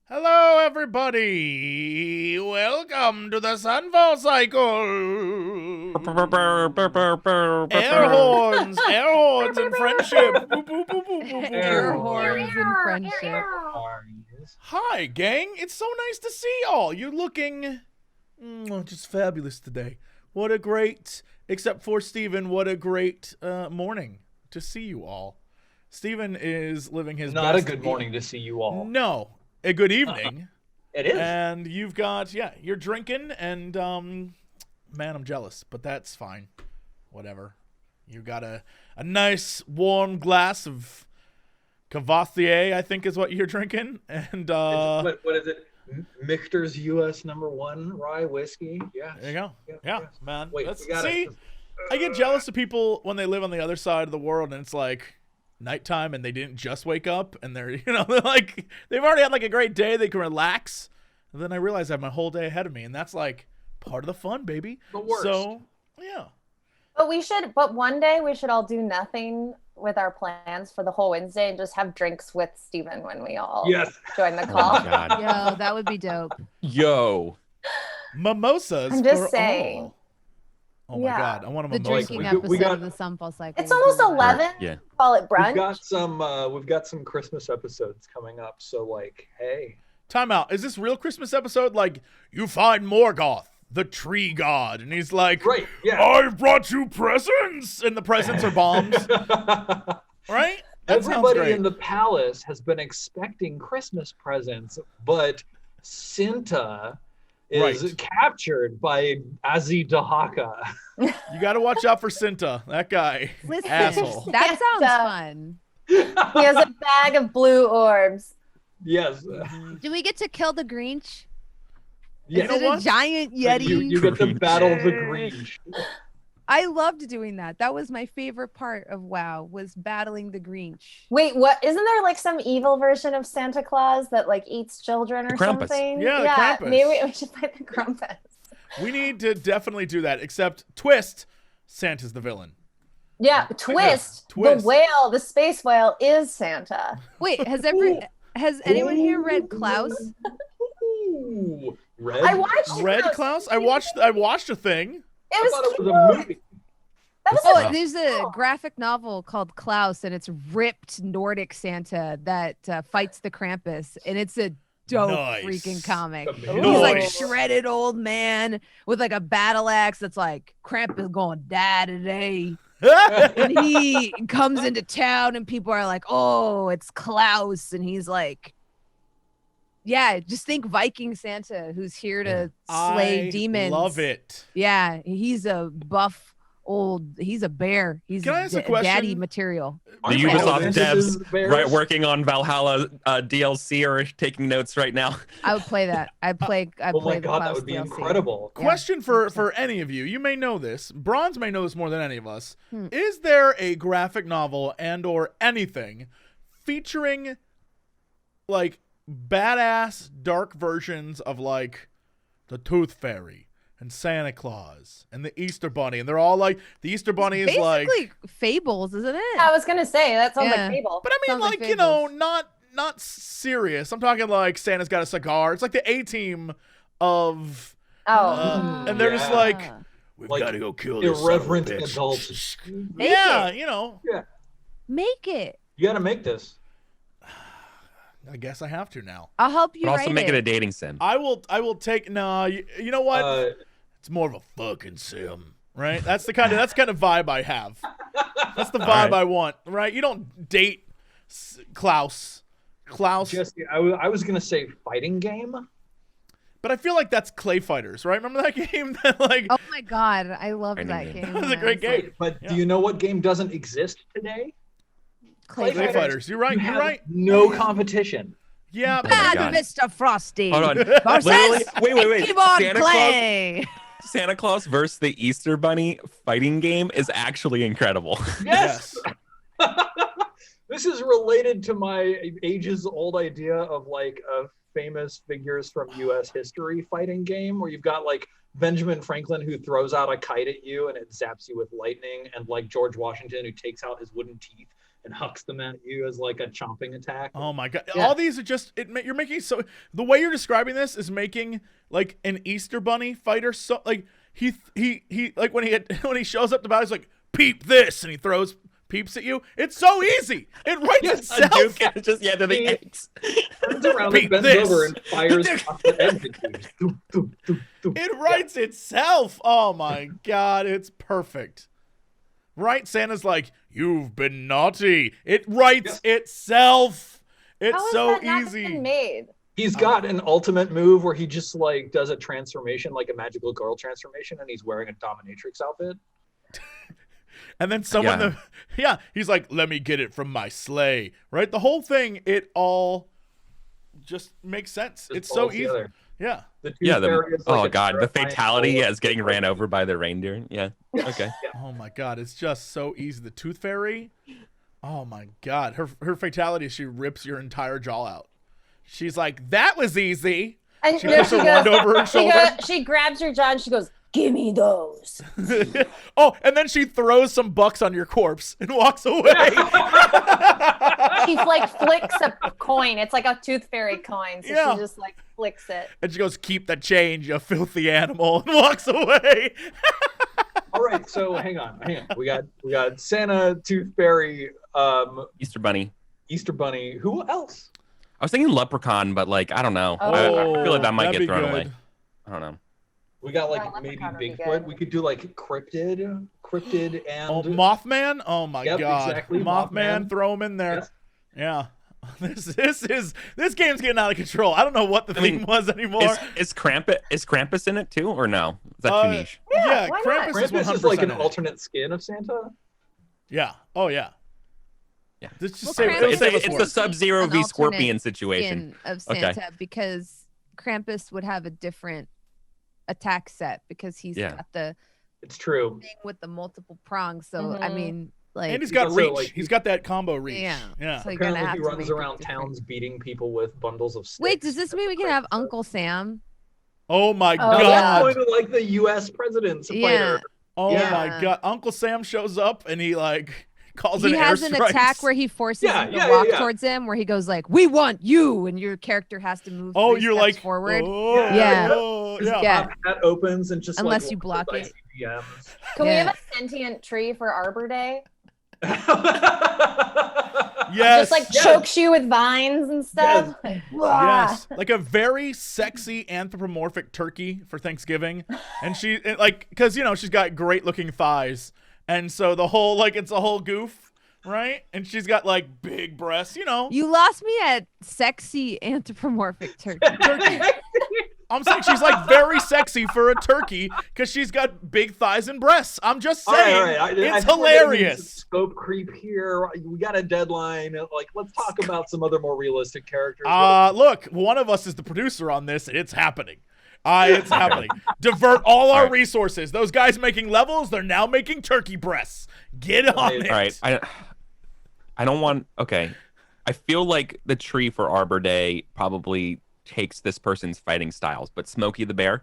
Hello, everybody. Welcome to the Sunfall Cycle. Air horns, and friendship. Boop, boop, boop, boop, boop, Air boop. horns and friendship. Hi, gang. It's so nice to see y'all. You're looking just fabulous today. What a great, except for Steven, what a great morning to see you all. Steven is living his Not best a good morning to see you all. No, a good evening. It is. And you've got, you're drinking, and, man, I'm jealous, but that's fine. Whatever. You got a nice warm glass of Cavathier, I think is what you're drinking. And, what is it? Michter's US #1 rye whiskey. Yeah. There you go. Yeah, man. Wait, See, I get jealous of people when they live on the other side of the world, and it's like nighttime and they didn't just wake up, and they're, they're like, they've already had like a great day, they can relax. And then I realize I have my whole day ahead of me, and that's like part of the fun, baby. The worst. So, yeah. But one day we should all do nothing with our plans for the whole Wednesday and just have drinks with Steven when we all join the call. Yo, that would be dope. Yo. Mimosas I'm just for saying. all. Oh my God, I want a The mimosa. drinking episode of the Sunfall Cycle. It's almost 11. Yeah. Call it brunch. We've got some Christmas episodes coming up, so like, hey. Time out. Is this real Christmas episode? Like, you find Morgoth, the tree god, and he's like, Right, yeah. I've brought you presents, and the presents are bombs. Right? That sounds Everybody great. in the palace has been expecting Christmas presents, but Cinta is captured by Azidahaka. You got to watch out for Cinta. That guy. Listen, Asshole. that sounds fun. He has a bag of blue orbs. Yes. Do we get to kill the Grinch? Yes. Is it a giant Yeti? You get to battle the Grinch. I loved doing that. That was my favorite part of WoW, was battling the Grinch. Wait, what? Isn't there like some evil version of Santa Claus that like eats children or Krampus. something? Yeah, the Krampus. Maybe we should fight the Krampus. We need to definitely do that, except twist, Santa's the villain. Yeah, twist. Twist. The whale, the space whale, is Santa. Wait, has anyone here read Klaus? Ooh, Red? I watched Red Klaus? I watched a thing. It I was thought it cute. was a movie. That was Oh, a there's a graphic novel called Klaus, and it's ripped Nordic Santa that fights the Krampus, and it's a dope Nice. freaking comic. Amazing. He's like Nice. shredded old man with like a battle axe that's like, Krampus gonna die today. And he comes into town and people are like, oh, it's Klaus. And he's like, yeah, just think Viking Santa who's here to slay I demons. love it. Yeah, he's a buff he's a bear. He's Can I ask a question? daddy material. The Aren't all Ubisoft businesses devs bears? working on Valhalla DLC are taking notes right now. I would play that. I'd play Oh my the god, that Klaus would be DLC. incredible. Question for any of you. You may know this. Bronze may know this more than any of us. Hmm. Is there a graphic novel and or anything featuring like badass dark versions of like the Tooth Fairy and Santa Claus and the Easter Bunny, and they're all like, the Easter Bunny is like, Basically fables, isn't it? I was gonna say that sounds Yeah. like Fable. but I mean, Sounds like like, you know, Fables. not serious. I'm talking like Santa's got a cigar. It's like the A-Team of, and they're just Yeah. like, Ah. we've Like got to go kill this irreverent son of a bitch. adults. Make Yeah, it. you know, Make it. You gotta make this. I guess I have to now. I'll help you But also write make it a dating sim. I will take, you know what? Uh, It's more of a fucking sim, right? That's the kind of vibe I have. That's the vibe All right. I want, right? You don't date Klaus. Jesse, I was gonna say fighting game. But I feel like that's Clay Fighters, right? Remember that game? That like, Oh my god, I loved Fighting that game. game. That was a great game. Wait, but do you know what game doesn't exist today? Clay Clay Fighters. Fighters. You're right. You You're have right. no competition. Yeah, Oh my Bad God. Mr. Frosty. Hold on. Versus Literally, wait. Keyboard Santa Clay. Santa Claus versus the Easter Bunny fighting game is actually incredible. Yes. This is related to my ages-old idea of like a famous figures from U.S. history fighting game where you've got like Benjamin Franklin who throws out a kite at you and it zaps you with lightning, and like George Washington who takes out his wooden teeth and hucks them at you as like a chomping attack. Oh my god! Yeah. All these are just you're making so the way you're describing this is making like an Easter Bunny fighter so like he like when he shows up to battle he's like peep this and he throws peeps at you. It's so easy. It writes itself. Just they're the eggs. Turns around Peep and bends this. over and fires off the eggs at you. It writes itself. Oh my god, it's perfect. Right? Santa's like, you've been naughty. It writes itself. It's How is so that not easy. been made? He's got an ultimate move where he just like does a transformation, like a magical girl transformation, and he's wearing a dominatrix outfit. And then someone, he's like, let me get it from my sleigh. Right? The whole thing, it all just makes sense. Just It's so falls easy. together. Yeah. The tooth fairy is like oh a god, the terrifying fatality bull. as getting ran over by the reindeer. Yeah. Okay. Oh my god, it's just so easy. The tooth fairy. Oh my god, her fatality is she rips your entire jaw out. She's like, that was easy. And She puts her wand over her shoulder. she grabs your jaw and she goes, give me those. Oh, and then she throws some bucks on your corpse and walks away. She like flicks a coin. It's like a tooth fairy coin. So Yeah. she just like flicks it. And she goes, keep the change, you filthy animal, and walks away. All right, so hang on. We got Santa, Tooth Fairy, Easter Bunny. Easter Bunny. Who else? I was thinking leprechaun, but like I don't know. Oh. I feel like that might That'd get be thrown good. away. I don't know. We got like Yeah, maybe Leprechaun would be Bigfoot. good. We could do like cryptid and Oh, Mothman? Oh my Yep, god. exactly, Mothman, Mothman. throw him in there. Yes. Yeah. This game's getting out of control. I don't know what the theme was anymore. Is Krampus in it too, or no? Is that too niche? Yeah, why Krampus, not? is Krampus 100% is like an in it. alternate skin of Santa. Yeah. Oh yeah. Yeah. This just Well, save, Krampus it'll It's, save us it's work. the Sub-Zero An v alternate Scorpion situation. Of Okay. Santa because Krampus would have a different attack set because he's Yeah. got the It's true. thing with the multiple prongs. So I Mhm. mean, like, And he's got also, reach. like, he's got that combo reach. yeah. Yeah. So you're gonna Apparently have he to runs make it around different. towns beating people with bundles of sticks. Wait, does this mean we can have Uncle Sam? Oh my Oh, No, god. that's going to like the U.S. president's Yeah. fighter. Oh Yeah. my god. Uncle Sam shows up and he like calls He in has an airstrikes. attack where he forces Yeah, him to yeah, walk yeah. towards him, where he goes like, "We want you," and your character has to move. Oh, 3 you're steps like forward. Oh, Yeah. oh, His yeah. Yeah. top hat opens and just Unless like you block launches it. ICBMs. Can we Yeah. have a sentient tree for Arbor Day? Yes. Just like chokes you with vines and stuff. Yes, like a very sexy anthropomorphic turkey for Thanksgiving, and she like because she's got great looking thighs, and so the whole like it's a whole goof, right? And she's got like big breasts, You lost me at sexy anthropomorphic turkey. I'm saying she's like very sexy for a turkey because she's got big thighs and breasts. I'm just All saying, right. I it's think we're getting into hilarious. Scope creep here. We got a deadline. Like, let's talk about some other more realistic characters. Look, one of us is the producer on this, and it's happening. It's happening. Divert all our All right. resources. Those guys making levels, they're now making turkey breasts. Get on Right. it. All right. I don't want. Okay. I feel like the tree for Arbor Day probably takes this person's fighting styles, but Smokey the Bear.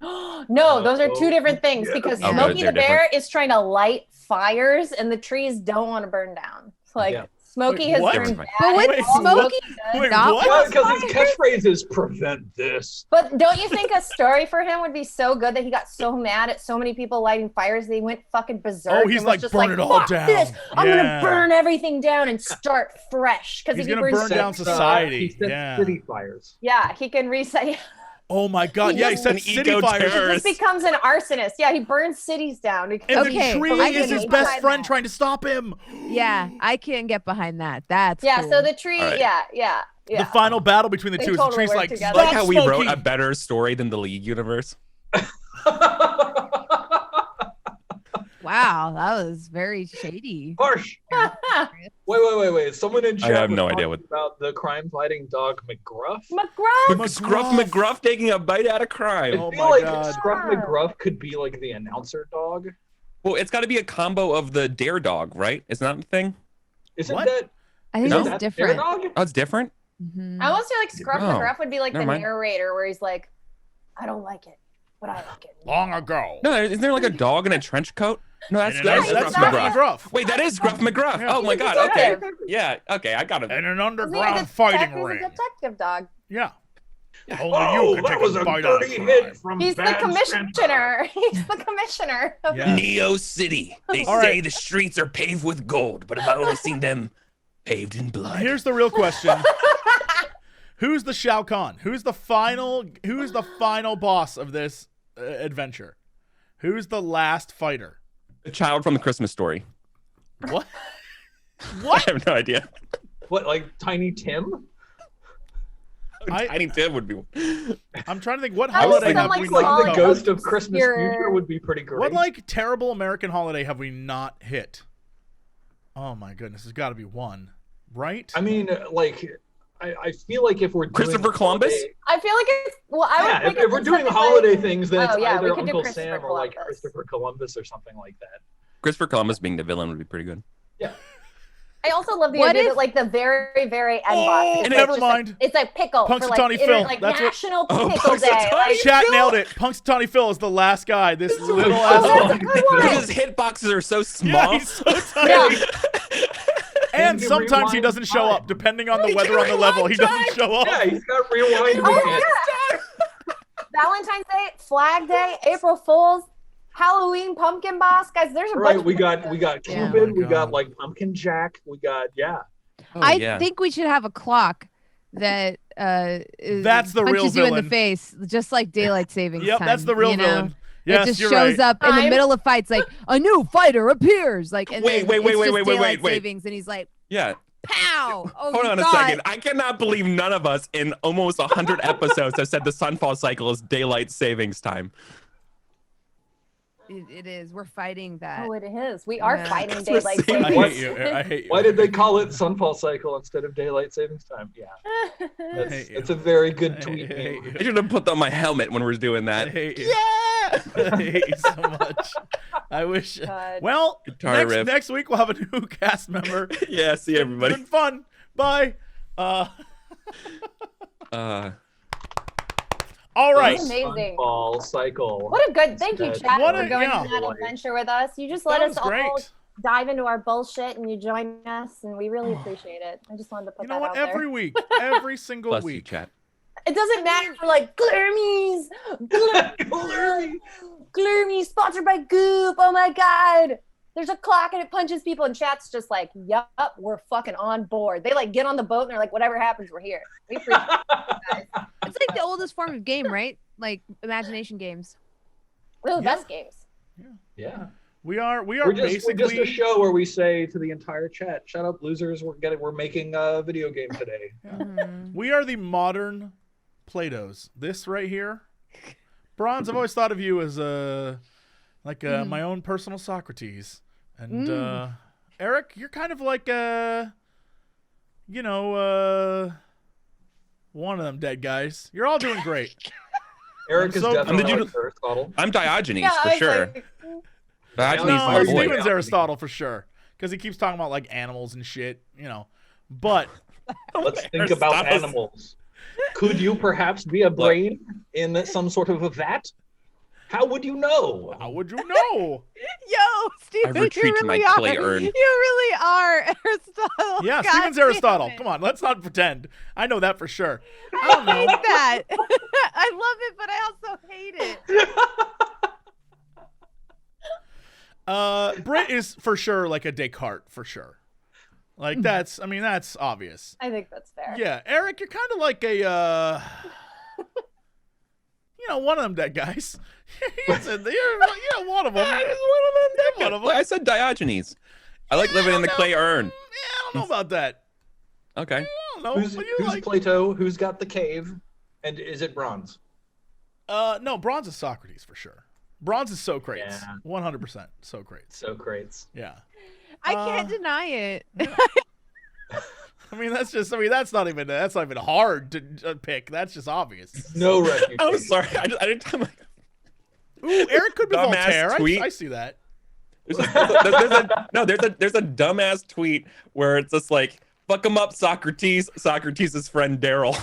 No, those are two different things because Oh, Smokey they're the Bear is trying to light fires and the trees don't want to burn down. Like Yeah. Smokey Wait, has what? turned Wait, bad. wait, Smokey Wait, not what? Yeah, want because his fires? catchphrase is "prevent this." But don't you think a story for him would be so good that he got so mad at so many people lighting fires that he went fucking berserk? Oh, he's and was like, just burn it all "Fuck down." This. I'm Yeah. gonna burn everything down and start fresh. Because He's if he gonna burns, burn down Sets, society. He sets Yeah. city fires. yeah, he can reset. Oh my God! He Yeah, he just- said An city eco fires. He terrorist. just becomes an arsonist. Yeah, he burns cities down. And Okay, the tree I is can his get best behind friend that. trying to stop him. Yeah, I can't get behind that. That's Yeah, cool. so the tree, All right. yeah. The final battle between the They two is totally the tree's work like, together. I like "Stop how we Smokey." wrote a better story than the League universe. Wow, that was very shady. Harsh. Wait. Someone in chat have was no idea talking about the crime-fighting dog McGruff. McGruff. Scruff McGruff taking a bite out of crime. Oh I feel my like God. Scruff McGruff could be like the announcer dog. Well, it's got to be a combo of the Dare Dog, right? Isn't that the thing? Isn't What? that? I think No. it's that different. Dare dog? Oh, it's different? Mhm. I almost feel like Scruff Oh, McGruff would be like the never mind. narrator where he's like, I don't like it. but I like it. Long ago. No, isn't there like a dog in a trench coat? No, that's That's Gruff Gruff McGruff. McGruff. Wait, that is Gruff McGruff. Yeah. Oh my He's a god. Okay. detective. Yeah. Okay, I got it. In an Isn't he a underground fighting He's ring. a detective dog. Yeah. Yeah. Only Oh, you can that take was a a bite out of dirty crime. hit from He's the Bad Santa. commissioner. He's the commissioner. Yeah. Neo City. They All say right. the streets are paved with gold, but I've only seen them paved in blood. Here's the real question. Who's the Shao Kahn? Who's the final boss of this adventure? Who's the last fighter? The child from the Christmas Story. What? I have no idea. What, like Tiny Tim? Tiny Tim would be. I'm trying to think what I was holiday some, have like, we Like not the small covered? Ghost of Christmas obscure- Future would be pretty great. What like terrible American holiday have we not hit? Oh my goodness, there's got to be one, right? I mean, like, I feel like if we're doing Christopher Columbus? holiday- I feel like it's well. I would Yeah, think if we're it's doing something holiday like, things, then it's Oh, yeah, we either could do Uncle Christopher Sam or like Columbus. Christopher Columbus or something like that. Christopher Columbus being the villain would be pretty good. Yeah. I also love the What idea if- that like the very, very end Oh, boss. Is, never like, just mind. it's like pickle for like, Punxsutawney Phil. like That's what- National Oh, Pickle Day. Punxsutawney. Like, Chat nailed it. Punxsutawney Phil is the last guy. This little Oh, ass. that's a good one. Because his hitboxes are so Yeah, small. he's so tiny. Yeah. And Can you sometimes he rewind doesn't show time? up, depending on the He weather can on the level. He rewind doesn't time. show up. Yeah, he's got rewind. Oh, weekend. yeah. Valentine's Day, Flag Day, April Fools, Halloween, Pumpkin Boss. Guys, there's a Right, bunch we of got stuff. Yeah. Cupid, Oh my we got God. like Pumpkin Jack, we got Oh, I yeah. think we should have a clock that That's the real punches you in villain. the face, just like daylight savings Yep, time. that's the real you know? villain. Yes, it just you're shows right. up in the I'm- middle of fights, like a new fighter appears. Like, and Wait, then wait, it's wait, just wait, daylight wait. savings, and he's like, Yeah. "Pow!" Oh, Hold you on a thought- second. I cannot believe none of us in almost 100 episodes have said the Sunfall Cycle is daylight savings time. It is. We're fighting that. Oh, it is. We are Yeah. fighting That's what daylight I'm saying. I savings. hate you. I hate you. Why did they call it Sunfall Cycle instead of Daylight Savings Time? Yeah, hate that's, you. that's a very good I tweet. hate name. I should have put that on my helmet when we were doing I that. hate you. Yeah. I hate you so much. I wish. God. Well, Guitar riff. next week we'll have a new cast member. Yeah, see It's everybody. been fun. Bye. All right. That's amazing. Sunfall Cycle. What a good thank you, That's Chad, What for a- going yeah. on that adventure with us. You just let That us was all great. dive into our bullshit and you join us, and we really appreciate it. I just wanted to put You know that what? out there. Every week, every single Bless you, week. chat. It doesn't matter if we're like Glurmies, Glurmies, sponsored by Goop. Oh my god. There's a clock and it punches people, and chat's just like, yup, we're fucking on board. They like get on the boat and they're like, whatever happens, we're here. We appreciate it, guys. It's like the oldest form of game, right? Like imagination games. We're the Yeah. best games. Yeah, We are we're just basically a show where we say to the entire chat, "Shut up, losers! We're making a video game today." Mhm. we are the modern Play-Dohs. This right here, Bronze. I've always thought of you as my own personal Socrates, and Eric, you're kind of like one of them dead guys. You're all doing great. Eric I'm is so definitely proud. like Aristotle. I'm Diogenes Yeah, for I was sure. like, Diogenes No, is my boy. Steven's Aristotle for sure, because he keeps talking about like animals and shit, But Let's think about Aristotle's- animals. Could you perhaps be a brain in some sort of a vat? How would you know? how would you know? Yo, Steven, retreat you to really my are. clay urn. You really are Aristotle. Yeah, God Steven's damn Aristotle. it. Come on, let's not pretend. I know that for sure. I I don't know. hate that. I love it, but I also hate it. Britt is for sure like a Descartes for sure. Like that's obvious. I think that's fair. Yeah, Eric, you're kind of like a one of them dead guys. you're one of them. One of them. I said Diogenes. I like living in the clay urn. Yeah, I don't know about that. Okay. I don't know. Who's What do you like? Plato? Who's got the cave? And is it Bronze? No, Bronze is Socrates for sure. Bronze is Socrates. Yeah. 100% Socrates. Socrates. Yeah. I can't deny it. That's not even hard to pick. That's just obvious. No refuge. I'm sorry. I didn't. I'm like, Ooh, Eric could be Dumbass Voltaire. tweet. I see that. there's a dumbass tweet where it's just like, fuck him up, Socrates. Socrates' friend Daryl.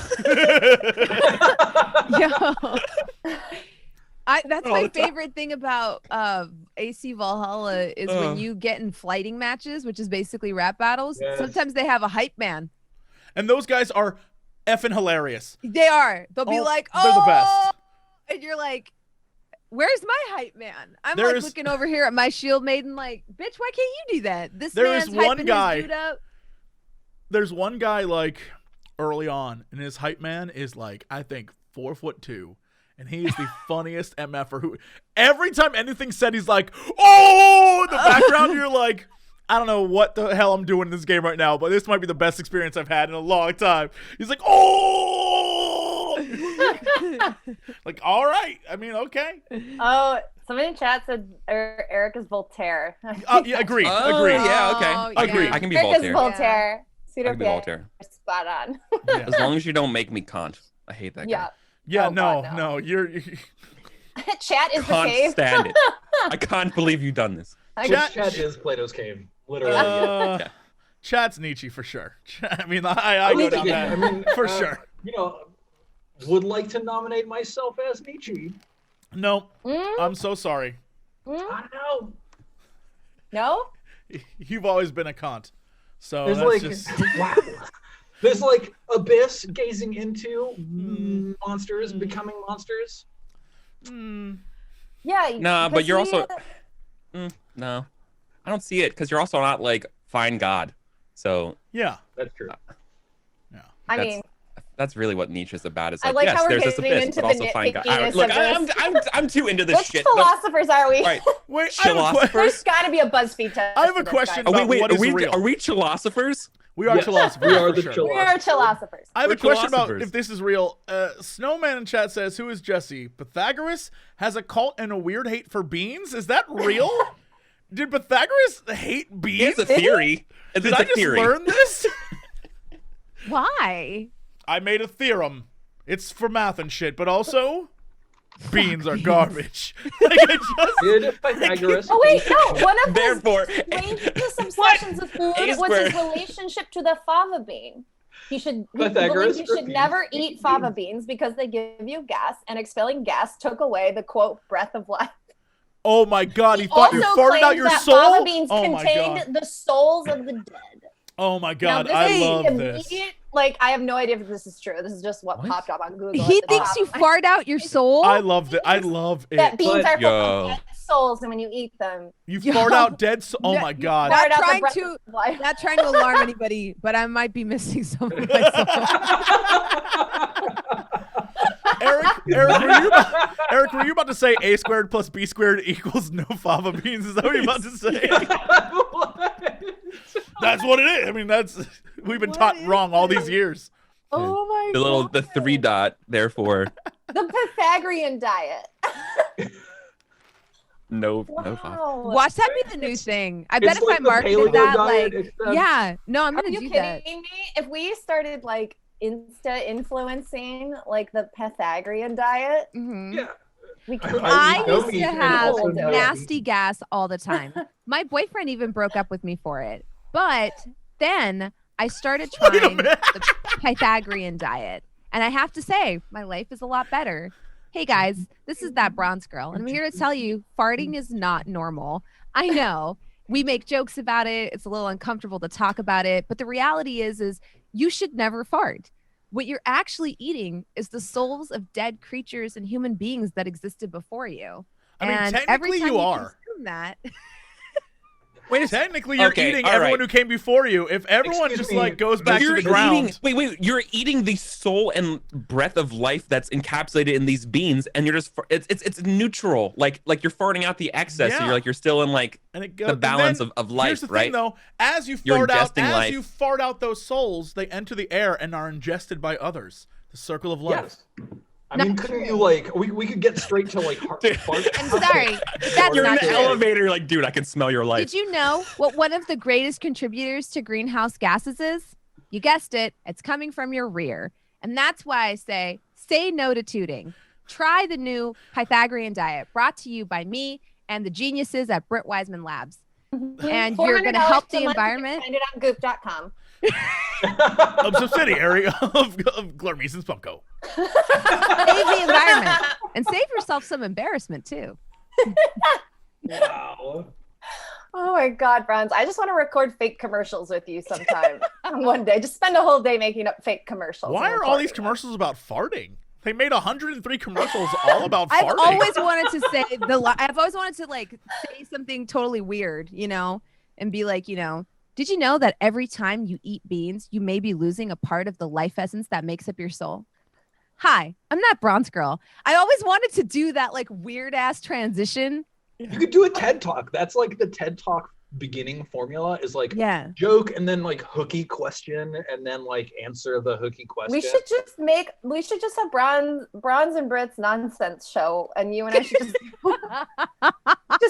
Yo. That That's my favorite thing about AC Valhalla is when you get in fighting matches, which is basically rap battles. Yes. Sometimes they have a hype man. And those guys are effing hilarious. They are. They'll be like, "Oh," they're the best. And you're like, "Where's my hype man?" I'm There's- like looking over here at my shield maiden, like, "Bitch, why can't you do that?" This There man's is one hyping guy- his dude up. There's one guy like early on, and his hype man is like, I think 4'2", and he is the funniest MFer who every time anything's said, he's like, "Oh!" In the background, you're like, I don't know what the hell I'm doing in this game right now, but this might be the best experience I've had in a long time. He's like, "Oh!" Like, all right. I mean, okay. Oh, somebody in chat said Eric is Voltaire. Yeah, agreed. Oh, Agreed. yeah, okay. Oh, Agreed. I can be Eric is Voltaire. Voltaire. I can be Voltaire. Spot on. Yeah. As long as you don't make me Kant. I hate that Yeah. guy. Yeah, Oh, no, God, no. You're Chat is the Can't cave. stand it. I can't believe you've done this. Chat is Plato's cave, literally. Chat's Nietzsche for sure. I mean, I go down that I mean, for sure. You know, would like to nominate myself as Nietzsche. No, Mm? I'm so sorry. I don't know. No? You've always been a Kant. So There's that's like, just wow. There's like abyss gazing into monsters becoming monsters. Yeah. Nah, but you're he- also- No. I don't see it because you're also not like fine God. So yeah. That's true. I that's- mean, that's really what Nietzsche's about. Is I like, like yes, how we're there's this getting abyss, into but the also fine God. nitpickiness Look, of this. I'm too into this which shit. philosophers are we? Right. Wait, I have a Philosophers? There's got to be a BuzzFeed test. I have a for this, question guys. about what is real. Are we philosophers? We are Yes, philosophers. we are for the sure. philosophers. We are philosophers. I have We're a question about philosophers. if this is real. Snowman in chat says, "Who is Jesse? Pythagoras has a cult and a weird hate for beans. Is that real? Did Pythagoras hate beans? It's a theory. It's Did a I just theory. learn this? Why? I made a theorem. It's for math and shit, but also beans are garbage. Like I just Did Pythagoras? Oh wait, no. One of his Therefore, strangest obsessions of food A was his square. relationship to the fava bean. He Pythagoras believed you for should beans. never eat fava beans because they give you gas, and expelling gas took away the quote breath of life. oh my god, he He thought you also farted out claimed your that soul. fava beans Oh my contained god. the souls of the dead. Oh my god, Now, I this is love this. immediate- Like, I have no idea if this is true. This is just what What? popped up on Google. He at the thinks top. you fart out your soul. I love it. I love that it. beans But- are full Yo. of dead souls, and when you eat them, You Yo. fart out dead. Oh No, my you god. Not fart out the trying breath to- of life. Not trying to alarm anybody, but I might be missing some of my soul. Eric, were you about to say a squared plus b squared equals no fava beans? Is that what you're about to say? That's what it is. I mean, we've been What taught is wrong all these years. Oh my the god. 3 dot. Therefore, The Pythagorean diet. no. Wow. Watch that be the new thing. I bet It's if like I the marketed paleo that, diet, like, except- yeah, no, I'm Are gonna you do kidding that. me? If we started like Insta influencing like the Pythagorean diet, Mhm. Yeah. we could. I no used meat to and have also no nasty gas all the time. My boyfriend even broke up with me for it. But then I started Wait a trying minute. the Pythagorean diet. And I have to say, my life is a lot better. Hey guys, this is that bronze girl. And I'm here to tell you, farting is not normal. I know. We make jokes about it. It's a little uncomfortable to talk about it. But the reality is you should never fart. What you're actually eating is the souls of dead creatures and human beings that existed before you. I mean, And every technically time you are. consume that. Wait, Technically, you're Okay, eating all everyone right. who came before you. If everyone Excuse just me, like goes back to you're the ground, eating. Wait. You're eating the soul and breath of life that's encapsulated in these beans, and you're just. It's neutral. Like you're farting out the excess. Yeah. And you're still in like and it goes, the balance and then, of life, here's the right? thing, though. As you You're fart out, ingesting life. fart out those souls, they enter the air and are ingested by others. The circle of life. Yes. I mean, couldn't you like we could get straight to like heart Dude. fart? I'm sorry, but that's You're in not the true. elevator. You're like, dude, I can smell your life. Did you know what one of the greatest contributors to greenhouse gases is? You guessed it. It's coming from your rear. And that's why I say no to tooting. Try the new Pythagorean diet brought to you by me and the geniuses at Britt Wiseman Labs. And you're going to $400 help the a month, you can environment. Find it on goop.com. Of subsidiary of Glarmees and Spunko. Save the environment. And save yourself some embarrassment too. Wow. Oh my God, Bronze. I just want to record fake commercials with you sometime. One day. Just spend a whole day making up fake commercials. Why and are all these recording them. commercials about farting? They made 103 commercials all about farting. I've always wanted to say I've always wanted to like say something totally weird, you know, and be like, you know, did you know that every time you eat beans, you may be losing a part of the life essence that makes up your soul? Hi, I'm that Bronze girl. I always wanted to do that like weird ass transition. You could do a TED Talk. That's like the TED Talk beginning formula is like Yeah. joke and then like hooky question and then like answer the hooky question. We should just have Bronze and Brit's nonsense show, and you and I should just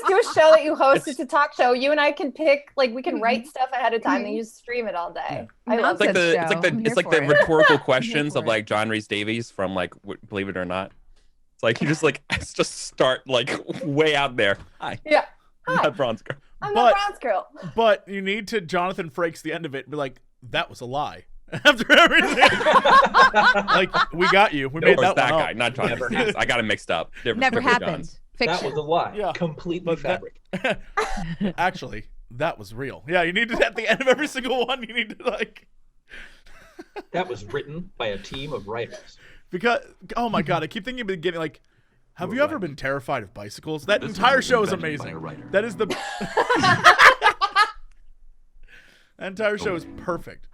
do a show that you host. It's a talk show. You and I can pick, like, we can write stuff ahead of time and you stream it all day. I love Nonsense it. show. It's like the rhetorical questions of like John Rhys Davies from like Believe It or Not. It's like you just like start like way out there. Hi. Yeah. I'm Hi, that Bronze girl. I'm But- the Bronze girl. But you need to Jonathan Frakes the end of it and be like, that was a lie. After everything. Like, we got you. We No, made it's that one guy, up. not John Rhys Davies. I got it mixed up. Never Different happened. Johns. That Fiction. was a lie. Yeah. Completely But that- fabric. Actually, that was real. Yeah, you need to, at the end of every single one, you need to, like, That was written by a team of writers. because, oh my God, I keep thinking of the beginning, like, have You're you ever right. been terrified of bicycles? That This entire was show is invented by amazing. a writer. That is the. That entire show is perfect.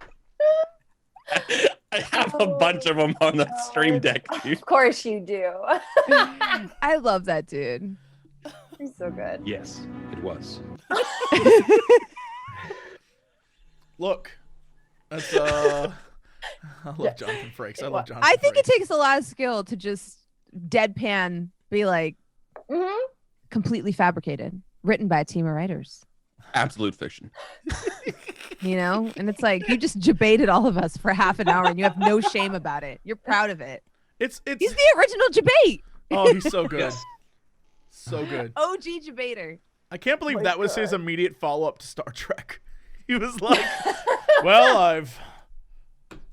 I have a bunch of them on the stream deck, dude. Of course you do. I love that dude. He's so good. Yes, it was. Look, that's I love Jonathan Frakes. I love Jonathan. I think it Frakes. takes a lot of skill to just deadpan be like Hmm. completely fabricated, written by a team of writers. Absolute fiction. You know, and it's like you just debated all of us for half an hour and you have no shame about it. You're proud of it. It's He's the original debate. oh, he's so good, Yes. so good. OG debater. I can't believe my that was his God. immediate follow up to Star Trek. He was like, "Well, I've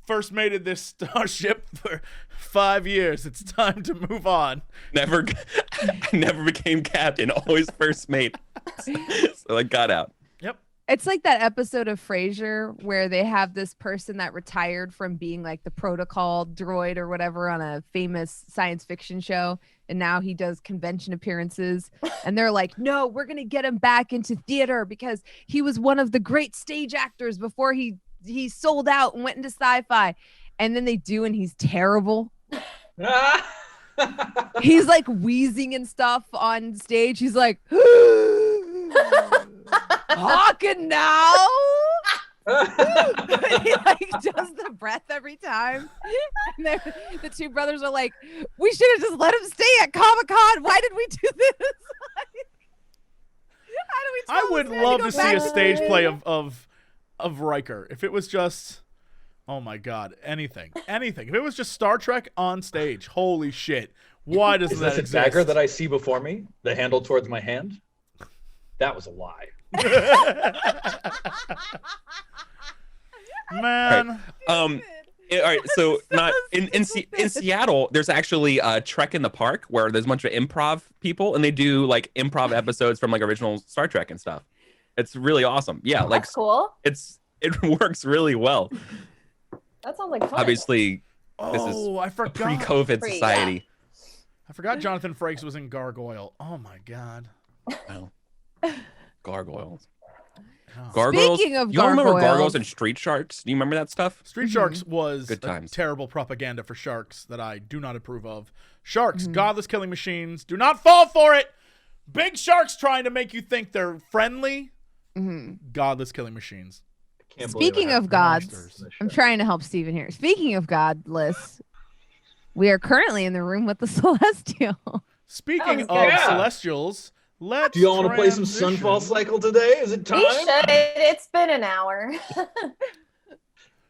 first mated this starship for 5 years. It's time to move on." Never, I never became captain. Always first mate. So I got out. Yep. It's like that episode of Frasier where they have this person that retired from being like the protocol droid or whatever on a famous science fiction show. And now he does convention appearances. And they're like, no, we're going to get him back into theater because he was one of the great stage actors before he sold out and went into sci-fi. And then they do, and he's terrible. He's like wheezing and stuff on stage. He's like, talking now. He like does the breath every time. And the two brothers are like, we should have just let him stay at Comic-Con. Why did we do this? How do we tell I this would man love go to see back a the stage movie? play of Riker. If it was just, oh my God, anything. If it was just Star Trek on stage, holy shit! Why doesn't Is that this a exist? dagger that I see before me? The handle towards my hand? That was a lie. Man, All right, so not in Seattle, there's actually a Trek in the Park where there's a bunch of improv people and they do like improv episodes from like original Star Trek and stuff. It's really awesome. Yeah, like That's cool. it works really well. That sounds like fun. Obviously, this is oh, I a forgot. pre-COVID Pre, society. I forgot Jonathan Frakes was in Gargoyle. Oh my God. Wow. Gargoyles. Oh. Gargoyles. Speaking of you all remember gargoyles. Gargoyles and Street Sharks? Do you remember that stuff? Street Sharks was Good times. terrible propaganda for sharks that I do not approve of. Sharks, Mm-hmm. godless killing machines. Do not fall for it. Big sharks trying to make you think they're friendly. Mhm. Godless killing machines. Can't believe I Speaking have of gods, monsters in this I'm show. trying to help Steven here. Speaking of godless, we are currently in the room with the Celestial. Speaking That of was good. celestials, let's Do y'all want to play some transition. Sunfall Cycle today? Is it time? We should. It's been an hour. Yeah,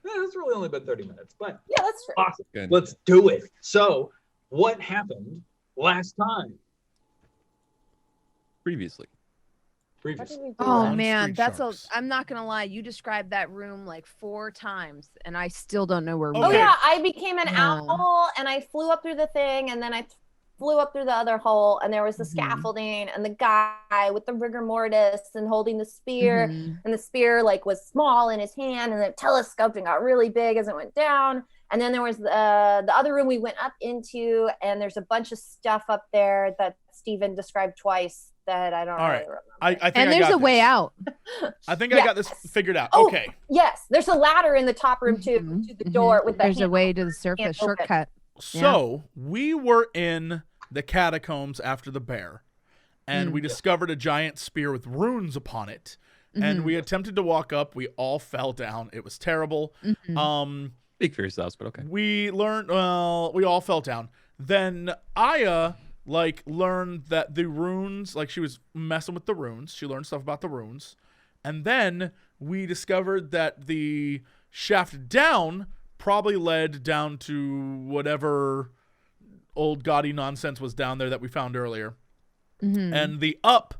it's really only been 30 minutes, but Yeah, that's true. awesome. Good. Let's do it. So, what happened last time? Previously. What Previously. did we do? Oh On man, Street that's Sharks. I'm not gonna lie. You described that room like 4 times, and I still don't know where we Okay. Oh yeah, I became an Yeah. owl and I flew up through the thing and then I flew up through the other hole, and there was the Mhm. scaffolding and the guy with the rigor mortis and holding the spear, Mhm. and the spear like was small in his hand, and it telescoped and got really big as it went down. And then there was the other room we went up into, and there's a bunch of stuff up there that Steven described twice that I don't All really right. remember. I think And I there's got a way this. out. I think I Yes. got this figured out. Oh, Okay. Yes, there's a ladder in the top room too, Mhm. to the door with the There's a handle. way to the surface, Can't open. shortcut. So we were in the catacombs after the bear, and we discovered a giant spear with runes upon it. And Mhm. we attempted to walk up. We all fell down. It was terrible. Mhm. Speak for yourselves, but okay. We learned. Well, we all fell down. Then Aya learned that the runes. She was messing with the runes. She learned stuff about the runes, and then we discovered that the shaft down probably led down to whatever old gaudy nonsense was down there that we found earlier. Mhm. And the up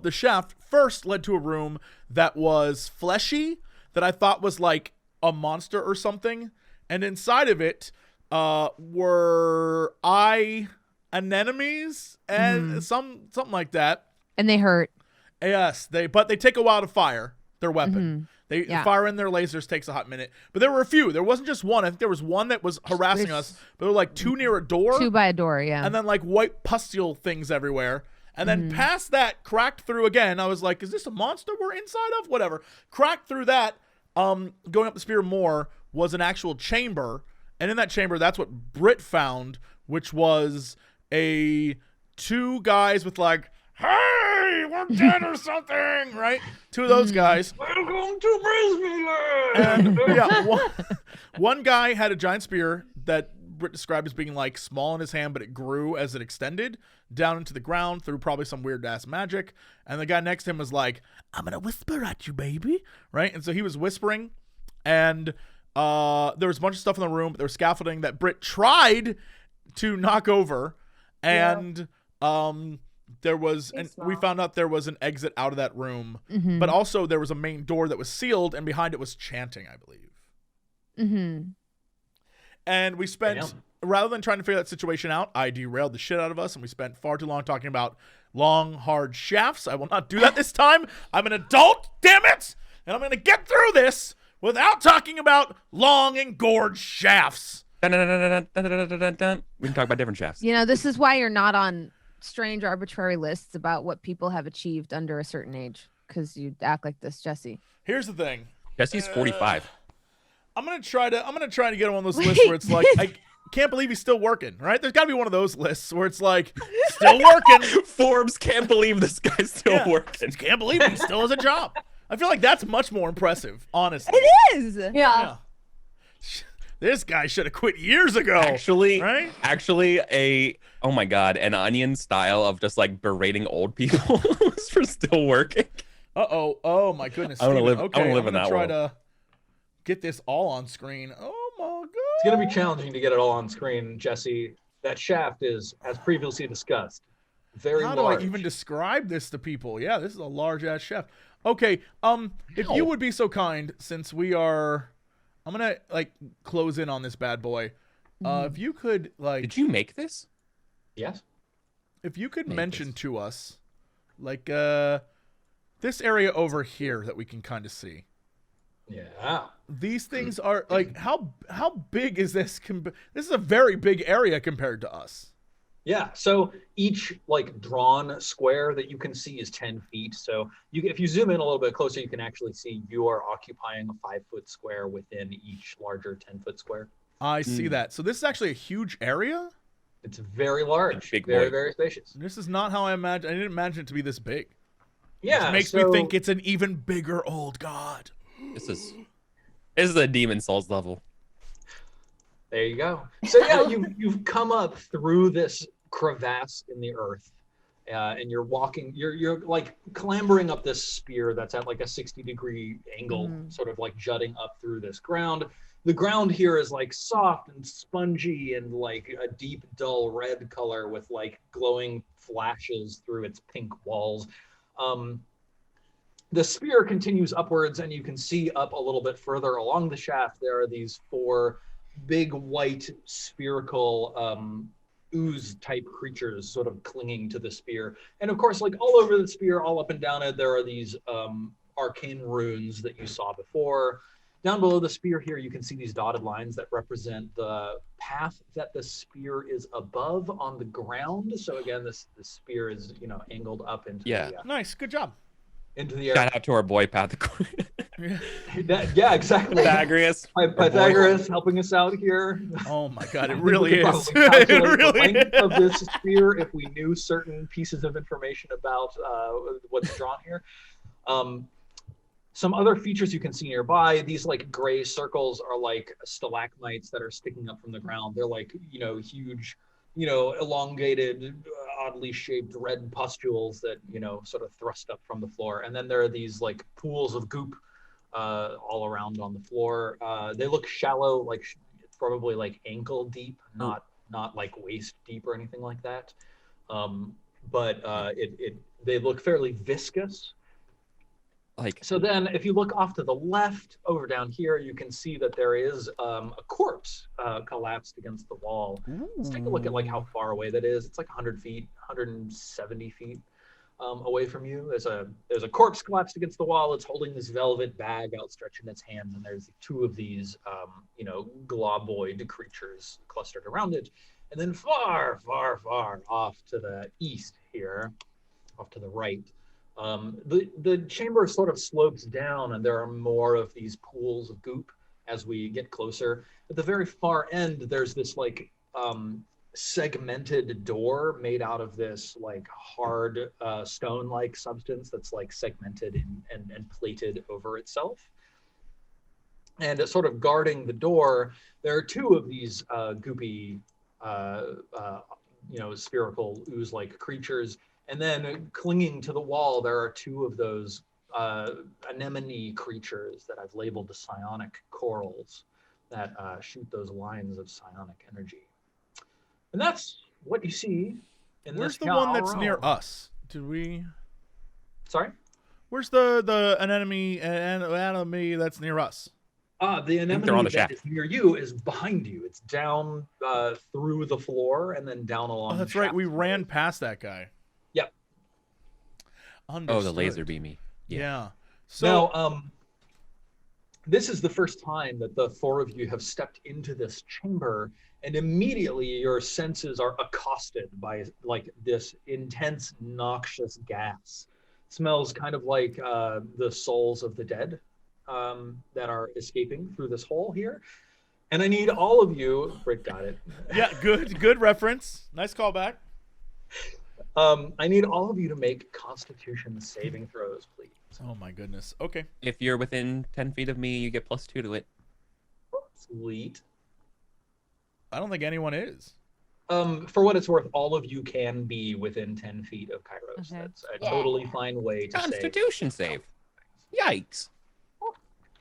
the shaft first led to a room that was fleshy, that I thought was like a monster or something. And inside of it were eye anemones and something like that. And they hurt. Yes, they take a while to fire their weapon. They Yeah. firing their lasers takes a hot minute. But there were a few. There wasn't just one. I think there was one that was harassing us, but there were like two near a door. Two by a door, yeah. And then white pustule things everywhere. And then past that, cracked through again. I was like, is this a monster we're inside of? Whatever. Cracked through that, going up the spear more, was an actual chamber. And in that chamber, that's what Britt found, which was two guys with hey, we're dead or something, right? Two of those guys. Welcome to Brisbane. And yeah, one guy had a giant spear that Britt described as being small in his hand, but it grew as it extended down into the ground through probably some weird ass magic. And the guy next to him was like, I'm gonna whisper at you, baby. Right? And so he was whispering, and there was a bunch of stuff in the room, but there was scaffolding that Britt tried to knock over, and there was, and we found out there was an exit out of that room, but also there was a main door that was sealed, and behind it was chanting, I believe. Mm-hmm. And we spent, rather than trying to figure that situation out, I derailed the shit out of us, and we spent far too long talking about long, hard shafts. I will not do that this time. I'm an adult, damn it! And I'm going to get through this without talking about long and gorge shafts. Dun, dun, dun, dun, dun, dun, dun, dun, dun. We can talk about different shafts. You know, this is why you're not on strange arbitrary lists about what people have achieved under a certain age, because you act like this, Jesse. Here's the thing. Jesse's 45. I'm gonna try to get on one of those lists where it's like, I can't believe he's still working, right? There's got to be one of those lists where it's like, still working. Forbes can't believe this guy's still working. Can't believe he still has a job. I feel like that's much more impressive, honestly. It is. Yeah. This guy should have quit years ago. Actually, oh my God, an Onion style of just berating old people for still working. Uh-oh. Oh, my goodness. I wanna Steven. live- I Okay, wanna live I'm in gonna that try world. to get this all on screen. Oh, my God. It's going to be challenging to get it all on screen, Jesse. That shaft is, as previously discussed, very How large. do I even describe this to people? Yeah, this is a large-ass chef. Okay, if you would be so kind, since we are... I'm gonna close in on this bad boy. If you could Did you make this? Yes. if you could Make mention this. to us this area over here that we can kind of see. Yeah. These things are how big is this? This is a very big area compared to us. Yeah. So each drawn square that you can see is 10 feet. So if you zoom in a little bit closer, you can actually see you are occupying a 5-foot square within each larger 10-foot square. I see that. So this is actually a huge area. It's very large, Big very, boy. very spacious. This is not how I imagined. I didn't imagine it to be this big. Yeah. It makes me think it's an even bigger old god. This is a Demon Souls level. There you go. So yeah, you've come up through this crevasse in the earth, and you're walking. You're clambering up this spear that's at a 60-degree angle, sort of jutting up through this ground. The ground here is soft and spongy and a deep dull red color with glowing flashes through its pink walls. The spear continues upwards, and you can see up a little bit further along the shaft. There are these 4 big white spherical ooze type creatures sort of clinging to the spear. And of course, like all over the spear, all up and down it, there are these arcane runes that you saw before. Down below the spear here, you can see these dotted lines that represent the path that the spear is above on the ground. So again, this spear is, you know, angled up into the, Nice, good job. into the air. Shout out to our boy Pythagorean. Yeah, exactly. Pythagoras. Pythagoras helping us out here. Oh my god, it We really could is. probably It calculate the really length of is. this spear if we knew certain pieces of information about what's drawn here. Some other features you can see nearby, these like gray circles are like stalagmites that are sticking up from the ground. They're like, you know, huge, you know, elongated, oddly shaped red pustules that, you know, sort of thrust up from the floor. And then there are these like pools of goop all around on the floor. They look shallow, like probably like ankle deep, not like waist deep or anything like that. But they look fairly viscous. Like, So then if you look off to the left over down here, you can see that there is a corpse collapsed against the wall. Let's take a look at like how far away that is. It's like 100 feet, 170 feet away from you. There's a corpse collapsed against the wall. It's holding this velvet bag outstretched in its hand, and there's two of these, you know, globoid creatures clustered around it. And then far, far, far off to the east here, off to the right, the chamber sort of slopes down, and there are more of these pools of goop as we get closer. At the very far end, there's this like segmented door made out of this like hard stone-like substance that's like segmented and plated over itself. And sort of guarding the door, there are two of these goopy, you know, spherical ooze-like creatures. And then clinging to the wall, there are two of those anemone creatures that I've labeled the psionic corals that shoot those lines of psionic energy. And that's what you see in Where's this the one that's near room. us? Did we? Sorry? Where's the enemy that's near us? The they're on the anemone that shaft. is near you is behind you. It's down through the floor and then down along Oh, that's the right. shaft. We ran past that guy. Yep. Understood. oh, the laser beamy. Yeah. So Now, this is the first time that the four of you have stepped into this chamber, and immediately your senses are accosted by like this intense, noxious gas. It smells kind of like the souls of the dead that are escaping through this hole here. And I need all of you. Britt got it. yeah, good reference. Nice callback. I need all of you to make Constitution saving throws, please. Oh my goodness. Okay. If you're within 10 feet of me, you get +2 to it. Sweet. I don't think anyone is. For what it's worth, all of you can be within 10 feet of Kairos. Okay. That's a Yeah. totally fine way to Constitution save. Yikes. Oh,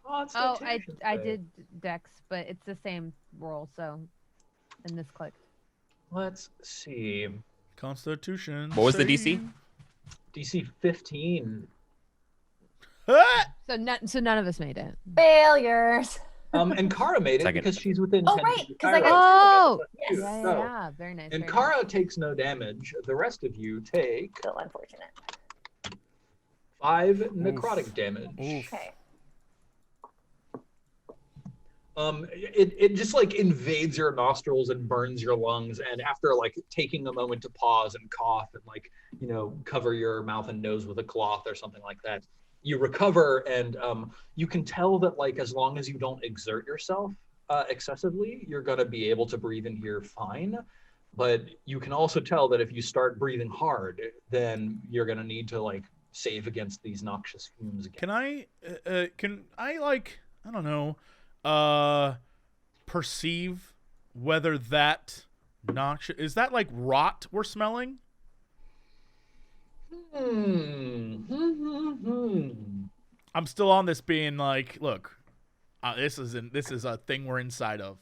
Constitution I save. did Dex, but it's the same roll, so and this clicked. Let's see. Constitution. What was the save. DC? DC 15. Ah! So none of us made it. Failures. And Kara made it Second. because she's within Oh, 10 right, feet of 'cause I Kairos. got- Yes. Yeah, So- yeah, yeah. Very nice. And very Kara takes no damage. The rest of you take So unfortunate. 5 necrotic damage. Oof. Okay. It just like invades your nostrils and burns your lungs, and after like taking a moment to pause and cough and like, you know, cover your mouth and nose with a cloth or something like that, you recover, and you can tell that like as long as you don't exert yourself excessively, you're gonna be able to breathe in here fine. But you can also tell that if you start breathing hard, then you're gonna need to like save against these noxious fumes again. Can I like, I don't know, perceive whether that noxious, is that like rot we're smelling? I'm still on this being like, look, this is a thing we're inside of.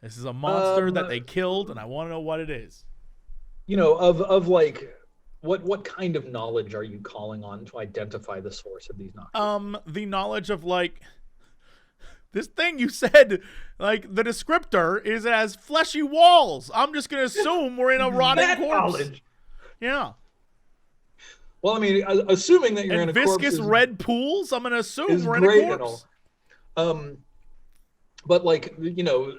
This is a monster that they killed, and I want to know what it is. You know, of like, what kind of knowledge are you calling on to identify the source of these noxious? The knowledge of like This thing you said, like the descriptor is it has fleshy walls. I'm just gonna assume we're in a rotting That corpse. knowledge. Yeah. Well, I mean, assuming that you're And in a corpse viscous red pools, I'm gonna assume is we're great in a and corpse. all. But like, you know,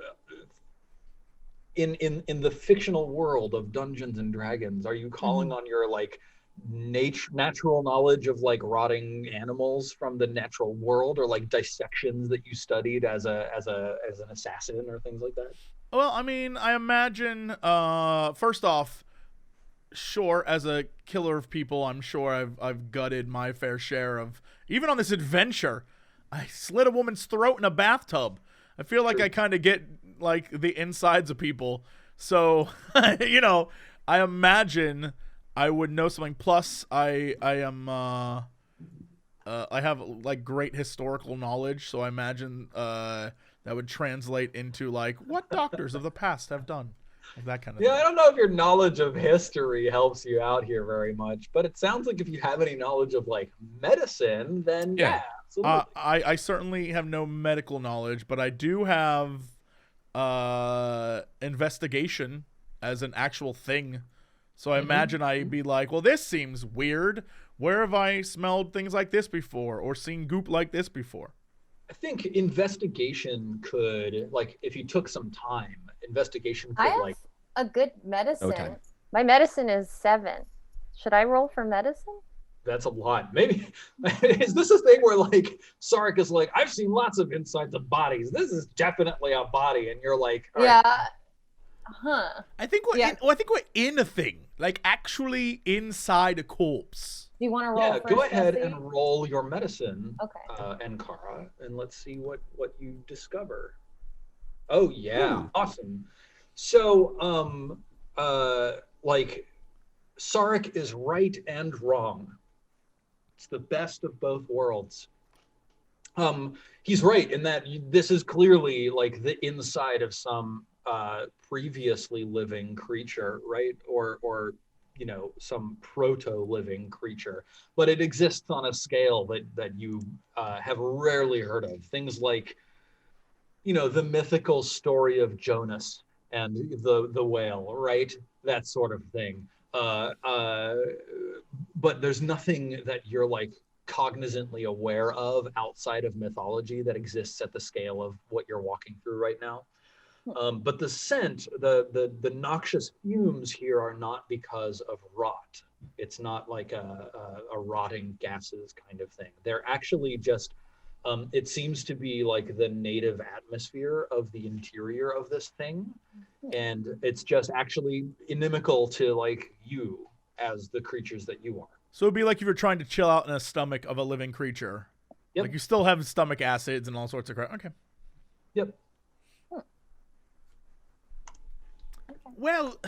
in the fictional world of Dungeons and Dragons, are you calling on your like natural knowledge of like rotting animals from the natural world, or like dissections that you studied as an assassin or things like that? Well, I mean, I imagine first off, sure, as a killer of people, I'm sure I've gutted my fair share of, even on this adventure, I slit a woman's throat in a bathtub. I feel like I kind of get like the insides of people. So, you know, I imagine I would know something. Plus, I am I have like great historical knowledge, so I imagine that would translate into like what doctors of the past have done. Like that kind of Yeah, thing. I don't know if your knowledge of history helps you out here very much, but it sounds like if you have any knowledge of like medicine, then yeah, absolutely. I certainly have no medical knowledge, but I do have investigation as an actual thing. So I imagine I'd be like, well, this seems weird. Where have I smelled things like this before or seen goop like this before? I think investigation could, like, if you took some time, investigation I could have like. a good medicine. time. My medicine is 7. Should I roll for medicine? That's a lot. Maybe is this a thing where like Sark is like, I've seen lots of insides of bodies. This is definitely a body, and you're like, all right. Yeah. Huh. I think we're in a thing, like actually inside a corpse. Do you want to roll? Yeah, first, go ahead Jesse? and roll your medicine, Okay. Ankara, and let's see what you discover. Oh yeah, awesome. So like Sark is right and wrong. It's the best of both worlds. He's right in that this is clearly like the inside of some previously living creature, right? Or you know, some proto-living creature, but it exists on a scale that you have rarely heard of. Things like, you know, the mythical story of Jonas and the whale, right? That sort of thing. But there's nothing that you're like cognizantly aware of outside of mythology that exists at the scale of what you're walking through right now. But the scent, the noxious fumes here are not because of rot. It's not like a rotting gases kind of thing. They're actually just, it seems to be like the native atmosphere of the interior of this thing. And it's just actually inimical to like you as the creatures that you are. So it'd be like if you're trying to chill out in a stomach of a living creature. Yep. Like you still have stomach acids and all sorts of crap. Okay. Yep. Well,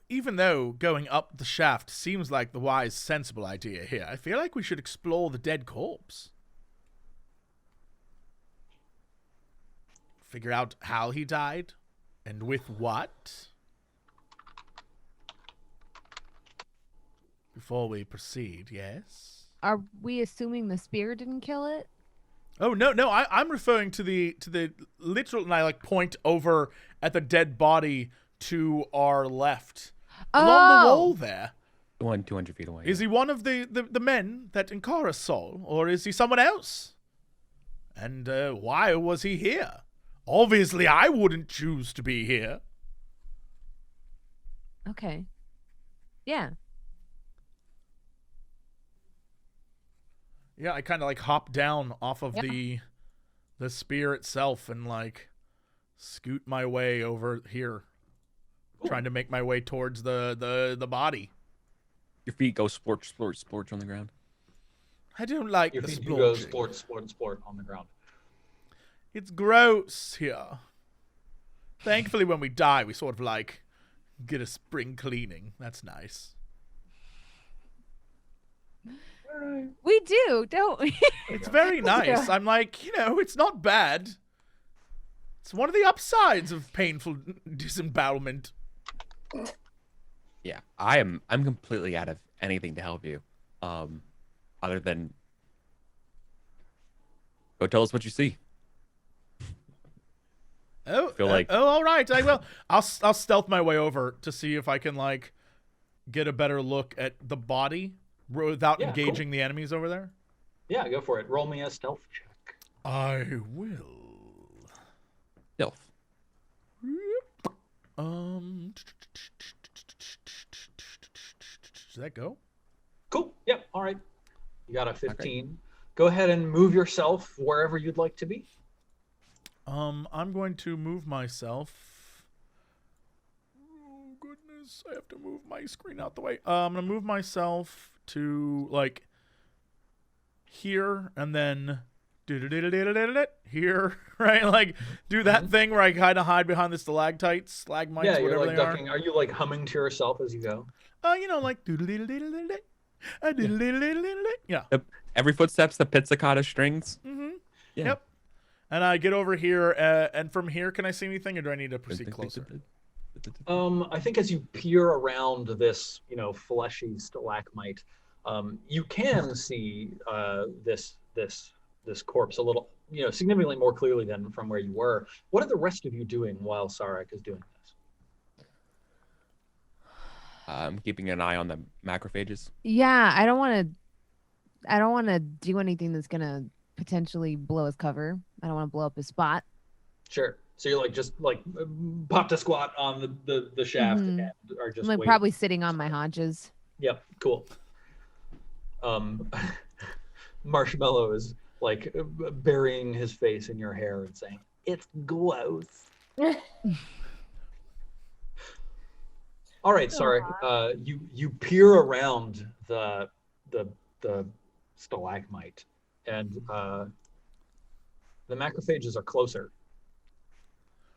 even though going up the shaft seems like the wise, sensible idea here, I feel like we should explore the dead corpse. Figure out how he died and with what before we proceed, yes? Are we assuming the spear didn't kill it? Oh, no, I'm referring to the literal, and I like point over at the dead body to our left. Along the wall there. 200 feet away. Is he one of the men that Ankara saw, or is he someone else? And why was he here? Obviously, I wouldn't choose to be here. Okay. Yeah. Yeah, I kind of like hop down off of the spear itself and like scoot my way over here, trying to make my way towards the body. Your feet go splorch, splorch, splorch on the ground. I don't like Your the feet do go splorching. splort on the ground. It's gross here. Thankfully, when we die, we sort of like get a spring cleaning. That's nice. We do, don't we? It's very nice. I'm like, you know, it's not bad. It's one of the upsides of painful disembowelment. Yeah, I'm completely out of anything to help you, other than go tell us what you see. Oh, feel like- all right. I will. I'll stealth my way over to see if I can like get a better look at the body without Yeah, engaging the enemies over there. Yeah, go for it. Roll me a stealth check. I will. Stealth. Does that go? Cool. Yep. All right. You got a 15. Go ahead and move yourself wherever you'd like to be. I'm going to move myself. Oh goodness, I have to move my screen out the way. I'm gonna move myself to like here and then here, right? Like do that thing where I kind of hide behind the stalactites, stalagmites, Yeah, you're whatever like they ducking. Are you like humming to yourself as you go? You know, like yeah. Every footstep's the pizzicato strings. Mm-hmm. Yeah. Yep. And I get over here, and from here, can I see anything, or do I need to proceed closer? I think as you peer around this, fleshy stalagmite, you can see this corpse a little, significantly more clearly than from where you were. What are the rest of you doing while Sarek is doing this? I'm keeping an eye on the macrophages. Yeah, I don't want to do anything that's gonna potentially blow his cover. I don't want to blow up his spot. Sure. So you're like just like popped a squat on the shaft and are just I'm like waiting. probably sitting on my haunches. Yep. Cool. Marshmallow is like burying his face in your hair and saying, "It's gross." All right, sorry. You peer around the stalagmite, and the macrophages are closer.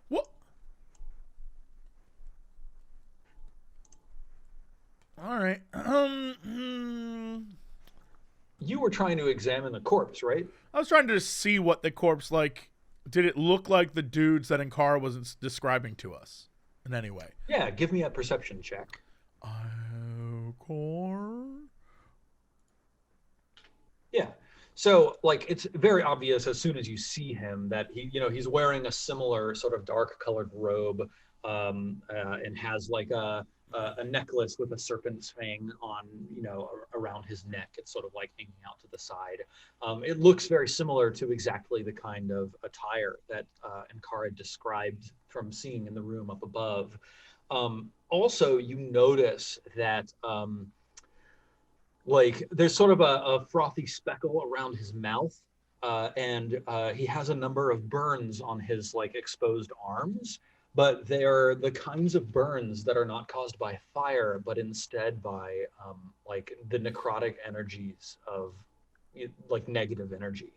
What? All right. You were trying to examine the corpse, right? I was trying to see what the corpse like. Did it look like the dudes that Ankara was describing to us in any way? Yeah, give me a perception check. Yeah. So, like, it's very obvious as soon as you see him that he's wearing a similar sort of dark-colored robe, and has like a necklace with a serpent's fang on, around his neck. It's sort of like hanging out to the side. It looks very similar to exactly the kind of attire that Ankara described from seeing in the room up above. Also, you notice that like there's sort of a frothy speckle around his mouth, and he has a number of burns on his like exposed arms, but they're the kinds of burns that are not caused by fire, but instead by like the necrotic energies of like negative energy.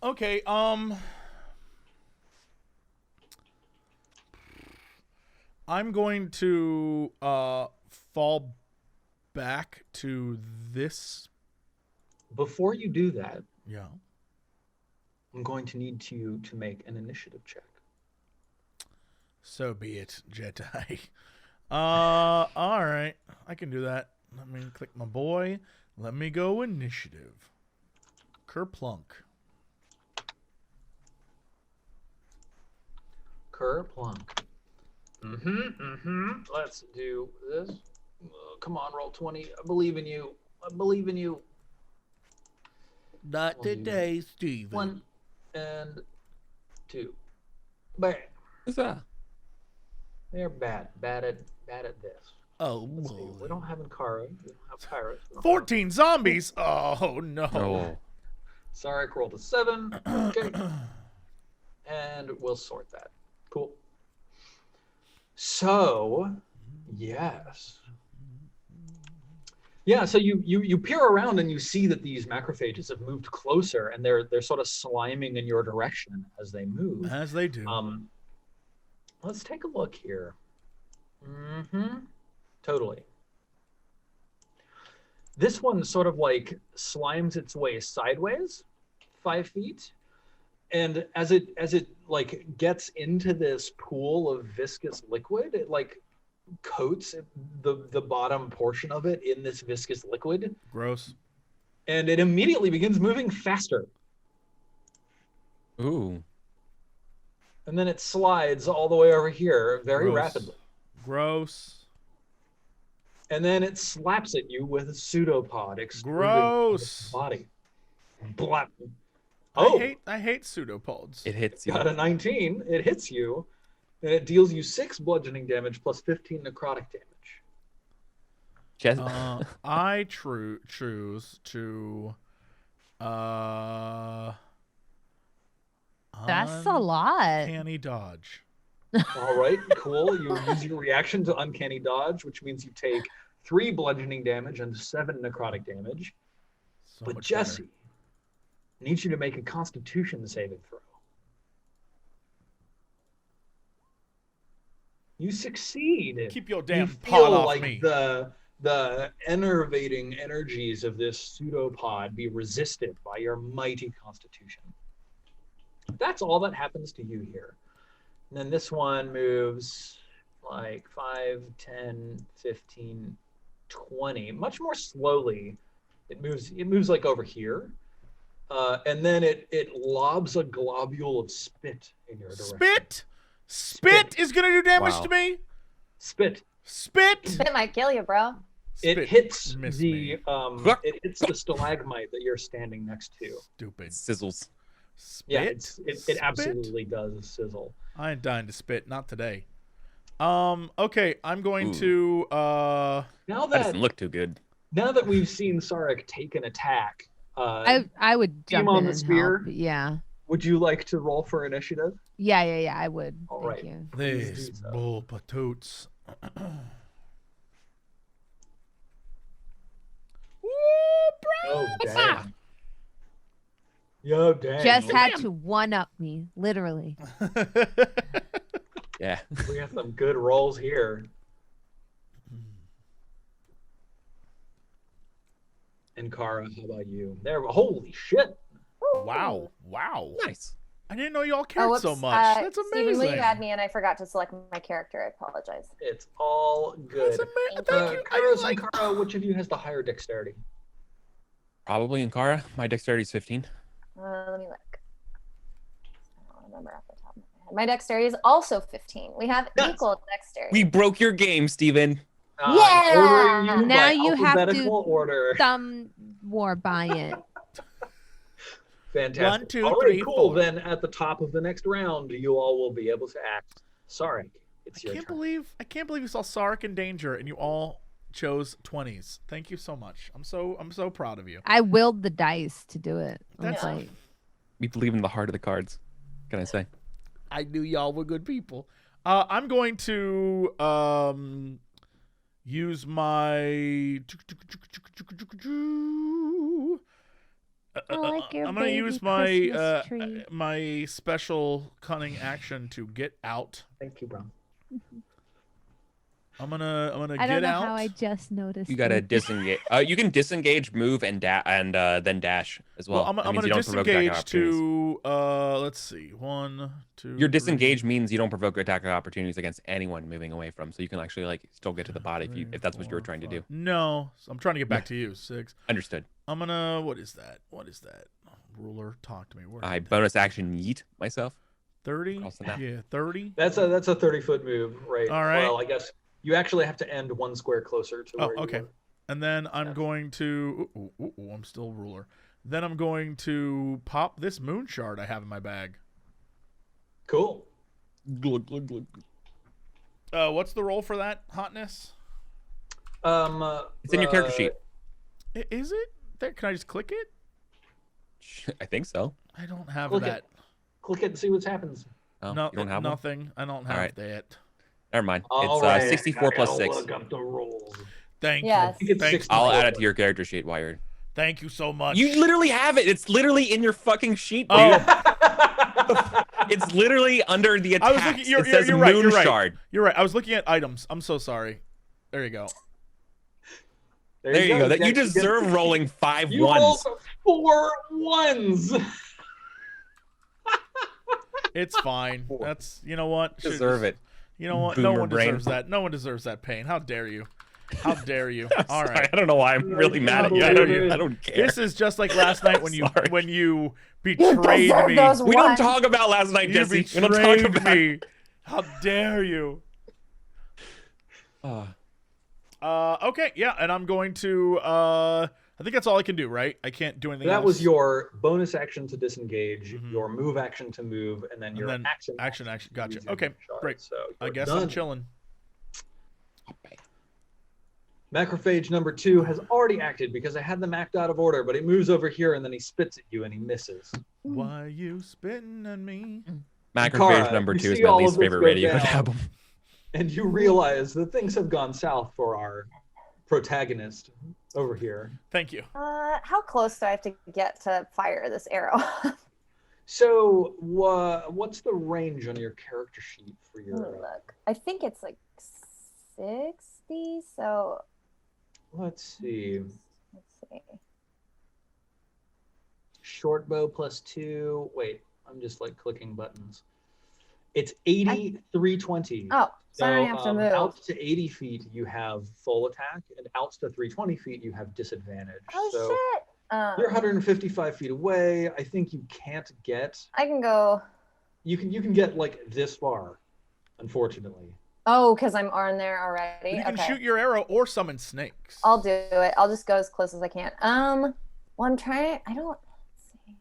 Okay. I'm going to fall back to this. Before you do that, Yeah. I'm going to need you to make an initiative check. So be it, Jedi. All right. I can do that. Let me click my boy. Let me go initiative. Kerplunk. Kerplunk. Let's do this. Come on, roll 20. I believe in you. I believe in you. Not today, Steven. 1 and 2. Bang. What's that? They're bad at this. Oh, Let's see. We don't have Ankara. We don't have pirates. 14 zombies. Oh, no. Oh. Sarek rolled a 7. Okay. And we'll sort that. Cool. So, yes. Yeah, so you peer around and you see that these macrophages have moved closer, and they're sort of sliming in your direction as they move. As they do. Let's take a look here. Totally. This one sort of like slimes its way sideways, 5 feet. And as it like gets into this pool of viscous liquid, it like coats the bottom portion of it in this viscous liquid. Gross. and it immediately begins moving faster. Ooh. And then it slides all the way over here very Gross. rapidly. Gross. And then it slaps at you with a pseudopod extruded Gross. from its body. Blap. Oh, I hate pseudopods. It hits you. got a 19. It hits you, and it deals you 6 bludgeoning damage plus 15 necrotic damage. I choose to That's a lot. uncanny dodge. All right, cool. You use your reaction to uncanny dodge, which means you take 3 bludgeoning damage and 7 necrotic damage. So But much Jesse, better. I need you to make a Constitution saving throw. You succeed. Keep your You damn feel paw off like me. the enervating energies of this pseudopod be resisted by your mighty Constitution. That's all that happens to you here. And then this one moves like 5, 10, 15, 20, much more slowly. It moves like over here. And then it lobs a globule of spit in your direction. Spit? Spit is gonna do damage Wow. to me? Spit. Spit? It might kill you, bro. It Spit hits missed the me. it hits the stalagmite that you're standing next to. Stupid. Sizzles. Spit? Yeah, it Spit? absolutely does sizzle. I ain't dying to spit, not today. Okay, I'm going Ooh. to Now That that doesn't look too good. we've seen Sarek take an attack, I would Team jump on in the and spear? help. Yeah. would you like to roll for initiative? Yeah, I would. All Thank right. you. Please this do so. bull patoots. Oh damn. Yo damn. Just had to one up me, literally. Yeah. We got some good rolls here. And Kara, how about you? There, holy shit! Wow. Nice. I didn't know y'all cared so whoops. much. That's Stephen, amazing. will you had me and I forgot to select my character. I apologize. It's all good. That's amazing. Thank Thank you. Kara, I like Kara, which of you has the higher dexterity? Probably Ankara. My dexterity is 15. Let me look. I don't remember off the top of my head. My dexterity is also 15. We have Yes. equal dexterity. We broke your game, Steven. Yeah! Ordering you Now by you have to- alphabetical order. Some war by it. Fantastic. 1, 2, All right, 3, cool. 4. Then at the top of the next round, you all will be able to act. Sorry, it's I your can't turn. believe you saw Sark in danger and you all chose 20s. Thank you so much. I'm so proud of you. I willed the dice to do it. I was That's- like, We believe in the heart of the cards. What can I say? I knew y'all were good people. I'm going to use my. I like your I'm gonna baby use my Christmas tree. my special cunning action to get out. Thank you, bro. I'm gonna I get don't know out. how I just noticed. You gotta it. disengage. You can disengage, move, and then dash as well. I'm That gonna means you don't provoke attack disengage opportunities. to let's see, 1, 2. Your 3. disengage means you don't provoke attack opportunities against anyone moving away from, so you can actually like still get to the body if that's what you were trying to do. No, I'm trying to get back to you. 6. Understood. I'm gonna. What is that? Ruler, talk to me. Where? I bonus action yeet myself. 30. Cross the map. Yeah, 30. That's a 30-foot move, right? All right. Well, I guess you actually have to end 1 square closer to Oh, where you okay. were. And then I'm Yeah. going to. I'm still ruler. Then I'm going to pop this moon shard I have in my bag. Cool. Glug, glug, glug. What's the roll for that hotness? It's in your character sheet. Is it there? Can I just click it? I think so. I don't have Click that. it. Click it and see what happens. Oh, No, you don't have one? nothing. I don't have Alright. that. Never mind. All It's right, 64 I plus gotta 6. Look up the rolls. Thank Yes. you. It's Thank, 60. I'll add it to your character sheet while you're. thank you so much. You literally have it. It's literally in your fucking sheet, dude. Oh, It's literally under the I was attacks. looking. You're It says right. Moon You're right. Shard. You're right. I was looking at items. I'm so sorry. There you go. There you go. That you Jack, deserve get- rolling 5 You ones. rolled 4 ones. It's fine. That's, you know what? Deserve it. You know what? Boomer No one brain. deserves that. No one deserves that pain. How dare you? How dare you? I'm All sorry. right. I don't know why I'm really mad at you. I don't care. This is just like last night when Sorry. you betrayed deserve me. those We don't ones. talk about last night, You Jesse. We don't talk betrayed about me. How dare you? Okay, yeah, and I'm going to I think that's all I can do, right? I can't do anything else. That was your bonus action to disengage, your move action to move, and then your action. Gotcha. use your Okay, shard. great. So I guess done. I'm chilling. Macrophage number 2 has already acted because I had them act out of order, but he moves over here and then he spits at you and he misses. Why you spitting at me? Macrophage Kara, number you 2 is see my all least of this favorite go Radiohead down. album. And you realize that things have gone south for our protagonist over here. Thank you. How close do I have to get to fire this arrow? So, what's the range on your character sheet for Let me your? look. I think it's like 60. So Let's see. let's see. Short bow +2. Wait, I'm just like clicking buttons. It's 80, 320. Oh, so I don't have to move. Out to 80 feet, you have full attack, and out to 320 feet, you have disadvantage. Oh so shit! you're 155 feet away. I think you can't get. I can go. You can get like this far, unfortunately. Oh, because I'm on there already. You can Okay. shoot your arrow or summon snakes. I'll do it. I'll just go as close as I can. Well, I'm trying. I don't. Let's see.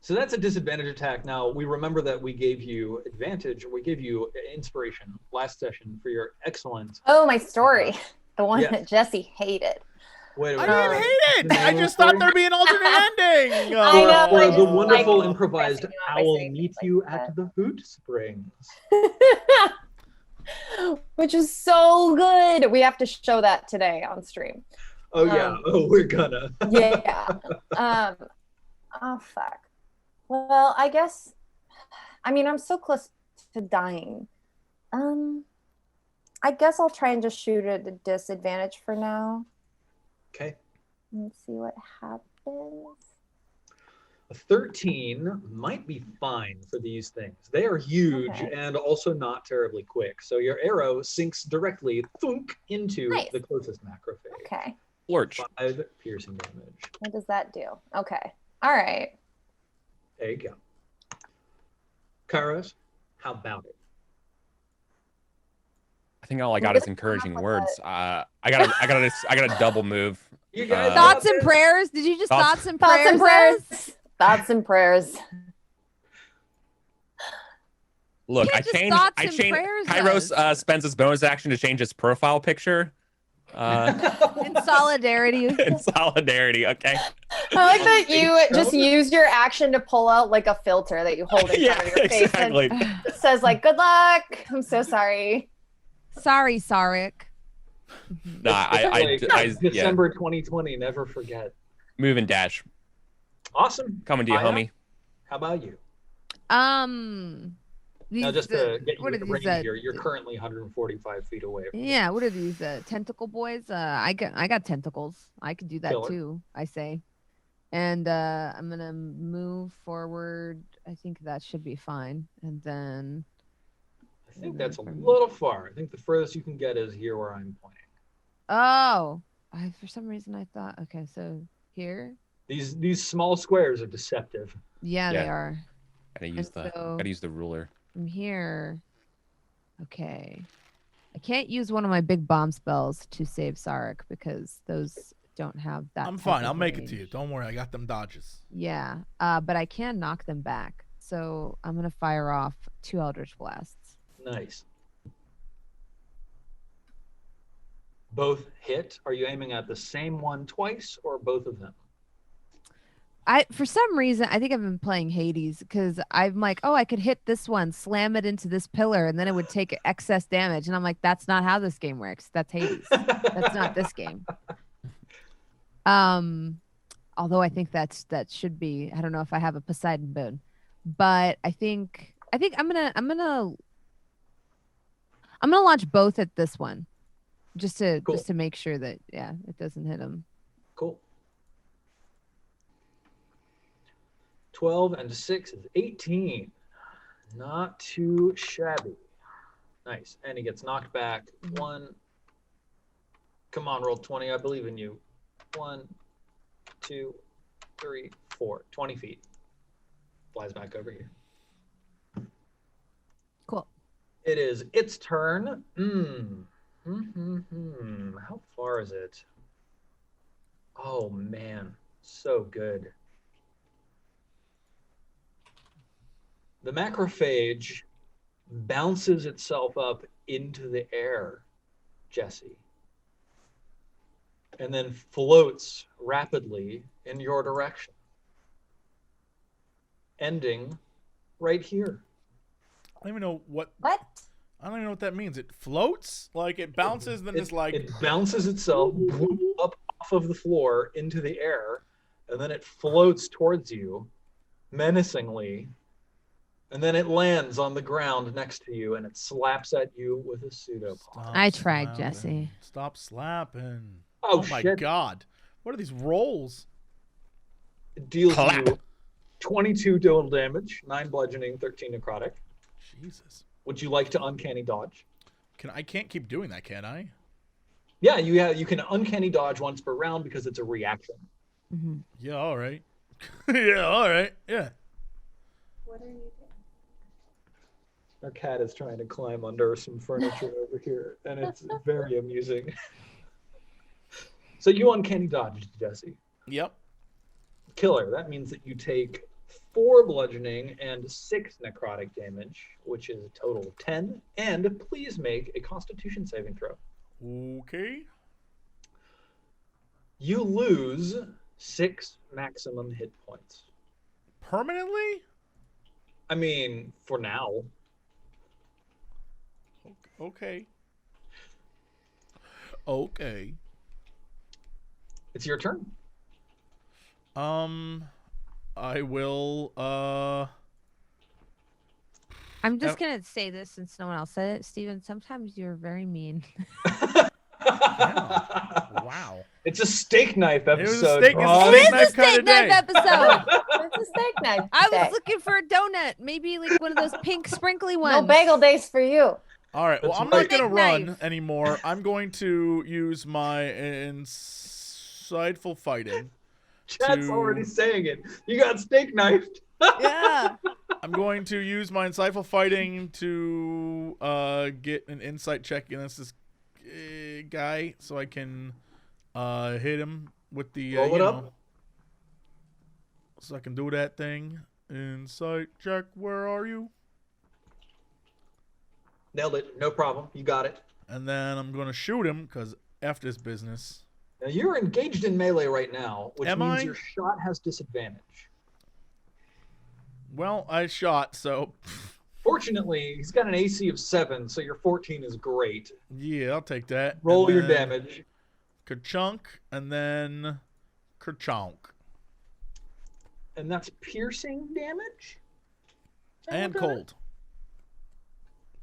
So that's a disadvantage attack. Now we remember that we gave you advantage. We gave you inspiration last session for your excellent. Oh, my story, the one Yes. that Jesse hated. Wait a I minute. didn't hate it. I just thought there'd be an alternate ending. I know, Or I the just wonderful like improvised stressing you out by owl saying meets things you like at the Hoot Springs. Which is so good. We have to show that today on stream. Oh yeah. Oh, we're gonna. Yeah. Oh fuck. Well, I guess. I mean, I'm so close to dying. I guess I'll try and just shoot at a disadvantage for now. Okay. Let's see what happens. A 13 might be fine for these things. They are huge Okay. and also not terribly quick. So your arrow sinks directly thunk into Nice. the closest macrophage. Okay. Lurch. 5 piercing damage. What does that do? Okay. All right. There you go. Kairos, how about it? I think all I got is encouraging words. I got a double move. You guys Thoughts got and this? prayers? Did you just Thoughts- thoughts and Thoughts prayers? and prayers. Thoughts and prayers. Look, Can't just thoughts I and changed. prayers Kairos spends his bonus action to change his profile picture. In solidarity. In solidarity, okay. I like that you just use your action to pull out like a filter that you hold in Yeah, front of your face exactly. and it says like, "Good luck. I'm so sorry." Sorry, Sarek. Nah, I yeah. December 2020, never forget. Move and dash. Awesome. Coming to you, Aya, homie. How about you? These, Now, just to get you what are in these, range here, you're currently 145 feet away. From yeah, what are these tentacle boys? I got tentacles. I could do that Killer. too, I say. And I'm gonna move forward. I think that should be fine. And then I think that's a little far. I think the furthest you can get is here where I'm pointing. for some reason I thought okay, so here. These small squares are deceptive. Yeah, Yeah. they are. Gotta use the ruler. From here. Okay. I can't use one of my big bomb spells to save Sarek because those don't have that. I'm type fine. of I'll make it to range. you. Don't worry. I got them dodges. Yeah. But I can knock them back. So I'm gonna fire off 2 Eldritch Blasts. Nice. Both hit. Are you aiming at the same one twice or both of them? For some reason I think I've been playing Hades because I'm like, oh, I could hit this one, slam it into this pillar, and then it would take excess damage. And I'm like, that's not how this game works. That's Hades. That's not this game. Although I think that should be. I don't know if I have a Poseidon bone, but I think I'm gonna launch both at this one, just to make sure that it doesn't hit him. Cool. 12 and 6 is 18. Not too shabby. Nice. And he gets knocked back. 1. Come on, roll 20. I believe in you. 1, 2, 3, 4. 20 feet. Flies back over here. Cool. It is its turn. How far is it? Oh, man. So good. The macrophage bounces itself up into the air, Jesse, and then floats rapidly in your direction, ending right here. I don't even know what. What? I don't even know what that means. It floats, like it bounces, then it's like it bounces itself up off of the floor into the air, and then it floats towards you menacingly, and then it lands on the ground next to you, and it slaps at you with a pseudopod. I tried, Jesse. Stop slapping. Oh, my shit. God. What are these rolls? It deals Clap. you 22 total damage, 9 bludgeoning, 13 necrotic. Jesus. Would you like to uncanny dodge? I can't keep doing that, can I? Yeah, you can uncanny dodge once per round because it's a reaction. Mm-hmm. Yeah, all right. Yeah, all right. Yeah. What are you doing? Our cat is trying to climb under some furniture over here, and it's very amusing. So you uncanny dodged, Jesse. Yep. Killer. That means that you take 4 bludgeoning and 6 necrotic damage, which is a total of 10. And please make a Constitution saving throw. Okay. You lose 6 maximum hit points. Permanently? I mean, for now. Okay. Okay. It's your turn. I will, I'm just gonna say this since no one else said it, Steven. Sometimes you're very mean. Wow. It's a steak knife It was episode. a steak, Ron. It is a knife kinda steak knife day. episode. It's a steak knife. I day. was looking for a donut, maybe like one of those pink sprinkly ones. No bagel days for you. All right. Well, That's I'm right. not going to Steak run knife. anymore. I'm going to use my insightful fighting. Chad's to- already saying it. You got steak knifed. Yeah. I'm going to use my insightful fighting to get an insight check against this guy so I can hit him with the Roll it up. so I can do that thing. Insight check. Where are you? Nailed it. No problem. You got it. And then I'm going to shoot him because after this business. Now you're engaged in melee right now, which Am means I? your shot has disadvantage. Well, I shot, so Fortunately, he's got an AC of 7, so your 14 is great. yeah, I'll take that. Roll And your then damage. Ka-chunk, and then Kerchonk. And that's piercing damage? Is that And what that is? cold.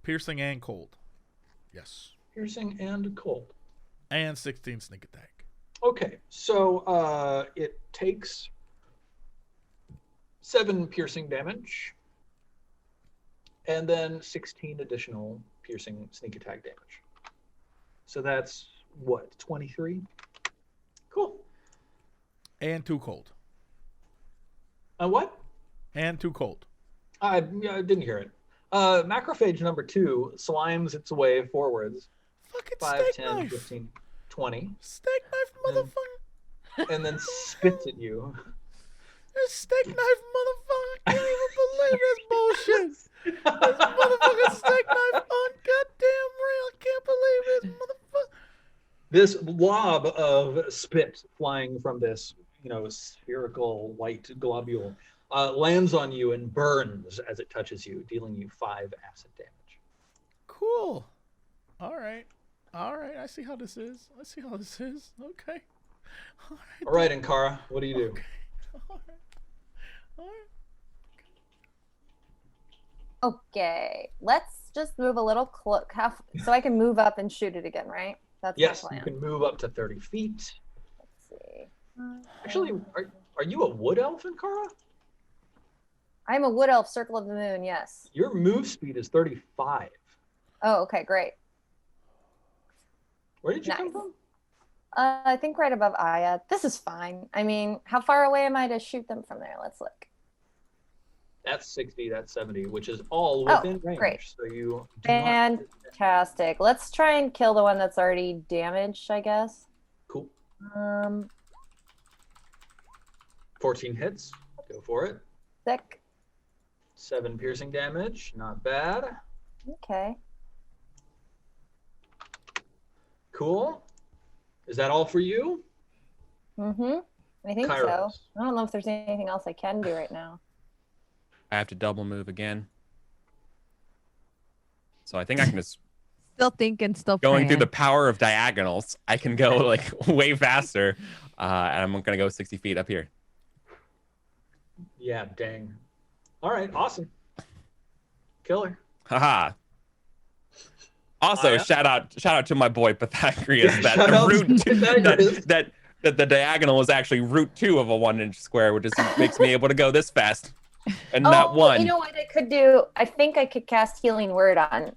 Piercing and cold. Yes. Piercing and cold. And 16 sneak attack. Okay, so it takes 7 piercing damage, and then 16 additional piercing sneak attack damage. So that's what, 23? Cool. And 2 cold. What? And 2 cold. I didn't hear it. Macrophage number 2 slimes its way forwards. Fucking 5, steak 10, knife. 15, 20, Steak knife, motherfucker. and then spits at you. This steak knife, motherfucker. I can't even believe this bullshit. This motherfucking steak knife ungoddamn real. I can't believe this motherfucker. This blob of spit flying from this, spherical white globule lands on you and burns as it touches you, dealing you 5 acid damage. Cool. All right. I see how this is. Okay. All right, Ankara, what do you do? Okay. All right. Okay, let's just move a little so I can move up and shoot it again, right? That's Yes, my you plan. can move up to 30 feet. Let's see. Actually, are you a wood elf, Ankara? I'm a wood elf, Circle of the Moon. Yes. Your move speed is 35. Oh, okay, great. Where did you Nice. come from? I think right above Aya. This is fine. I mean, how far away am I to shoot them from there? Let's look. That's 60, that's 70, which is all Oh, within range. great. So you do not... Fantastic. Let's try and kill the one that's already damaged, I guess. Cool. 14 hits. Go for it. Sick. 7 piercing damage. Not bad. Okay. Cool. Is that all for you? Mm-hmm. I think so. Kairos. I don't know if there's anything else I can do right now. I have to double move again. So I think I can just Still thinking, still going through the praying. power of diagonals. I can go like way faster, and I'm gonna go 60 feet up here. Yeah, dang. All right, awesome. Killer. Haha. Also, Yeah. shout out to my boy Pythagorean. Yeah, that shout the out to root Pythagorean. that the diagonal is actually root 2 of a 1-inch square, which makes me able to go this fast. And not one. You know what I could do? I think I could cast Healing Word on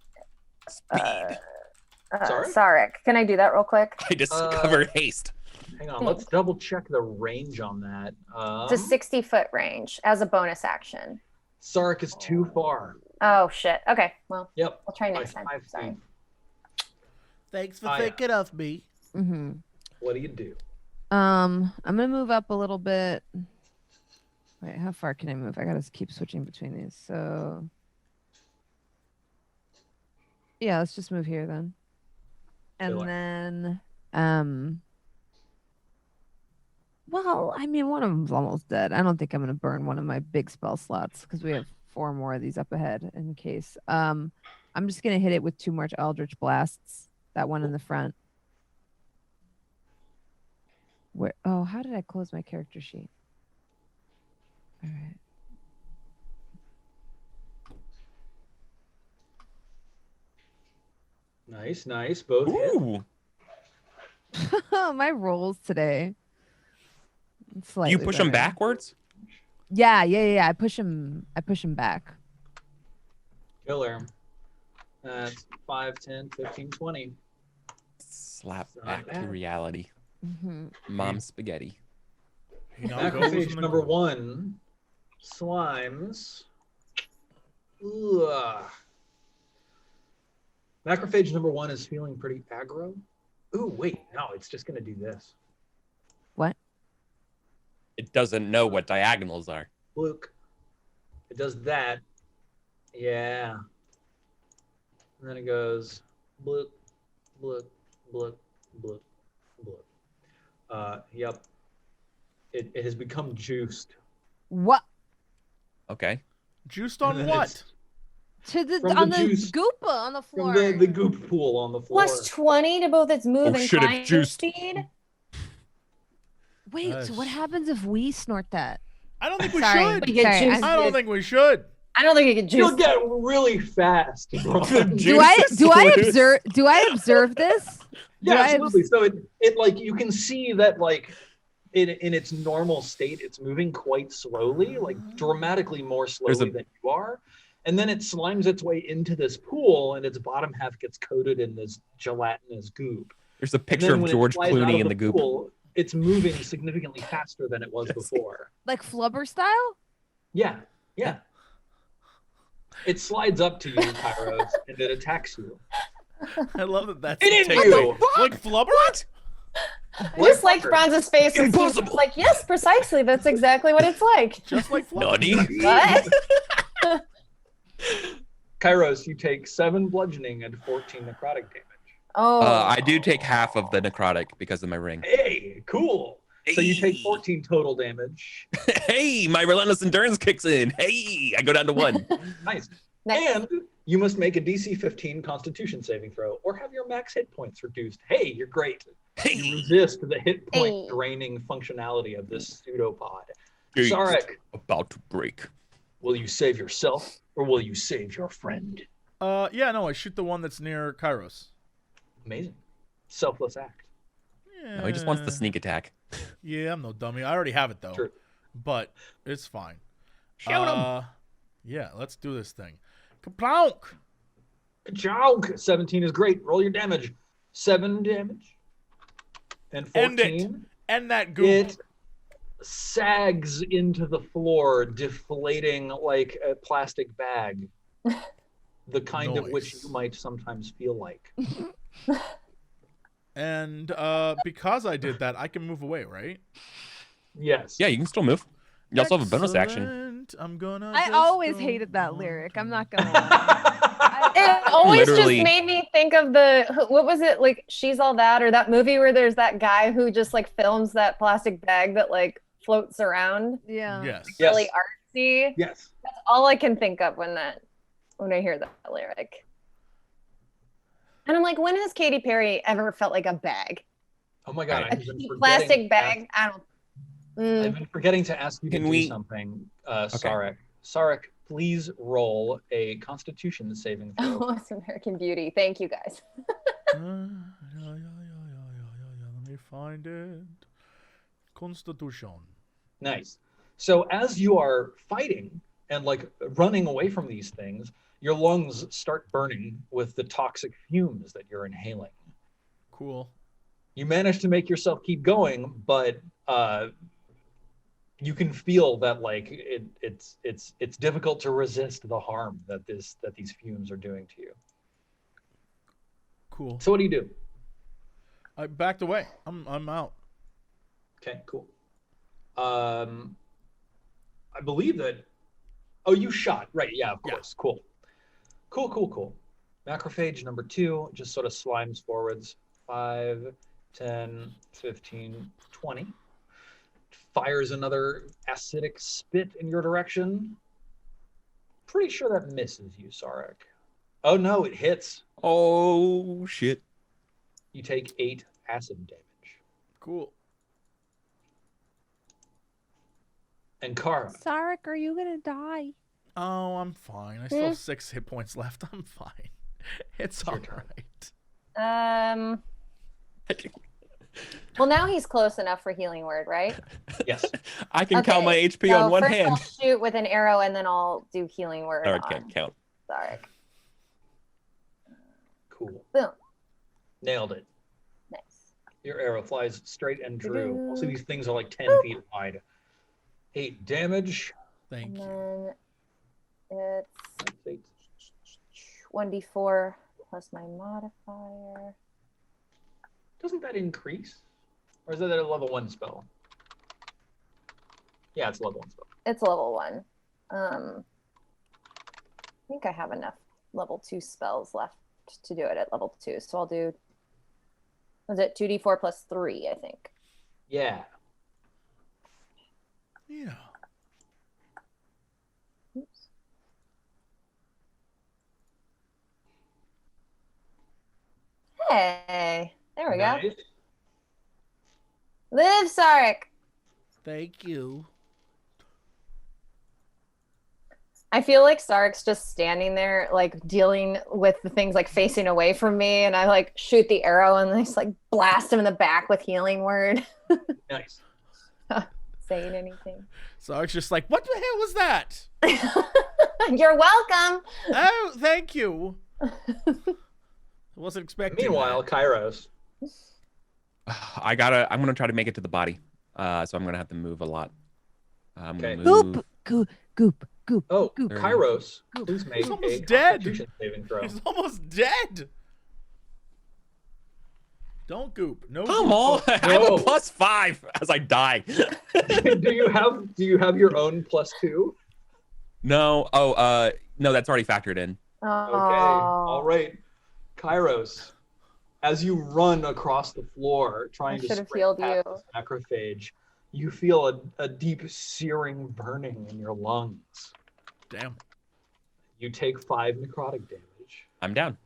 Speed. Sorry? Sarek. Can I do that real quick? I discovered haste. Hang on, let's double check the range on that. It's a 60-foot range as a bonus action. Sarek is too far. Oh, shit. Okay, well, Yep. I'll try by next time. 5 Sorry. feet. Thanks for Yeah. thinking of me. Mm-hmm. What do you do? I'm gonna move up a little bit. Wait, how far can I move? I gotta keep switching between these. So yeah, let's just move here then. And Sure. then well, I mean, one of them's almost dead. I don't think I'm gonna burn one of my big spell slots because we have 4 more of these up ahead in case. I'm just gonna hit it with 2 more Eldritch Blasts. That one in the front. Where? Oh, how did I close my character sheet? All right. Nice, nice. Both hit. Ooh. My rolls today. Do Slightly you push them better. backwards? Yeah. I push him back. Killer. That's 5, 10, 15, 20. Slap Not back to bad. reality. Mm-hmm. Mom spaghetti. He now goes Macrophage in the number groove. 1. Slimes. Ugh. Macrophage number 1 is feeling pretty aggro. Ooh, wait, no, it's just gonna do this. What? It doesn't know what diagonals are. Look, it does that. Yeah. And then it goes bloop, bloop, bloop, bloop, bloop. Yep. It has become juiced. What? Okay. Juiced And on then what? it's To the From on the the juice. goopa on the From floor. the goop pool on the floor. Plus 20 to both its move Oh, and shit, it's climb juiced. speed. Wait, so what Yes. happens if we snort that? I don't think we Sorry. should. We get Sorry, juiced. I don't think we should. I don't think it can You'll juice. get really fast. bro. Do I Juice is do I loose. observe this? Yeah, Do I absolutely. So it like you can see that like in its normal state, it's moving quite slowly, like dramatically more slowly than you are. And then it slimes its way into this pool, and its bottom half gets coated in this gelatinous goop. There's a And picture then of when it George flies out Clooney of in the goop. pool, it's moving significantly faster than it was before. Like flubber style? Yeah, yeah. It slides up to you, Kairos, and it attacks you. I love that that's It the ain't take. you. Like flubber? What? Just like Bronze's face and Steve's Impossible. like, yes, precisely. That's exactly what it's like. Just like flubber. Nutty. What? Kairos, you take 7 bludgeoning and 14 necrotic damage. Oh. I do take half of the necrotic because of my ring. Hey, cool. So you take Hey. 14 total damage. Hey, my relentless endurance kicks in. Hey, I go down to 1. Nice. Nice. And you must make a DC 15 Constitution saving throw, or have your max hit points reduced. Hey, you're great. You Hey, resist the hit point Hey. draining functionality of this pseudopod. Gates Sarek, about to break. will you save yourself, or will you save your friend? Yeah, no, I shoot the one that's near Kairos. Amazing. Selfless act. Yeah. No, he just wants the sneak attack. Yeah, I'm no dummy. I already have it though. True. But it's fine. Shoot him. Yeah, let's do this thing. Kaplonk! Joke. 17 is great. Roll your damage. 7 damage. And 14. End that goop. It sags into the floor, deflating like a plastic bag. The kind of which you might sometimes feel like. And because I did that, I can move away, right? Yes. Yeah, you can still move. You also have a bonus action. I always hated that lyric. I'm not gonna lie. It always Literally. just made me think of what was it, like She's All That, or that movie where there's that guy who just like films that plastic bag that like floats around. Yeah. Yes. Yes. Really artsy. Yes. That's all I can think of when I hear that lyric. And I'm like, when has Katy Perry ever felt like a bag? Oh my god, A I've been cheap forgetting plastic to bag? I don't. I've been forgetting to ask you to Can do we- something, Sarek. Sarek, please roll a Constitution saving throw. Oh, it's American Beauty. Thank you guys. Let me find it. Constitution. Nice. So as you are fighting and like running away from these things, your lungs start burning with the toxic fumes that you're inhaling. Cool. You manage to make yourself keep going, but you can feel that like it's difficult to resist the harm that these fumes are doing to you. Cool. So what do you do? I backed away. I'm out. Okay, cool. I believe that. Oh, you shot. Right. Yeah, of course. Cool. Cool. Macrophage number 2 just sort of slimes forwards. 5, 10, 15, 20. Fires another acidic spit in your direction. Pretty sure that misses you, Sarek. Oh no, it hits. Oh shit. You take 8 acid damage. Cool. And Kara. Sarek, are you gonna die? Oh, I'm fine. I still have 6 hit points left. I'm fine. It's all your turn. right. Well, now he's close enough for healing word, right? Yes. I can count my HP So on one first hand. I'll shoot with an arrow, and then I'll do healing word. Or I on can't count. Sarek. Cool. Boom. Nailed it. Nice. Your arrow flies straight and true. Also, these things are like 10 feet wide. 8 damage. Thank And you. then it's 1d4 plus my modifier. Doesn't that increase? Or is that a level 1 spell? Yeah, it's a level 1 spell. It's level 1. I think I have enough level 2 spells left to do it at level 2. So I'll do, was it 2d4 plus 3, I think. Yeah. Yeah. Oops. Hey, there we go. Nice. Live, Sarek. Thank you. I feel like Sarek's just standing there, like dealing with the things like facing away from me, and I like shoot the arrow and I just like blast him in the back with healing word. Nice. Saying anything. So I was just like, what the hell was that? You're welcome. Oh, thank you. I wasn't expecting Meanwhile, Kairos. I'm gonna try to make it to the body. So I'm gonna have to move a lot. I'm Okay. gonna move. Goop. Oh, Goop. Kairos, please make He's a almost dead. Constitution saving throw. that. He's almost dead. Don't goop. No Come goop. on! Oh, I have no. a +5 as I die. do you have your own +2? No. Oh, no, that's already factored in. Oh. Okay. All right. Kairos, as you run across the floor trying to should have sprint healed past you. this macrophage, you feel a deep searing burning in your lungs. Damn. You take 5 necrotic damage. I'm down.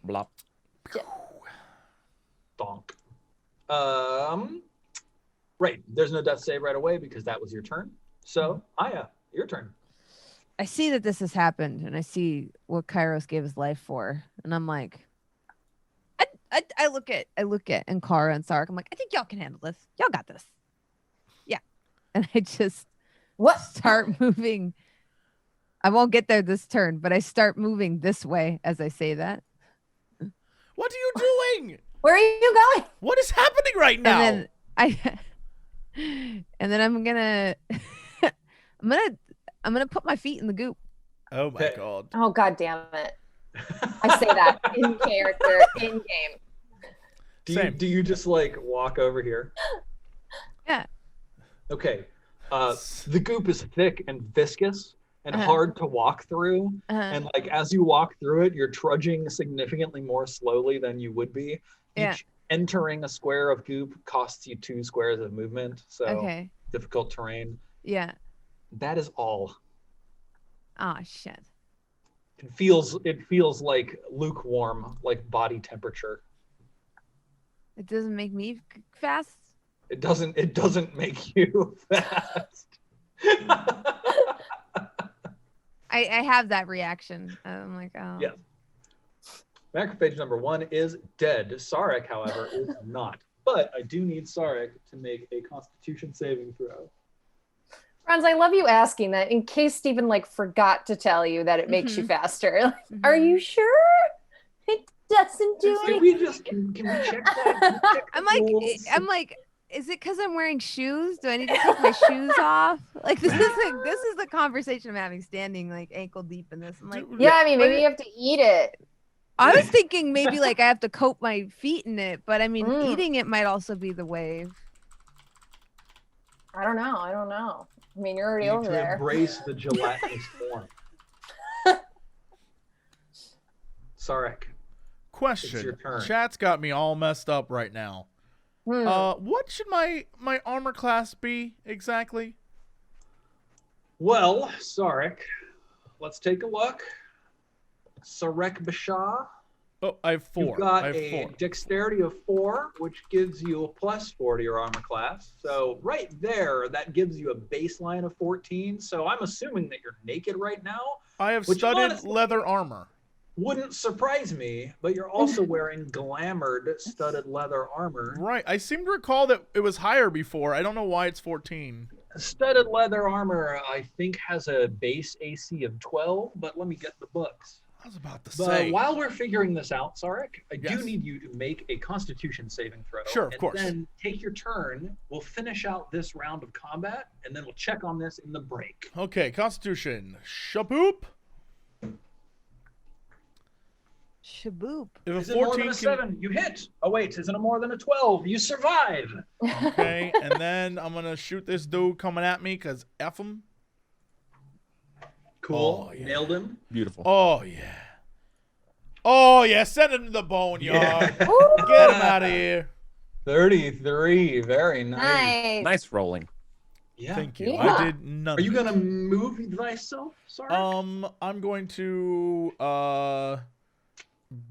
Blop. Bonk. Right. There's no death save right away because that was your turn. So, Aya, your turn. I see that this has happened, and I see what Kairos gave his life for, and I'm like, I look at Ankara and Sark. I'm like, I think y'all can handle this. Y'all got this. Yeah, and I just What? start moving I won't get there this turn, but I start moving this way as I say that. What are you doing? Where are you going? What is happening right now? And then I'm gonna I'm gonna put my feet in the goop. Oh my god. Oh god damn it. I say that in character, in game. Do you just like walk over here? Yeah. Okay. The goop is thick and viscous and hard to walk through. And like as you walk through it, you're trudging significantly more slowly than you would be. Yeah. Each entering a square of goop costs you 2 squares of movement. So difficult terrain. Yeah. That is all. Oh shit. It feels like lukewarm, like body temperature. It doesn't make me fast. It doesn't make you fast. I have that reaction. I'm like, oh. Yeah. Macrophage number 1 is dead. Sarek, however, is not. But I do need Sarek to make a Constitution saving throw. Franz, I love you asking that in case Stephen like forgot to tell you that it makes you faster. Are you sure? It doesn't do anything. Can we check that? I'm like, is it because I'm wearing shoes? Do I need to take my shoes off? Like this is the conversation I'm having, standing like ankle deep in this. I'm like, yeah, I mean maybe you have to eat it. I was thinking maybe like I have to coat my feet in it, but I mean eating it might also be the wave. I don't know. I mean, you're already over there. Embrace the gelatinous form. Sarek. Question. It's your turn. Chat's got me all messed up right now. What should my armor class be exactly? Well, Sarek, let's take a look. Sarek Bashar. Oh, I have 4. You've got I have a 4. dexterity of 4, which gives you a +4 to your armor class. So right there, that gives you a baseline of 14. So I'm assuming that you're naked right now. I have which studded honestly leather armor. Wouldn't surprise me, but you're also wearing glamored studded leather armor. Right. I seem to recall that it was higher before. I don't know why it's 14. Studded leather armor, I think, has a base AC of 12, but let me get the books. I was about to But say. while we're figuring this out, Sarek, I Yes. do need you to make a Constitution saving throw. Sure, of course. And then take your turn. We'll finish out this round of combat, and then we'll check on this in the break. Okay, Constitution. Shaboop. Shaboop. If Is it more than a 7? You hit. Oh, wait. Is it a more than a 12? You survive. Okay, and then I'm going to shoot this dude coming at me because F him. Cool. Oh, yeah. Nailed him. Beautiful. Oh, yeah. Oh, yeah. Send him to the boneyard. Yeah. Get him out of here. 33. Very nice. Nice. Nice rolling. Yeah. Thank you. Yeah. I did none. Are you going to move thyself, Sarek? I'm going to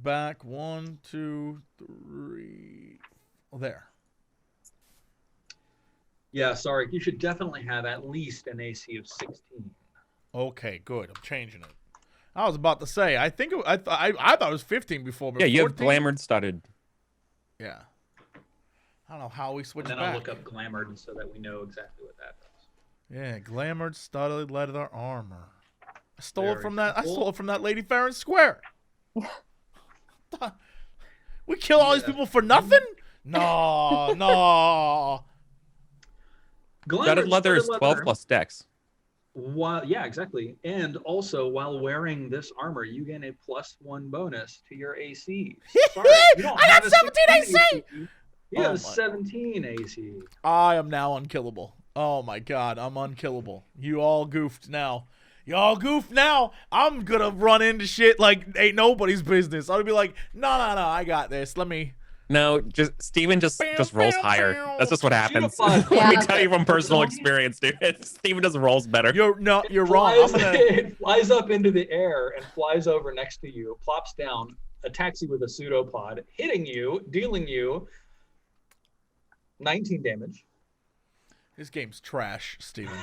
back 1, 2, 3. There. Yeah, Sarek, you should definitely have at least an AC of 16. Okay, good. I'm changing it. I was about to say. I think I thought it was 15 before. But Yeah, you have 14? glamored studded. Yeah. I don't know how we switched And then back. I'll look up glamored so that we know exactly what that does. Yeah, glamored studded leather armor. I stole it Very from that. I cool. stole it from that lady fair and square. We kill all these people for nothing? No, no. Studded leather is 12 plus dex. Yeah, exactly. And also, while wearing this armor, you gain a +1 bonus to your AC. Sorry, you don't I got have a 17 AC! You have Oh my- 17 AC. I am now unkillable. Oh my god, I'm unkillable. You all goofed now. Y'all goofed now. I'm gonna run into shit like ain't nobody's business. I'll be like, no, I got this. Let me. No, Steven just rolls higher. That's just what happens. Shoot a Let me Yeah. tell you from personal experience, dude. Steven just rolls better. You're wrong. I'm gonna. It flies up into the air and flies over next to you, plops down, attacks you with a pseudopod, hitting you, dealing you 19 damage. This game's trash, Steven.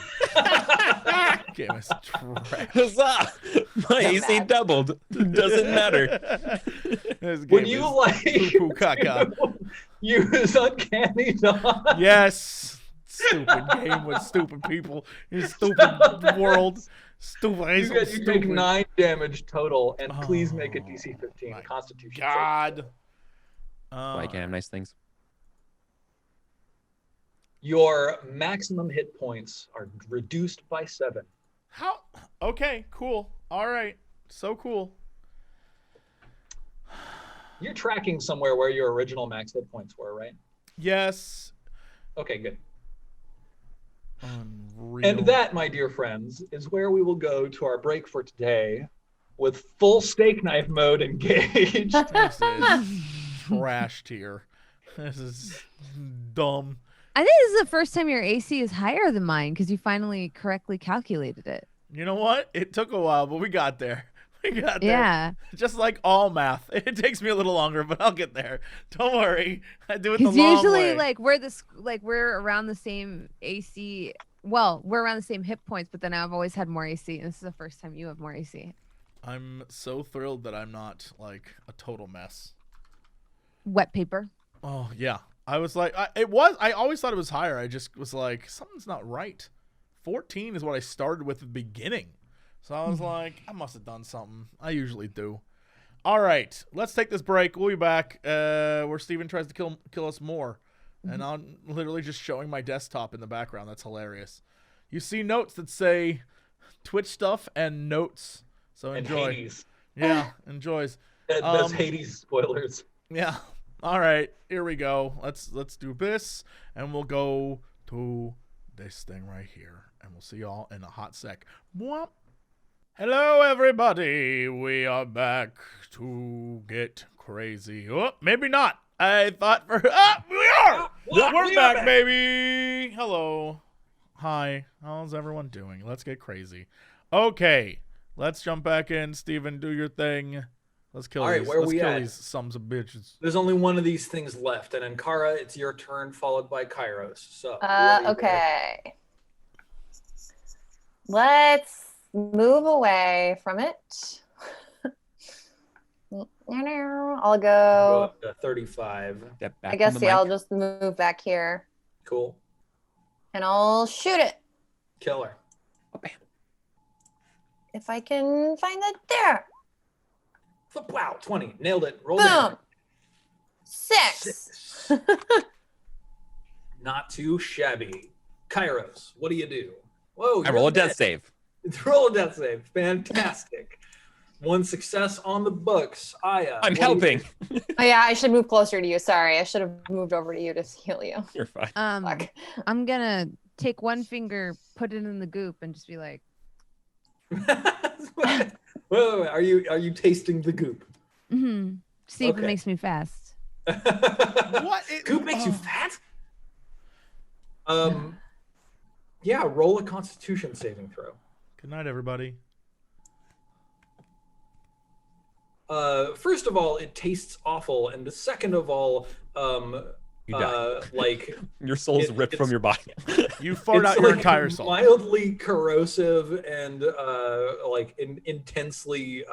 Game is trash. Huzzah! My AC doubled. Doesn't matter. This game When you is like poo-poo caca. use uncanny dodge. Yes. Stupid game with stupid people in a stupid world. You take 9 damage total, and please make a DC 15 my Constitution. God. I can have nice things. Your maximum hit points are reduced by 7. How? Okay, cool. All right, so cool. You're tracking somewhere where your original max hit points were, right? Yes. Okay, good. Unreal. And that, my dear friends, is where we will go to our break for today with full steak knife mode engaged. This is trash tier. This is dumb. I think this is the first time your AC is higher than mine because you finally correctly calculated it. You know what? It took a while, but we got there. We got there. Yeah. Just like all math. It takes me a little longer, but I'll get there. Don't worry. I do it the Because long usually, way. we're around the same AC. Well, we're around the same hit points, but then I've always had more AC, and this is the first time you have more AC. I'm so thrilled that I'm not like a total mess. Wet paper. Oh yeah. I was like, I always thought it was higher. I just was like, something's not right. 14 is what I started with at the beginning. So I was like, I must have done something. I usually do. All right, let's take this break. We'll be back where Steven tries to kill us more. And I'm literally just showing my desktop in the background. That's hilarious. You see notes that say Twitch stuff and notes. So enjoy. And Hades. Yeah, enjoys. Those Hades spoilers. Yeah. All right, here we go. Let's do this, and we'll go to this thing right here, and we'll see y'all in a hot sec. Mwah. Hello, everybody. We are back to get crazy. Oh, maybe not. I thought we are. We're back, baby. Hello. Hi. How's everyone doing? Let's get crazy. Okay, let's jump back in. Steven, do your thing. Let's kill these. Let's kill these sons of bitches. There's only one of these things left, and Ankara, it's your turn, followed by Kairos. So. Okay. Let's move away from it. I'll go up to 35. I guess, yeah, I'll just move back here. Cool. And I'll shoot it. Killer. Oh, bam. If I can find it there. Wow, 20. Nailed it. Roll Boom. down. 6. Not too shabby. Kairos, what do you do? Whoa, I roll a death save. Roll a death save. Fantastic. 1 success on the books. Aya. I'm helping. Oh yeah, I should move closer to you. Sorry, I should have moved over to you to heal you. You're fine. Fuck. I'm gonna take one finger, put it in the goop, and just be like, wait. Are you tasting the goop? see if it makes me fast. What? Goop makes you fat? Yeah, roll a Constitution saving throw. Good night, everybody. First of all, it tastes awful, and second of all, You die. like Your soul's ripped from your body. You fart it's out your like entire soul. mildly corrosive and intensely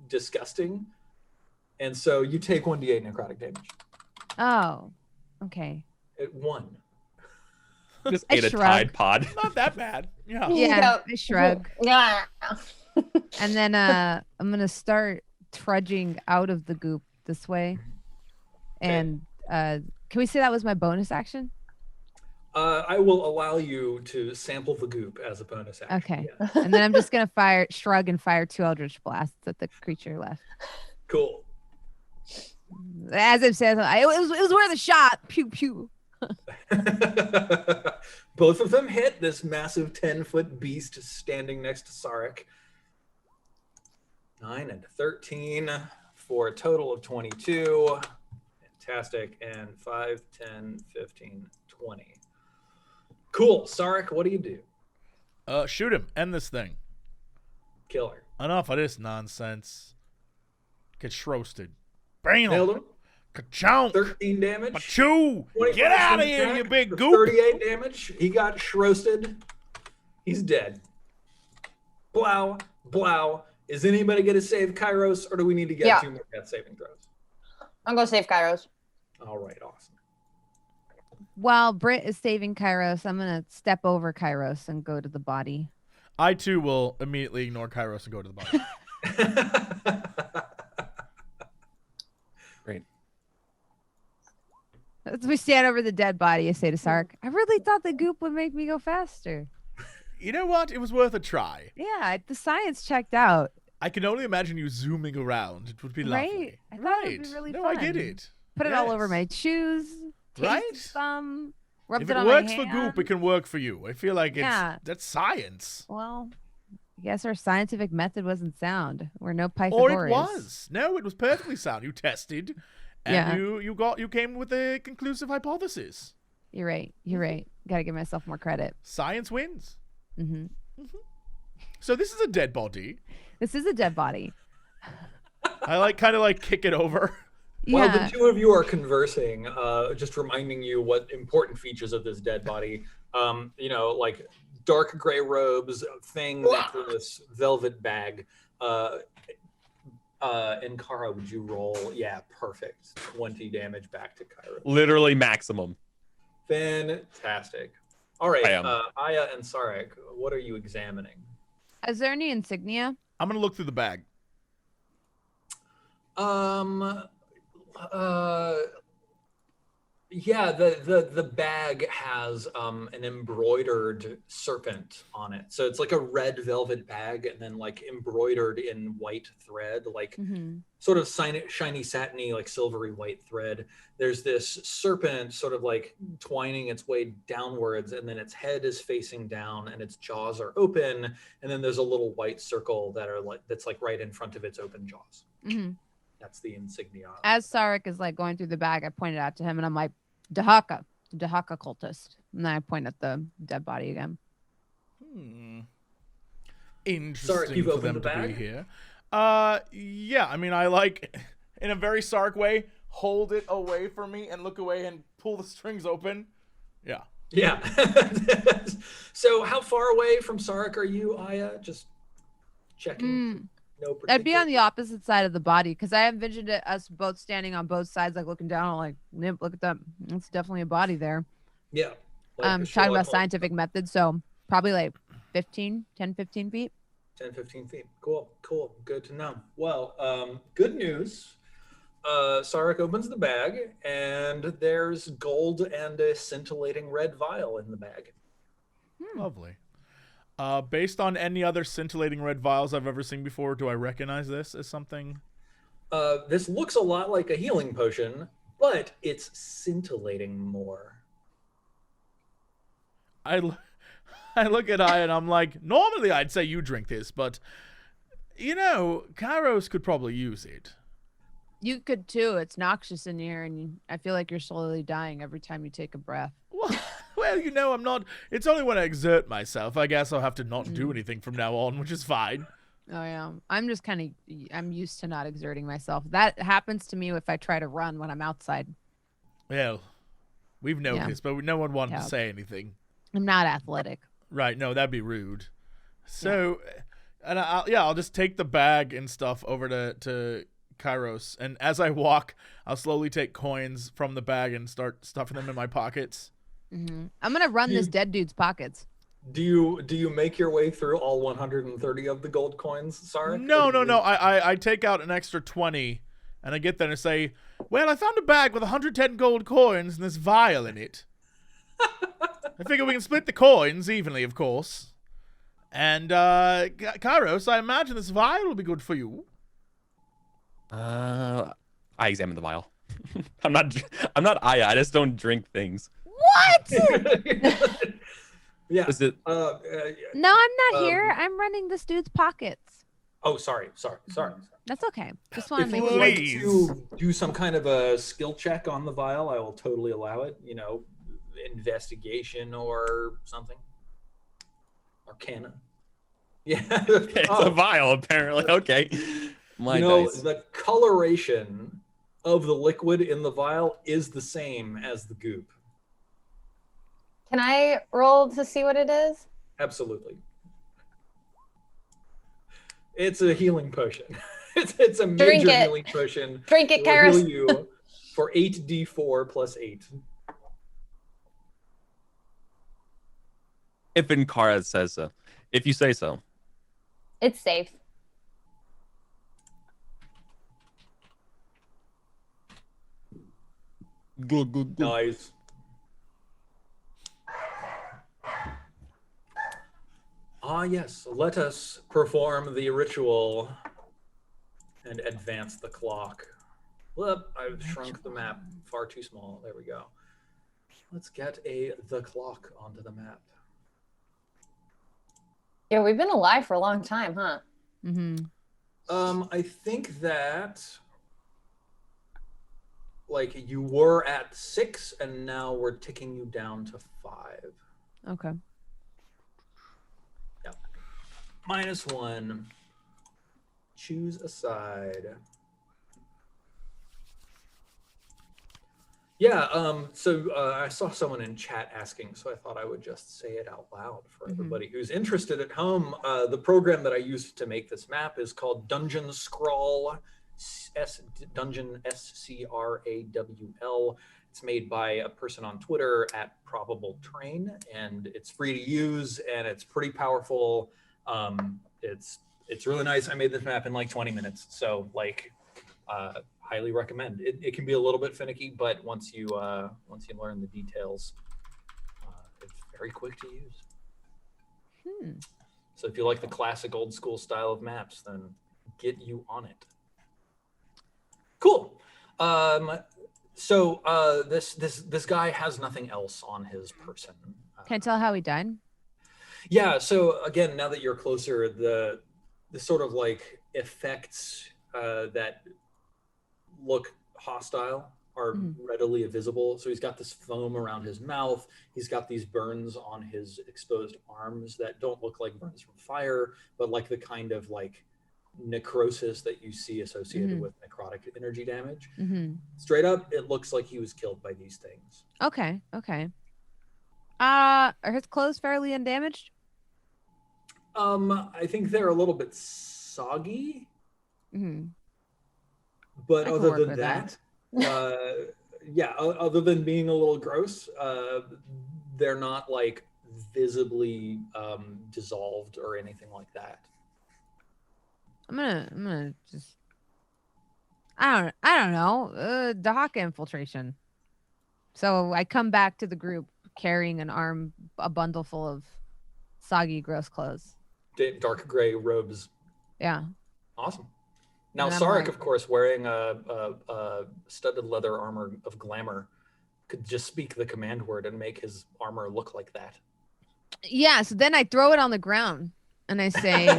disgusting, and so you take 1d8 necrotic damage. Oh, okay. At 1. Just I ate a shrug. Tide Pod. Not that bad. Yeah. Yeah, I shrug. Yeah. And then I'm gonna start trudging out of the goop this way. And can we say that was my bonus action? I will allow you to sample the goop as a bonus action. Okay. Yeah. And then I'm just gonna shrug and fire 2 Eldritch Blasts at the creature left. Cool. As I've said, it was worth a shot. Pew pew. Both of them hit this massive 10-foot beast standing next to Sarek. 9 and 13 for a total of 22. Fantastic. And 5, 10, 15, 20. Cool. Sarek, what do you do? Shoot him. End this thing. Killer. Enough of this nonsense. Get shroasted. Bam. Nailed him. Ka-chonk. 13 damage. Achoo. 25 Get out of sneak here, attack you big for goop. 38 damage. He got shroasted. He's dead. Blow. Blow. Is anybody going to save Kairos, or do we need to get 2 more death saving throws? I'm going to save Kairos. All right, awesome. While Britt is saving Kairos, I'm gonna step over Kairos and go to the body. I too will immediately ignore Kairos and go to the body. Great. As we stand over the dead body, I say to Sark, I really thought the goop would make me go faster. You know what? It was worth a try. Yeah, the science checked out. I can only imagine you zooming around. It would be lovely. Right? I thought it would be really no, fun. I get it. Put it all over my shoes. Taste Right? some. Rubbed If it it on works my for hand. goop, it can work for you. I feel like Yeah. that's science. Well, I guess our scientific method wasn't sound. We're no Or Pythagoreans. it was. No, it was perfectly sound. You tested, and Yeah. you came with a conclusive hypothesis. You're right. You're right. Got to give myself more credit. Science wins. Hmm So this is a dead body. This is a dead body. I kind of kick it over. While Yeah. the two of you are conversing, just reminding you what important features of this dead body, like dark gray robes, thing necklace, velvet bag. And Kara, would you roll? Yeah, perfect. 20 damage back to Kyra. Literally maximum. Fantastic. All right, I am. Aya and Sarek, what are you examining? Is there any insignia? I'm gonna look through the bag. Yeah, the bag has an embroidered serpent on it. So it's like a red velvet bag and then embroidered in white thread, sort of shiny satiny, silvery white thread. There's this serpent sort of twining its way downwards, and then its head is facing down and its jaws are open, and then there's a little white circle that's right in front of its open jaws. Mm-hmm. That's the insignia. As Sarek is going through the bag, I pointed out to him and I'm like, Dahaka cultist. And then I point at the dead body again. Interesting Sarek, you've for opened them the to be bag? here. Yeah. I mean, I in a very Sark way, hold it away from me and look away and pull the strings open. Yeah. Yeah. So how far away from Sarek are you, Aya? Just checking. No I'd be on the particular- opposite side of the body because I envisioned us both standing on both sides, looking down. I'm Nip, look at that. It's definitely a body there. Yeah. Talking Sherlock about Holmes. scientific methods. So probably 10, 15 feet. 10, 15 feet. Cool. Good to know. Well, good news. Sarek opens the bag, and there's gold and a scintillating red vial in the bag. Lovely. Based on any other scintillating red vials I've ever seen before, do I recognize this as something? This looks a lot like a healing potion, but it's scintillating more. I look at I and I'm like, normally I'd say you drink this, but Kairos could probably use it. You could too. It's noxious in here, and I feel like you're slowly dying every time you take a breath. Well, I'm not. It's only when I exert myself. I guess I'll have to not do anything from now on, which is fine. Oh yeah, I'm just I'm used to not exerting myself. That happens to me if I try to run when I'm outside. Well, we've noticed, but no one wanted Yeah. to say anything. I'm not athletic. Right? No, that'd be rude. So, and I'll just take the bag and stuff over to Kairos, and as I walk, I'll slowly take coins from the bag and start stuffing them in my pockets. I'm gonna run this dead dude's pockets. Do you make your way through all 130 of the gold coins, Sarek? No. I take out an extra 20, and I get there and say, "Well, I found a bag with 110 gold coins and this vial in it. I figure we can split the coins evenly, of course. And Kairos, I imagine this vial will be good for you." I examine the vial. I'm not Aya. I just don't drink things. What? Yeah. Is it? No, I'm not here. I'm running this dude's pockets. Oh, sorry. That's okay. Just want to If make you would sure. like Please. to do some kind of a skill check on the vial, I will totally allow it. Investigation or something. Arcana. Yeah. It's a vial, apparently. Okay. My dice. The coloration of the liquid in the vial is the same as the goop. Can I roll to see what it is? Absolutely. It's a healing potion. It's a major Drink it. healing potion. Drink it, It will Kairos. heal you for 8d4 plus 8. If Inkara says so. If you say so. It's safe. Good. Nice. Ah, yes. Let us perform the ritual and advance the clock. Whoop, I've shrunk the map far too small. There we go. Let's get the clock onto the map. Yeah, we've been alive for a long time, huh? Mm-hmm. I think that like you were at 6 and now we're ticking you down to 5. Okay. Yep. -1. Choose a side. Yeah, so I saw someone in chat asking, so I thought I would just say it out loud for everybody who's interested at home. The program that I used to make this map is called Dungeon Scrawl, Dungeon SCRAWL. It's made by a person on Twitter at Probable Train, and it's free to use, and it's pretty powerful. It's really nice. I made this map in like 20 minutes, so like, highly recommend. It can be a little bit finicky, but once you learn the details, it's very quick to use. So if you like the classic old school style of maps, then get you on it. Cool. So this guy has nothing else on his person. Can I tell how he died? Yeah. So again, now that you're closer, the sort of like effects that look hostile are readily visible. So he's got this foam around his mouth. He's got these burns on his exposed arms that don't look like burns from fire, but like the kind of like necrosis that you see associated with necrotic energy damage. Straight up, it looks like he was killed by these things. Okay. Are his clothes fairly undamaged? I think they're a little bit soggy. But other than that, other than being a little gross, they're not like visibly dissolved or anything like that. I'm gonna just, I don't know, Dahaka infiltration. So I come back to the group carrying a bundle full of soggy, gross clothes. Dark gray robes. Yeah. Awesome. Now, And I'm Sarek, like- of course, wearing a studded leather armor of glamour, could just speak the command word and make his armor look like that. Yeah, so then I throw it on the ground and I say, I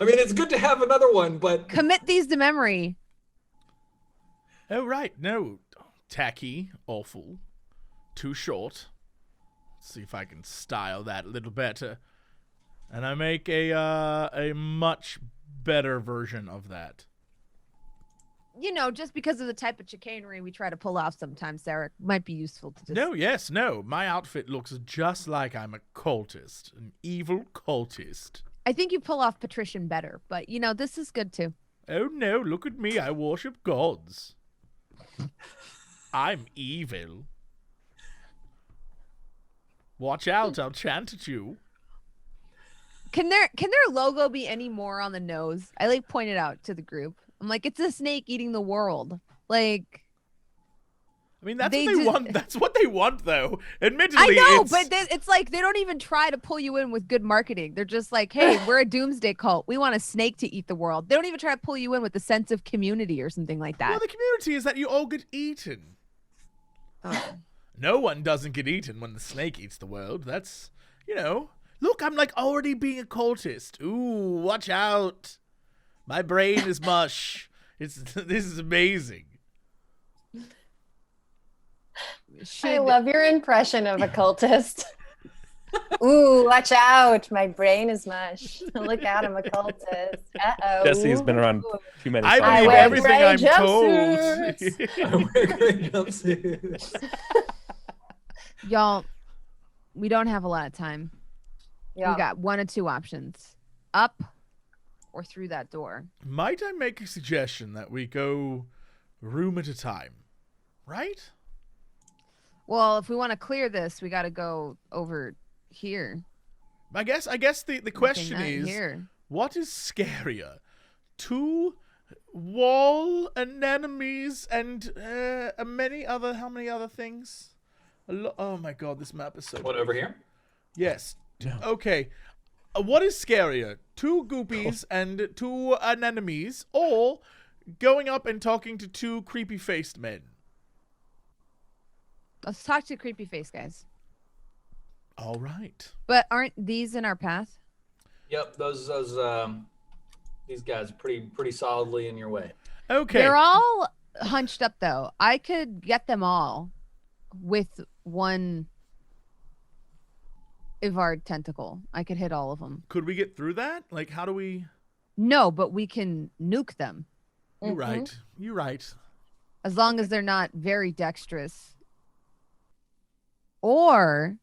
mean, it's good to have another one, but commit these to memory. Oh, right. No. Tacky. Awful. Too short. Let's see if I can style that a little better. And I make a much better version of that. You know, just because of the type of chicanery we try to pull off sometimes, Sarah, might be useful to just... No. My outfit looks just like I'm a cultist. An evil cultist. I think you pull off patrician better, but, you know, this is good too. Oh, no. Look at me. I worship gods. I'm evil. Watch out. I'll chant at you. Can their logo be any more on the nose? I like pointed out to the group. I'm like, it's a snake eating the world. Like, I mean, that's what they want. That's what they want, though. Admittedly, I know, it's... but it's like they don't even try to pull you in with good marketing. They're just like, hey, we're a doomsday cult. We want a snake to eat the world. They don't even try to pull you in with a sense of community or something like that. Well, the community is that you all get eaten. Oh. No one doesn't get eaten when the snake eats the world. That's, you know... Look, I'm like already being a cultist. Ooh, watch out. My brain is mush. This is amazing. I love your impression of a cultist. Ooh, watch out. My brain is mush. Look out, I'm a cultist. Uh-oh. Jesse's been around too many I times. believe wear everything gray I'm told. I wear gray jumpsuits. Y'all, we don't have a lot of time. Yeah. We got one of two options. Up or through that door. Might I make a suggestion that we go room at a time? Right? Well, if we want to clear this, we got to go over here. I guess the question Nothing is, here. what is scarier? Two wall anemones and how many other things? Oh my god, this map is so What, big. over here? Yes. Okay. What is scarier? Two goopies and two anemones, or going up and talking to two creepy-faced men? Let's talk to creepy face guys. All right. But aren't these in our path? Yep, these guys are pretty solidly in your way. Okay. They're all hunched up though. I could get them all with one Ivard tentacle. I could hit all of them. Could we get through that? Like, how do we? No, but we can nuke them You're right. You're right. as long as they're not very dexterous. Or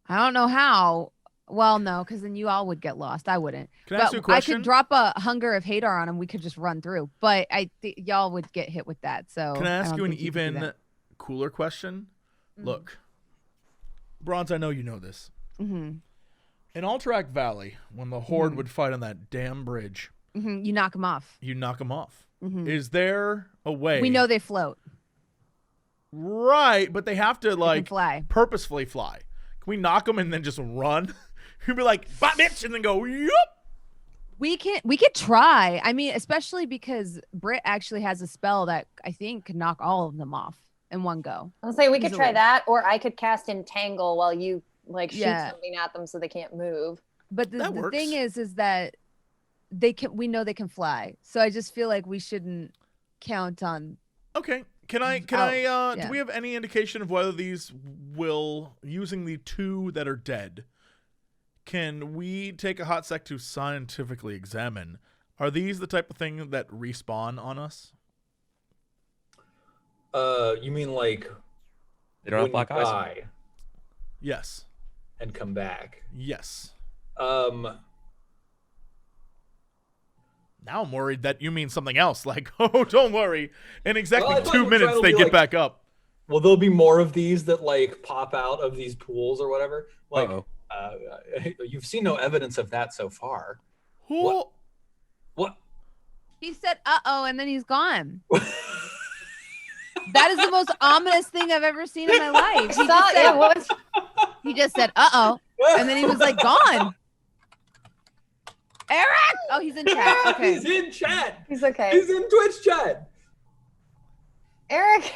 I don't know how. Well, no, because then you all would get lost. I wouldn't. Can I ask But you a I question? could drop a Hunger of Hadar on them. We could just run through. But I think y'all would get hit with that. So Can I ask don't you an think could do even that. cooler question? Look, Bronze, I know you know this. Mhm. In Alterac Valley, when the Horde would fight on that damn bridge, You knock them off. you knock them off. Mhm. Is there a way? We know they float. Right, but they have to They can like fly. purposefully fly. Can we knock them and then just run? You'd be like, "Bop, bitch," and then go, "Yup." We could try. I mean, especially because Britt actually has a spell that I think could knock all of them off in one go. I'll say we could try Easily. that, or I could cast Entangle while you like shoot Yeah. something at them so they can't move. But the That thing works. is that we know they can fly. So I just feel like we shouldn't count on. Okay. Can I do yeah. we have any indication of whether these will, using the two that are dead, can we take a hot sec to scientifically examine? Are these the type of thing that respawn on us? You mean like They don't have when black you eyes. die Yes. and come back? Yes. Now I'm worried that you mean something else. Like, oh, don't worry. In exactly Well, I thought 2 you were minutes, trying to they be get like- back up. Well, there'll be more of these that like pop out of these pools or whatever. Like, Uh-oh. you've seen no evidence of that so far. Who? What? He said, "Uh-oh," and then he's gone. That is the most ominous thing I've ever seen in my life. He just said, he just said, "Uh-oh," and then he was like gone. Eric! Oh, he's in chat. Okay. He's in chat. He's okay. He's in Twitch chat. Eric,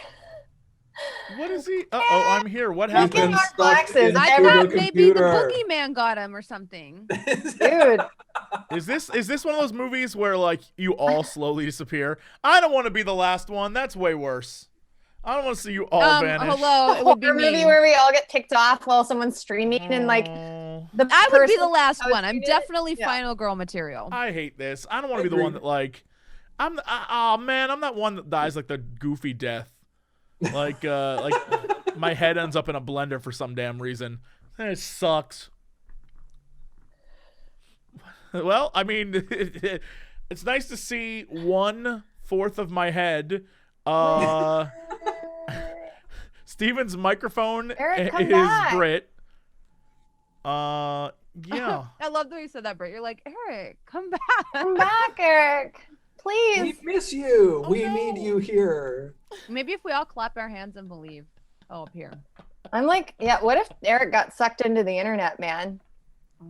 What is he? Uh-oh, I'm here. What He's been happened? our stuck glasses. in I through thought the maybe the computer. boogeyman got him or something. dude. Is this one of those movies where like you all slowly disappear? I don't want to be the last one. That's way worse. I don't want to see you all vanish. Hello, it would be Horror movie me. where we all get ticked off while someone's streaming and like Oh, the I would be person the last posting one. I'm it- definitely yeah. final girl material. I hate this. I don't want to be the Agreed. one that like. Oh man, I'm that one that dies like the goofy death. Like my head ends up in a blender for some damn reason. It sucks. Well, I mean, it's nice to see 1/4 of my head. Steven's microphone Eric, come is back. Brit. Yeah. I love the way you said that, Britt. You're like, Eric, come back. Come back, Eric. We Please. miss you. Oh, We no. need you here. Maybe if we all clap our hands and believe. Oh, up here. I'm like, yeah, what if Eric got sucked into the internet, man?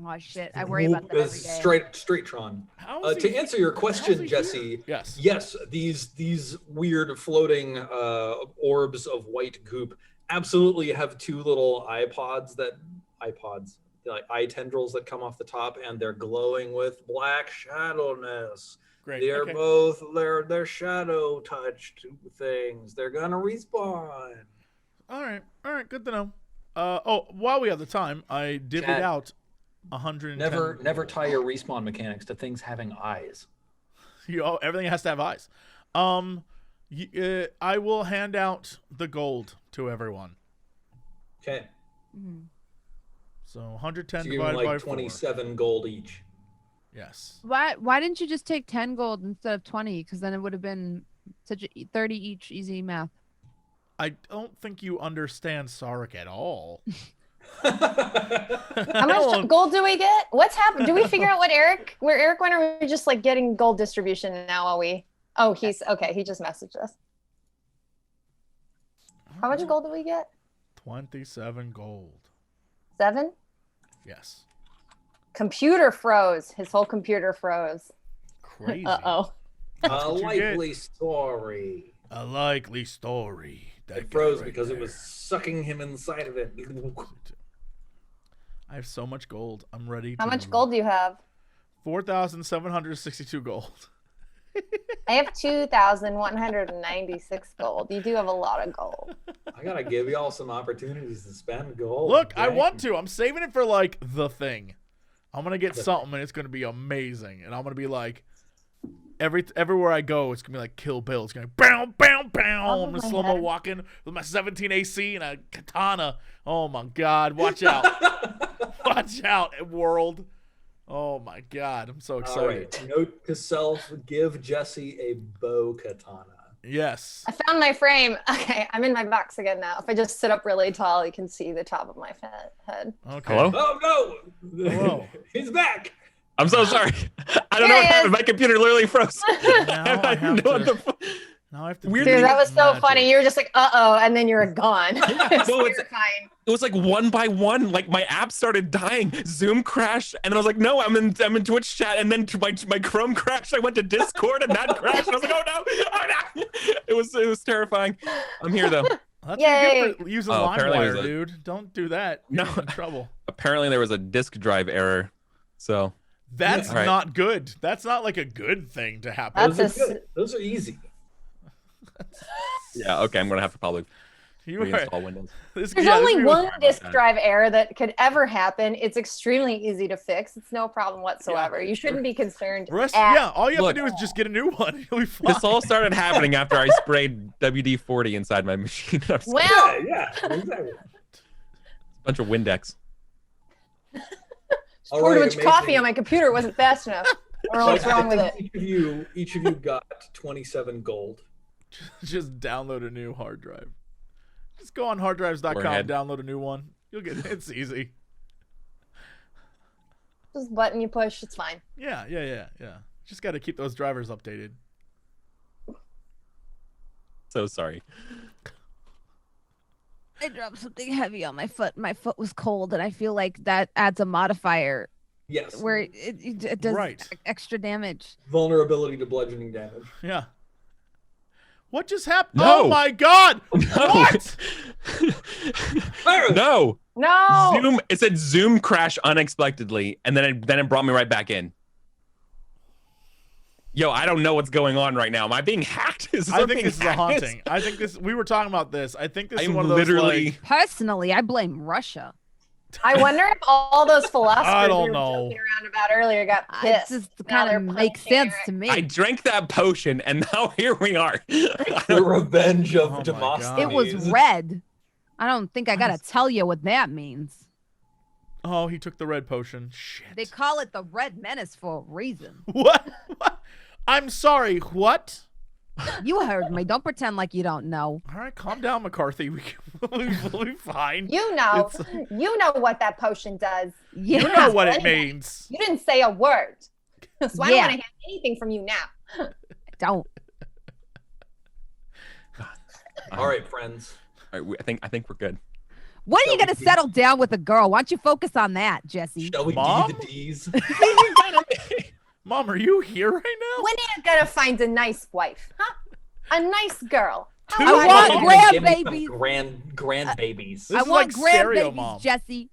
Oh shit, I worry about that every day. Straight Tron. How is To he- answer your how's question, he Jesse, here? Yes. yes, these weird floating orbs of white goop absolutely have two little iPods, like eye tendrils that come off the top, and they're glowing with black shadowiness. Great. They're Okay. both they're shadow touched things. They're gonna respawn. All right. Good to know. While we have the time, I divvied Chat. out 110. Never tie your respawn mechanics to things having eyes. Everything has to have eyes. I will hand out the gold to everyone. Okay. Mhm. So 110 So you're giving divided by like 4. 27 gold each. Yes. Why didn't you just take 10 gold instead of 20? Because then it would have been such a 30 each, easy math. I don't think you understand Sarek at all. How much gold do we get? What's happened? Do we figure out where Eric went, or are we just like getting gold distribution now while we? Oh, he's okay. He just messaged us. How much gold do we get? 27 gold. 7? Yes. Computer froze. His whole computer froze. Crazy. Uh-oh. A likely story. A likely story. It froze because it was sucking him inside of it. I have so much gold. I'm ready to... How much gold do you have? 4,762 gold. I have 2,196 gold. You do have a lot of gold. I gotta give y'all some opportunities to spend gold. Look, I Dang. want to. I'm saving it for, like, the thing. I'm going to get something, and it's going to be amazing. And I'm going to be like... Everywhere I go, it's gonna be like Kill Bill. It's gonna be bow, bow, bow. I'm gonna slow-mo walking with my 17 AC and a katana. Oh my God! Watch out! Watch out, world! Oh my God! I'm so excited. All right. Note to self: give Jesse a bow katana. Yes. I found my frame. Okay, I'm in my box again now. If I just sit up really tall, you can see the top of my head. Okay. Hello? Oh no! Hello. He's back. I'm so sorry. I don't know Here what he happened. is. My computer literally froze. Now I have know what to- the fu- Now I have to. Weirdly- Dude, that was so magic. funny. You were just like, uh-oh, and then you were gone. It's well, it's- terrifying. It was like one by one. Like my app started dying. Zoom crashed, and then I was like, "No, I'm in Twitch chat." And then my Chrome crashed. I went to Discord, and that crashed. And I was like, "Oh no! Oh no!" It was terrifying. I'm here though. That's what you Yay. get for using Oh, apparently LimeWire, there's a- dude. Don't do that. No. You're in trouble. Apparently there was a disk drive error. So That's All right. not good. That's not like a good thing to happen. That's Those are good. Those are easy. yeah, okay. I'm gonna have to probably You are, reinstall Windows. There's this only video was- one disk drive error that could ever happen. It's extremely easy to fix. It's no problem whatsoever. You shouldn't be concerned. Yeah, all you have Look. to do is just get a new one. You'll be fine. This all started happening after I sprayed WD-40 inside my machine. I'm just- Well, Yeah, exactly. bunch of Windex. All poured too right, much amazing. coffee on my computer. It wasn't fast enough. Or So what's I wrong with think it? Each of you got 27 gold. Just download a new hard drive. Just go on harddrives.com, Forehead. download a new one. You'll get it. It's easy. Just button you push. It's fine. Yeah. Just got to keep those drivers updated. So sorry. I dropped something heavy on my foot. My foot was cold, and I feel like that adds a modifier Yes. where it does Right. extra damage. Vulnerability to bludgeoning damage. Yeah. What just happened? No. Oh my God! What? No. No. Zoom. It said Zoom crash unexpectedly, and then it brought me right back in. Yo, I don't know what's going on right now. Am I being hacked? I think this is a haunting. I think this. We were talking about this. I think this is I'm one of those literally. like, Personally, I blame Russia. I wonder if all those philosophers I don't we were know. joking around about earlier got It pissed. just Now kind they're of makes punishing sense Eric. to me. I drank that potion, and now here we are. The revenge of Oh my Demosthenes. God. It was red. I don't think I gotta tell you what that means. oh, he took the red potion. Shit. They call it the Red Menace for a reason. What? I'm sorry. What? You heard me. Don't pretend like you don't know. All right, calm down, McCarthy. We'll be fine. You know, It's- you know what that potion does. Yeah. You know what it Anyway. means. You didn't say a word, so I don't Yeah. want to have anything from you now. Don't. All right, friends. All right, I think we're good. When are you So gonna we- settle down with a girl? Why don't you focus on that, Jesse? Shall we Mom? D the D's? Mom, are you here right now? When are you gonna find a nice wife, huh? A nice girl. Two I moms. want Give me some grandbabies. grandbabies. This I is want like stereo grandbabies, mom. Jesse.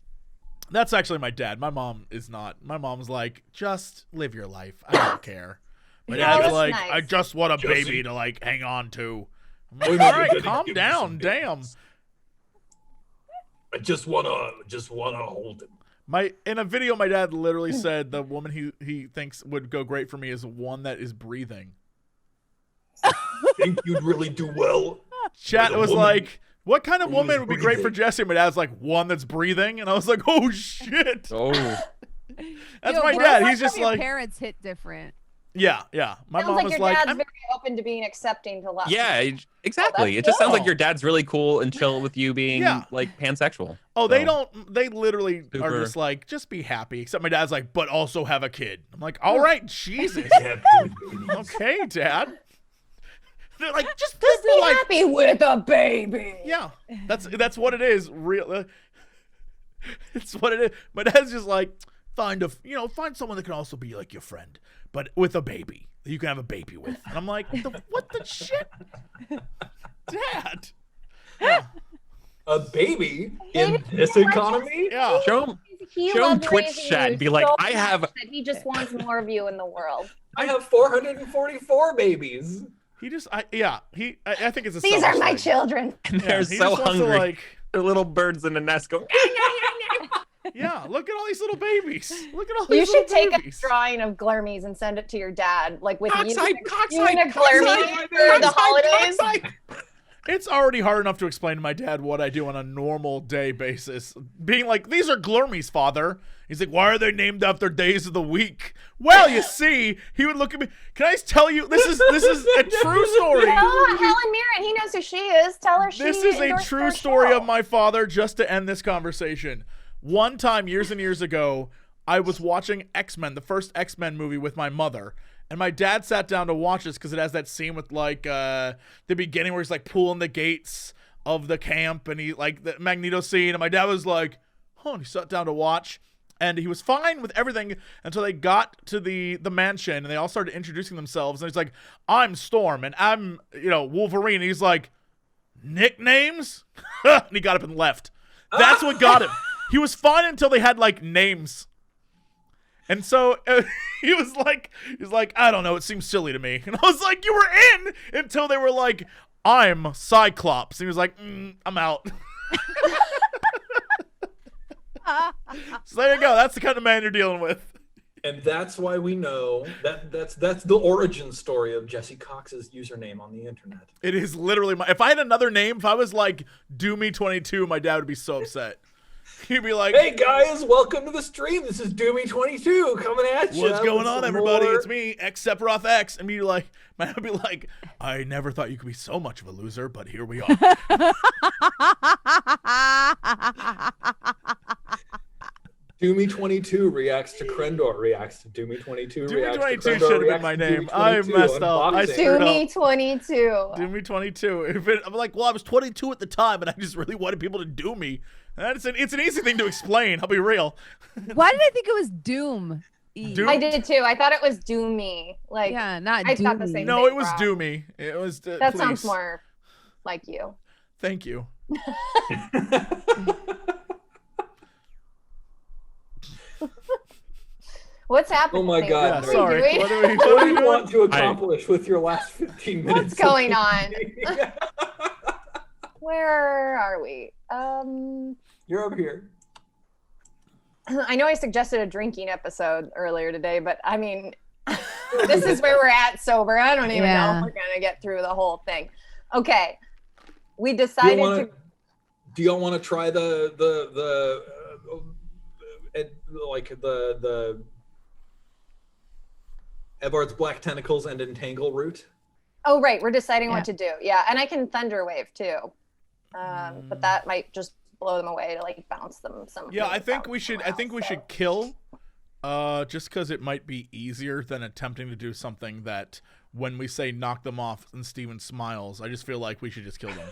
That's actually my dad. My mom is not. My mom's like, just live your life. I don't care. My No, dad's that's like, nice. I just want a Jesse. baby to like hang on to. I'm Oh, like, no, all you're right, gonna calm give me down. some Damn. babies. I just wanna hold him. In a video, my dad literally said the woman he thinks would go great for me is one that is breathing. Think you'd really do well? Chat With a was woman like, what kind of who is woman would be great for breathing. Jesse? My dad's like, one that's breathing. And I was like, oh shit. Oh, That's Yo, my bro, dad. how He's come just your like, parents hit different. Yeah, yeah. My Sounds mom like was your like, dad's I'm- very open to being accepting to love. Yeah, exactly. that's It just sounds like cool. your dad's really cool and chill with you being Yeah. like pansexual. oh, So, they literally are Super. just like, just be happy. Except my dad's like, but also have a kid. I'm like, all right, Jesus. Okay, Dad. They're like, just live Be your life. happy with a baby. Yeah, that's what it is. Real, it's what it is. My dad's just like, find someone that can also be like your friend, but with a baby that you can have a baby with. And I'm like, what the shit, Dad? Yeah. A baby in this economy? Yeah. show him He Show him loved Twitch raising chat you and be like, so I have- much that he just wants more of you in the world. I have 444 babies. He just, I think it's a These are selfish my thing. children. and Yeah, they're he so just wants to, hungry. like, They're little birds in the nest going. yeah, look at all these little babies. Look at all these You should little take babies. a drawing of Glurmies and send it to your dad, like with you, Coxside, you and a Glurmy for the holidays. It's already hard enough to explain to my dad what I do on a normal day basis. Being like, these are Glurmies, Father. He's like, why are they named after days of the week? Well, you see, he would look at me. Can I tell you, this is a true story. Helen Mirren, he knows who she is. Tell her she This is a endorsed true our story show. of my father, just to end this conversation. One time, years and years ago, I was watching X-Men, the first X-Men movie with my mother. And my dad sat down to watch this because it has that scene with like the beginning where he's like pulling the gates of the camp and he like the Magneto scene. And my dad was like, and he sat down to watch. And he was fine with everything until they got to the mansion and they all started introducing themselves. And he's like, I'm Storm and I'm, Wolverine. And he's like, nicknames? And he got up and left. That's what got him. He was fine until they had like names. And so he was like, I don't know, it seems silly to me. And I was like, you were in until they were like, I'm Cyclops. And he was like, I'm out. So there you go. That's the kind of man you're dealing with. And that's why we know that's the origin story of Jesse Cox's username on the internet. It is literally if I had another name, if I was like Doomy22, my dad would be so upset. He'd be like, Hey guys, welcome to the stream. This is Doomy22 coming at you. what's going on, everybody? It's me, X Sephiroth X. And be like, my dad would be like, I never thought you could be so much of a loser, but here we are. Doomy22 reacts to Crendor, reacts to Doomy22, Doomy22 reacts to Crendor, should have been reacts my to name. Doomy22, I messed up. I unboxing. screwed up. Doomy 22. Doomy22. I'm like, well, I was 22 at the time, and I just really wanted people to do me. And it's an easy thing to explain. I'll be real. Why did I think it was Doom? Doom? I did too. I thought it was Doomy. Like, Yeah, not I Doom. thought the same No, thing, it was Rob. Doomy. It was. That please. sounds more like you. Thank you. What's happening? Oh my God. Yeah, What are we sorry. doing? What are we What do you doing? want to accomplish with your last 15 minutes? What's going on? Where are we? You're up here. I know I suggested a drinking episode earlier today, but I mean, this is where we're at sober. I don't even know Yeah. if we're gonna get through the whole thing. Okay, we decided to. Do y'all want to try the Edward's Black Tentacles and Entangle route? Oh right, we're deciding Yeah. what to do. Yeah, and I can Thunder Wave too, but that might just blow them away to like bounce them. Yeah, I think we should. I think we should kill. Just because it might be easier than attempting to do something that when we say knock them off and Steven smiles, I just feel like we should just kill them.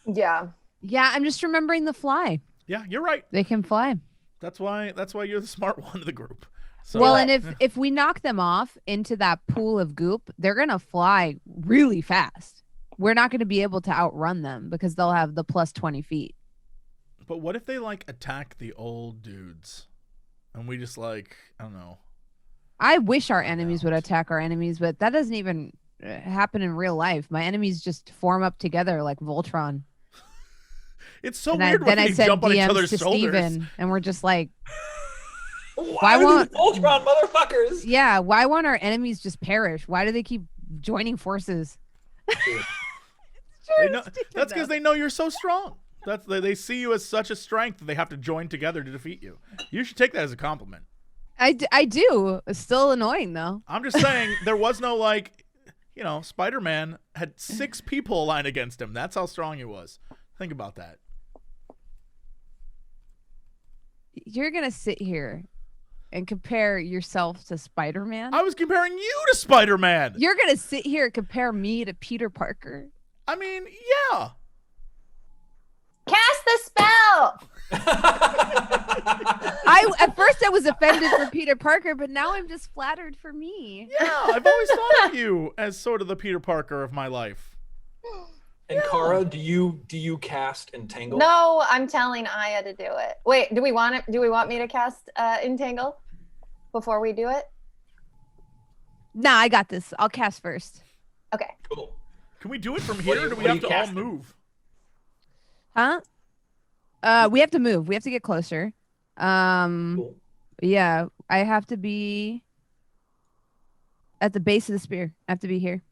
Yeah. Yeah, I'm just remembering the fly. Yeah, you're right. They can fly. That's why you're the smart one of the group. So, Well, and if we knock them off into that pool of goop, they're gonna fly really fast. We're not gonna be able to outrun them because they'll have the plus 20 feet. but what if they like attack the old dudes, and we just like I don't know. I wish our enemies would attack our enemies, but that doesn't even happen in real life. My enemies just form up together like Voltron. It's so And weird when then I they said jump on each DMs other's to shoulders. Steven, and we're just like, Why won't- Ultron motherfuckers? yeah, why won't our enemies just perish? Why do they keep joining forces? They know, that's because they know you're so strong. They see you as such a strength that they have to join together to defeat you. You should take that as a compliment. I do. It's still annoying though. I'm just saying there was no like, Spider-Man had 6 people aligned against him. That's how strong he was. Think about that. You're gonna sit here and compare yourself to Spider-Man? I was comparing you to Spider-Man. You're gonna sit here and compare me to Peter Parker? I mean, yeah. Cast the spell. At first I was offended for Peter Parker, but now I'm just flattered for me. Yeah, I've always thought of you as sort of the Peter Parker of my life. And Kara, do you cast Entangle? No, I'm telling Aya to do it. Wait, do we want me to cast Entangle before we do it? Nah, I got this. I'll cast first. Okay. Cool. Can we do it from here, or do we have to all move? Huh? We have to move. We have to get closer. Cool. Yeah, I have to be at the base of the spear. I have to be here.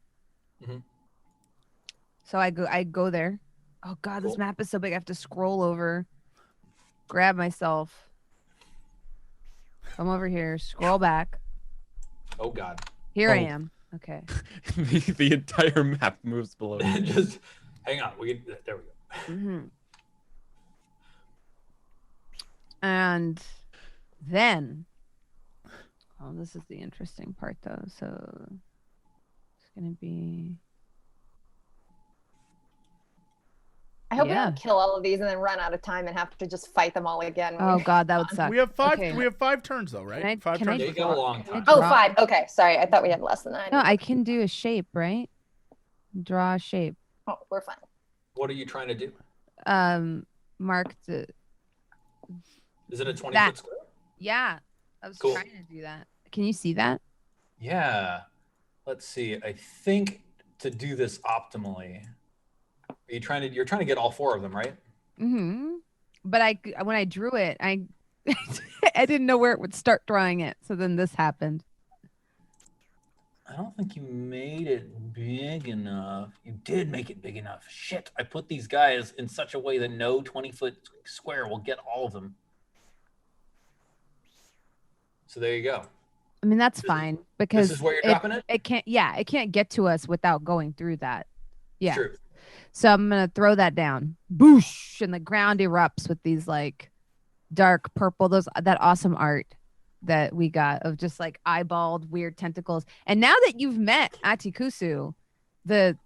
Mhm. So I go there. Oh god, this Cool. map is so big. I have to scroll over, grab myself, come over here, scroll back. Oh god. Here I Oh. am. Okay. the entire map moves below you. Just hang on. There we go. And then, this is the interesting part though. So it's gonna be. I hope we Yeah. don't kill all of these and then run out of time and have to just fight them all again. Oh god, that would suck. We have 5. Okay. We have 5 turns though, right? Can I- 5 can I turns. Yeah, you got a long time. Oh, Draw- 5. Okay, sorry. I thought we had less than that. No, I can do a shape, right? Draw a shape. Oh, we're fine. What are you trying to do? Mark the. Is it a 20 That. foot square? Yeah, I was Cool. trying to do that. Can you see that? Yeah. Let's see. I think to do this optimally, you're trying to get all 4 of them, right? Mm-hmm. But when I drew it, I I didn't know where it would start drawing it. So then this happened. I don't think you made it big enough. You did make it big enough. Shit. I put these guys in such a way that no 20-foot square will get all of them. So there you go. I mean, that's fine because This is where you're dropping it? It can't. Yeah, it can't get to us without going through that. Yeah. True. So I'm gonna throw that down. Boosh, and the ground erupts with these like dark purple. That awesome art that we got of just like eyeballed weird tentacles. And now that you've met Atikusu, the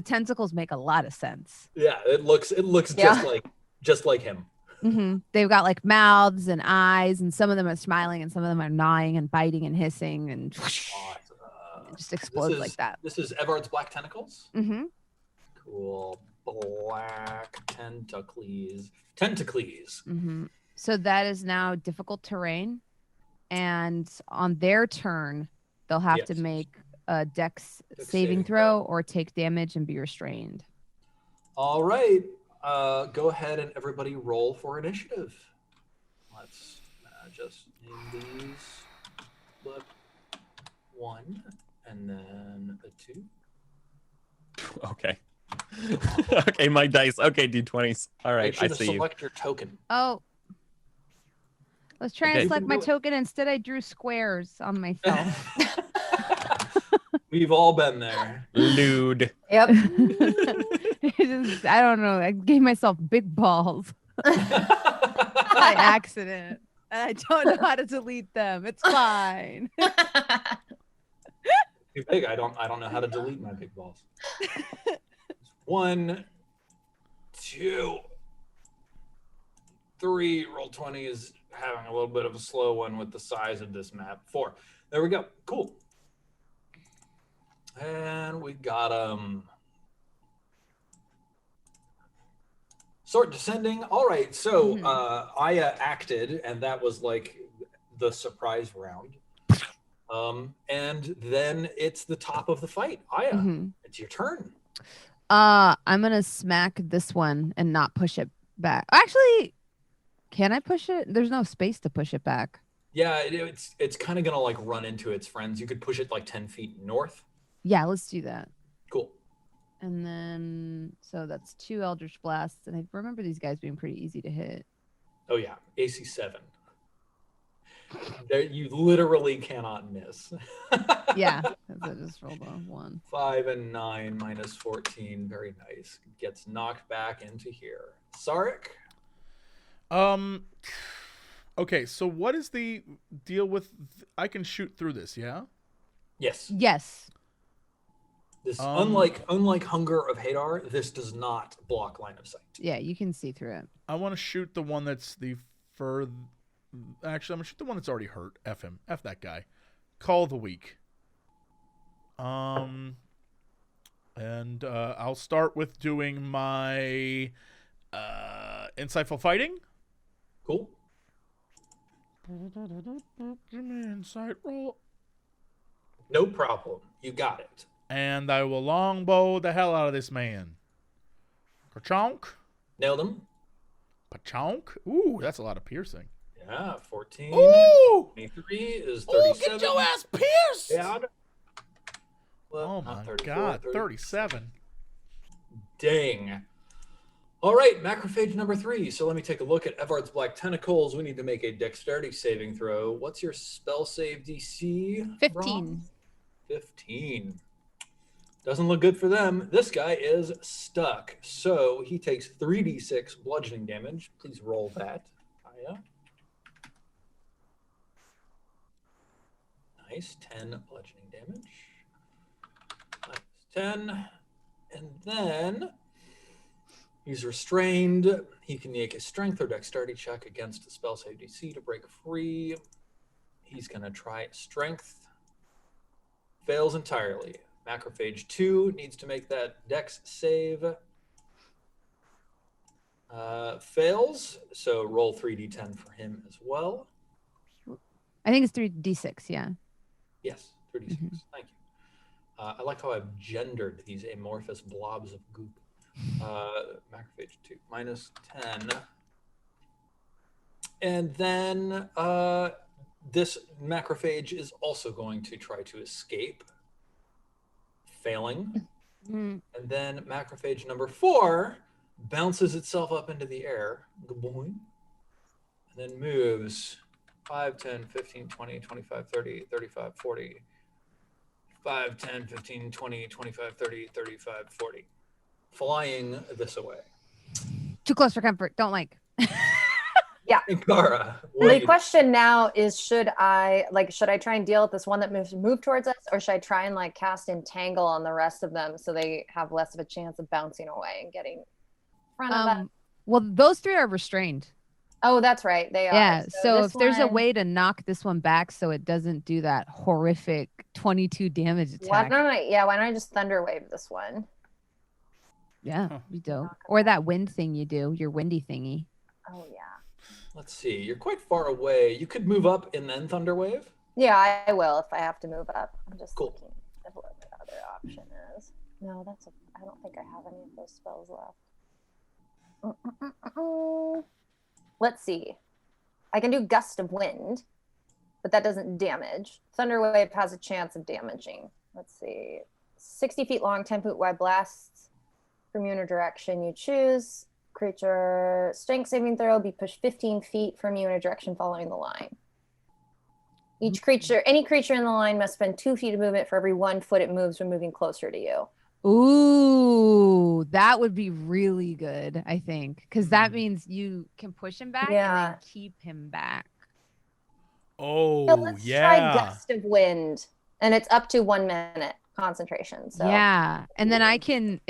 tentacles make a lot of sense. Yeah, it looks Yeah. just like him. They've got like mouths and eyes, and some of them are smiling, and some of them are gnawing and biting and hissing, and it just explodes like that. This is Evard's black tentacles. Mm-hmm. Cool. Black tentacles. Mm-hmm. So that is now difficult terrain, and on their turn, they'll have to Yes. make a dex Dex saving saving throw or take damage and be restrained. All right. Go ahead and everybody roll for initiative. Let's just name these. Look, 1 and then a 2. Okay. Okay, my dice. Okay, D20s. All right, Make sure I to see you. select your token. Oh, I was trying Okay. to You select can my do it. token. Instead, I drew squares on myself. We've all been there. Lewd. Yep. I don't know. I gave myself big balls by accident. And I don't know how to delete them. It's fine. Too big. I don't know how to delete my big balls. 1, 2, 3. Roll 20 is having a little bit of a slow one with the size of this map. 4. There we go. Cool. And we got Sword descending. All right. So Aya acted, and that was like the surprise round. And then it's the top of the fight. Aya, it's your turn. I'm gonna smack this one and not push it back. Actually, can I push it? There's no space to push it back. Yeah, it's kind of gonna like run into its friends. You could push it like 10 feet north. Yeah, let's do that. Cool. And then, so that's 2 Eldritch Blasts. And I remember these guys being pretty easy to hit. Oh yeah, AC 7. You literally cannot miss. Yeah, 'cause I just rolled a 1. 5 and 9 minus 14. Very nice. Gets knocked back into here. Sarek? Okay, so what is the deal with... I can shoot through this, yeah? Yes. Yes. This unlike Hunger of Hadar, this does not block line of sight. Yeah, you can see through it. I want to shoot the one that's the fur... Actually, I'm going to shoot the one that's already hurt. F him. F that guy. Call the weak. And I'll start with doing my insightful fighting. Cool. Give me an insight roll. No problem. You got it. And I will longbow the hell out of this man. Ka-chonk. Nailed him. Pa-chonk. Ooh, that's a lot of piercing. Yeah, 14. Ooh! 23 is Ooh, 37. get your ass pierced! Yeah. Well, Oh not my 34, god, 30. 37. Dang. All right, macrophage number 3. So let me take a look at Evard's black tentacles. We need to make a dexterity saving throw. What's your spell save DC? 15. Ron? 15. Doesn't look good for them. This guy is stuck. So he takes 3d6 bludgeoning damage. Please roll that. Aya. Nice. 10 bludgeoning damage. Minus 10. And then he's restrained. He can make a strength or dexterity check against the spell save DC to break free. He's going to try strength. Fails entirely. Macrophage 2 needs to make that dex save. Fails, so roll 3d10 for him as well. I think it's 3d6, yeah. Yes, 3d6. Thank you. I like how I've gendered these amorphous blobs of goop. Macrophage 2 minus 10. And then this macrophage is also going to try to escape. Failing. And then macrophage number 4 bounces itself up into the air. Gaboing. And then moves 5, 10, 15, 20, 25, 30, 35, 40. 5, 10, 15, 20, 25, 30, 35, 40. Flying this away. Too close for comfort. Don't like. Inkara, The question now is, should I try and deal with this one that move towards us, or should I try and like cast entangle on the rest of them so they have less of a chance of bouncing away and getting in front of us? Well, those 3 are restrained. Oh, that's right. They are. Yeah. So this if there's a one- way to knock this one back so it doesn't do that horrific 22 damage why attack. don't I just thunder wave this one? Yeah, be dope. Or that wind thing you do, your windy thingy. Oh yeah. Let's see. You're quite far away. You could move up and then Thunderwave. Yeah, I will if I have to move up. I'm just Cool. looking at what the other option is. No, I don't think I have any of those spells left. Let's see. I can do Gust of Wind, but that doesn't damage. Thunderwave has a chance of damaging. Let's see. 60 feet long, 10 foot wide blasts from your direction you choose. Creature strength saving throw, be pushed 15 feet from you in a direction following the line. Any creature in the line must spend 2 feet of movement for every 1 foot it moves when moving closer to you. Ooh, that would be really good, I think. Because that means you can push him back and then keep him back. Oh, So let's try Gust of Wind. And it's up to 1 minute concentration. So Yeah. And then I can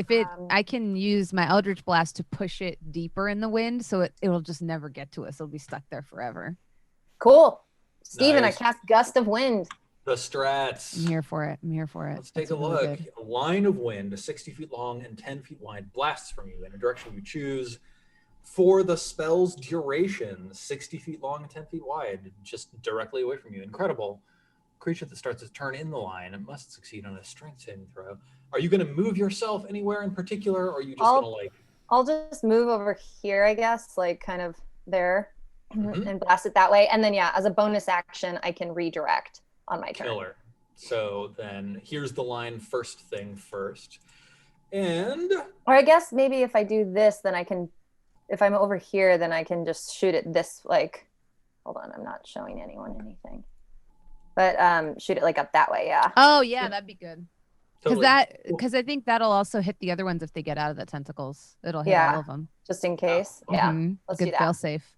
I can use my Eldritch Blast to push it deeper in the wind so it'll just never get to us. It'll be stuck there forever. Cool. Steven, Nice. I cast Gust of Wind. The strats. I'm here for it. Let's take That's a really look. good. A line of wind, 60 feet long and 10 feet wide, blasts from you in a direction you choose. For the spell's duration, 60 feet long and 10 feet wide, just directly away from you. Incredible. Creature that starts its turn in the line must succeed on a strength saving throw. Are you going to move yourself anywhere in particular, or are you just going to like... I'll just move over here, I guess, like kind of there, and blast it that way. And then, yeah, as a bonus action, I can redirect on my turn. Killer. So then here's the line first thing first. And... Or I guess maybe if I do this, then I can... If I'm over here, then I can just shoot it this, like... Hold on, I'm not showing anyone anything. But shoot it like up that way, yeah. Oh yeah, that'd be good. Totally. Because I think that'll also hit the other ones if they get out of the tentacles. It'll hit all of them. Just in case. Yeah. Mhm. Let's Good do that. fail safe.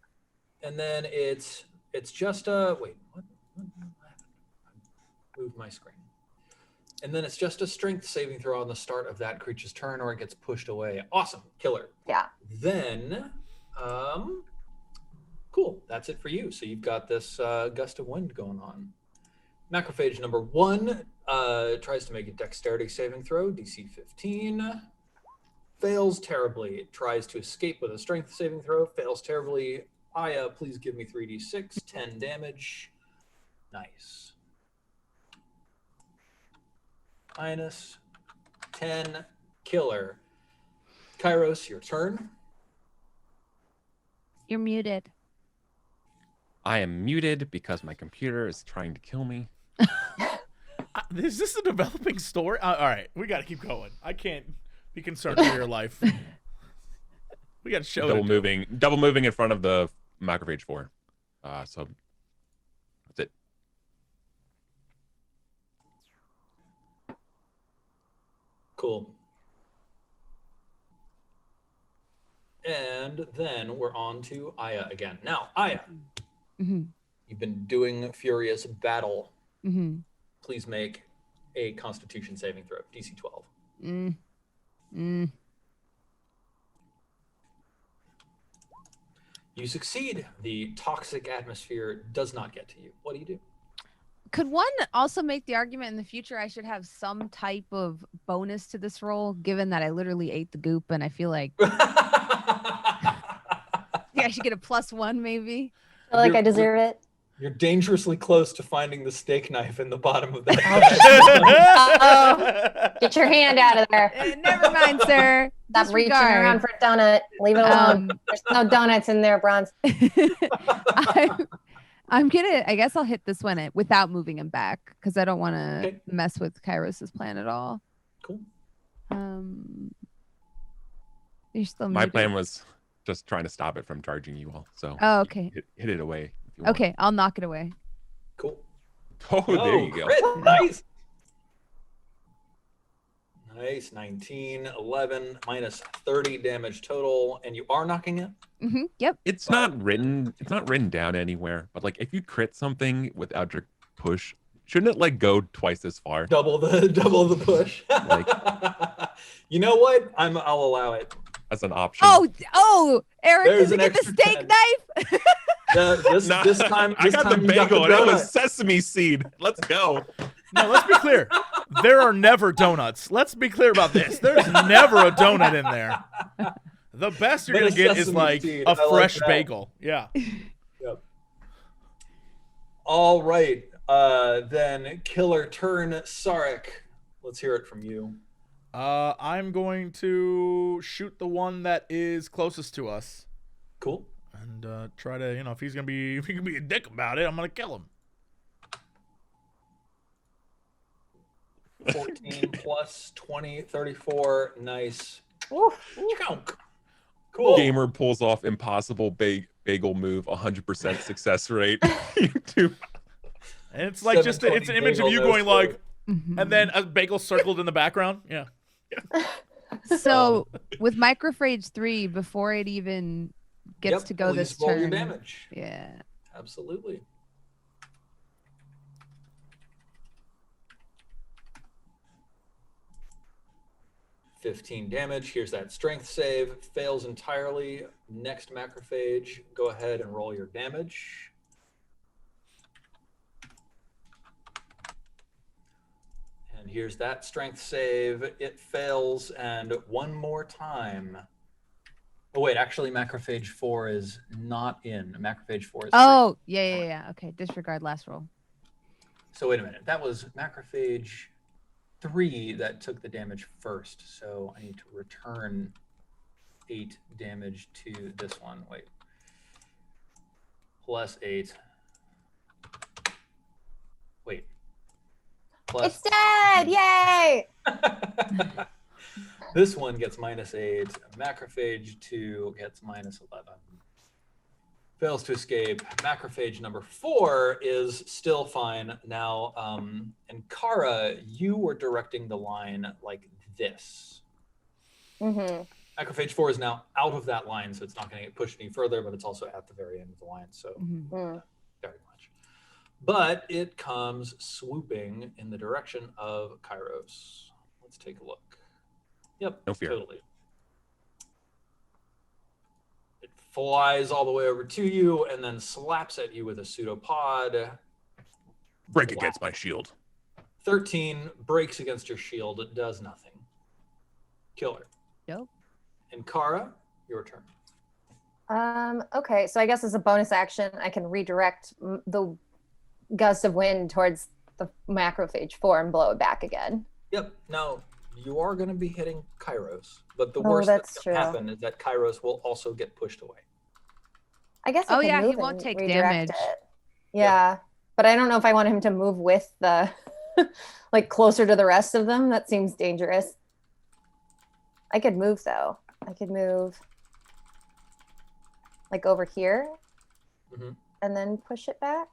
And then it's just a wait. What happened? Move my screen. And then it's just a strength saving throw on the start of that creature's turn, or it gets pushed away. Awesome, killer. Yeah. Then, cool. That's it for you. So you've got this gust of wind going on. Macrophage number 1 tries to make a dexterity saving throw, DC 15. Fails terribly. It tries to escape with a strength saving throw. Fails terribly. Aya, please give me 3d6, 10 damage. Nice. Minus 10, killer. Kairos, your turn. You're muted. I am muted because my computer is trying to kill me. Is this a developing story? All right, we got to keep going. I can't be concerned for your life. We got to show Double moving in front of the macrophage 4. So that's it. Cool. And then we're on to Aya again. Now, Aya, you've been doing furious battle. Please make a Constitution saving throw, DC 12. You succeed. The toxic atmosphere does not get to you. What do you do? Could one also make the argument in the future I should have some type of bonus to this roll, given that I literally ate the goop and I feel like I should get a +1 maybe? I feel like I deserve it. You're dangerously close to finding the steak knife in the bottom of that. Get your hand out of there. Never mind, sir. Stop reaching around for a donut. Leave it alone. There's no donuts in there, Bronze. I'm gonna. I guess I'll hit this one without moving him back because I don't want to mess with Kairos's plan at all. Cool. You're still My muted. plan was just trying to stop it from charging you all. So Oh, okay. hit it away. If you want. Okay, I'll knock it away. Cool. Oh, there you go. Crit. Nice. Nice. 19, 11, minus 30 damage total, and you are knocking it. Yep. It's not written down anywhere, but like if you crit something without your push, shouldn't it like go twice as far? Double the push. Like, you know what? I'll allow it. as an option. Oh, Eric, There's did an you get the extra steak 10. knife? This time I got the you got bagel and it donut. was sesame seed. Let's go. No, let's be clear. There are never donuts. Let's be clear about this. There's never a donut in there. The best you're But going a to get is sesame like seed. a I like fresh that. bagel. Yeah. Yep. All right. Then killer turn, Sarek. Let's hear it from you. I'm going to shoot the one that is closest to us. Cool. And try to, if he can be a dick about it, I'm going to kill him. 14 plus 20, 34. Nice. Oof. Cool. Gamer pulls off impossible bagel move, 100% success rate. And it's like it's an image of you going like, and then a bagel circled in the background. Yeah. So with Microphage 3, before it even gets to go please this roll your turn. damage. Yeah. Absolutely. $15 damage. Here's that strength save. Fails entirely. Next macrophage. Go ahead and roll your damage. And here's that strength save. It fails. And one more time. Oh, wait. Actually, macrophage 4 is not in. Macrophage 4 is Oh, yeah. Okay, disregard last roll. So wait a minute. That was macrophage 3 that took the damage first. So I need to return 8 damage to this one. Wait. Plus 8. Wait. Plus. It's dead! Yay! This one gets minus 8. Macrophage 2 gets minus 11. Fails to escape. Macrophage number 4 is still fine. Now, and Kara, you were directing the line like this. Mm-hmm. Macrophage 4 is now out of that line, so it's not going to get pushed any further, but it's also at the very end of the line, so very much. But it comes swooping in the direction of Kairos. Let's take a look. Yep, No fear. totally. It flies all the way over to you and then slaps at you with a pseudopod. Break against my shield. 13 breaks against your shield. It does nothing. Killer. Nope. And Kara, your turn. Okay, so I guess as a bonus action, I can redirect the gust of wind towards the macrophage 4 and blow it back again. Yep. Now, you are going to be hitting Kairos, but the Oh, worst that's that's going to true. happen is that Kairos will also get pushed away. I guess I Oh, can yeah, he move won't and take redirect damage. it. Yeah, but I don't know if I want him to move with the, like, closer to the rest of them. That seems dangerous. I could move, though. I could move, like, over here and then push it back.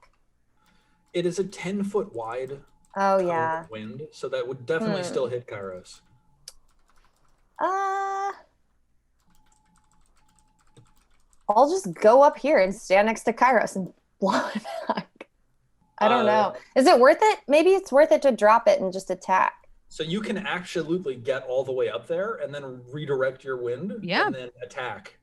It is a 10-foot wide Oh, cone yeah. of wind, so that would definitely still hit Kairos. I'll just go up here and stand next to Kairos and blow it back. I don't know. Is it worth it? Maybe it's worth it to drop it and just attack. So you can absolutely get all the way up there and then redirect your wind and then attack.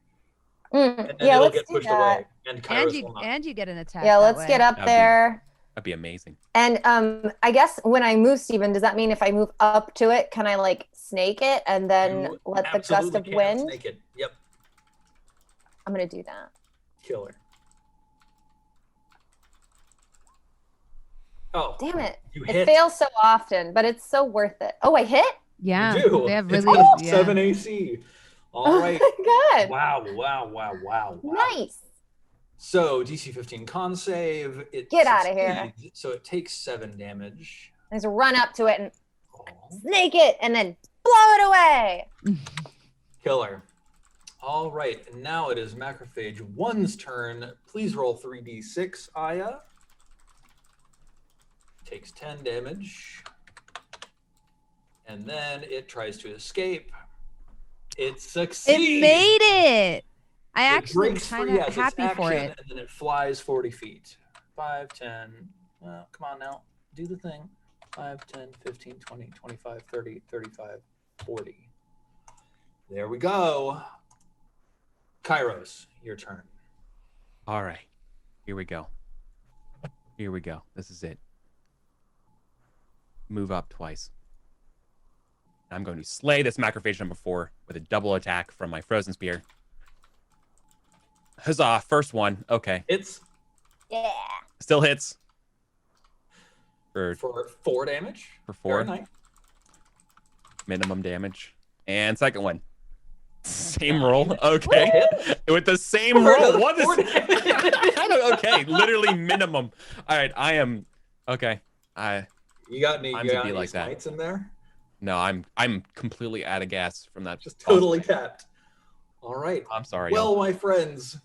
And then Yeah, it'll let's get do pushed that. away. And Kairos will not. And you get an attack. Yeah, that let's way. get up there. That'd be amazing. And I guess when I move, Steven, does that mean if I move up to it, can I like snake it and then You let the gust absolutely of can wind? snake it. Yep. I'm gonna do that. Killer. Oh, Damn it. you It hit. fails so often, but it's so worth it. Oh, I hit? Yeah. You do. They have It's really got 7 AC. All right. Good. Wow. Nice. So DC 15 con save. It Get outta here. succeeds, so it takes 7 damage. I just run up to it and Oh, snake it and then blow it away. killer. All right, and now it is Macrophage 1's turn. Please roll 3d6, Aya. Takes 10 damage. And then it tries to escape. It succeeds. It made it. I It actually am breaks kind free of as its happy for action, it. And then it flies 40 feet. 5, 10. Well, come on now. Do the thing. 5, 10, 15, 20, 25, 30, 35, 40. There we go. Kairos, your turn. All right. Here we go. This is it. Move up twice. I'm going to slay this macrophage number 4 with a double attack from my frozen spear. Huzzah, first one. Okay. It's Yeah. Still hits. For 4 damage. For 4. Fahrenheit. Minimum damage. And second one. Same roll. Okay. With the same roll. What is I don't okay. Literally minimum. All right. I am okay. You got any, I'm you to got be any like that. smites in there? No, I'm completely out of gas from that. Just totally tapped. All right. I'm sorry. Well, my friends,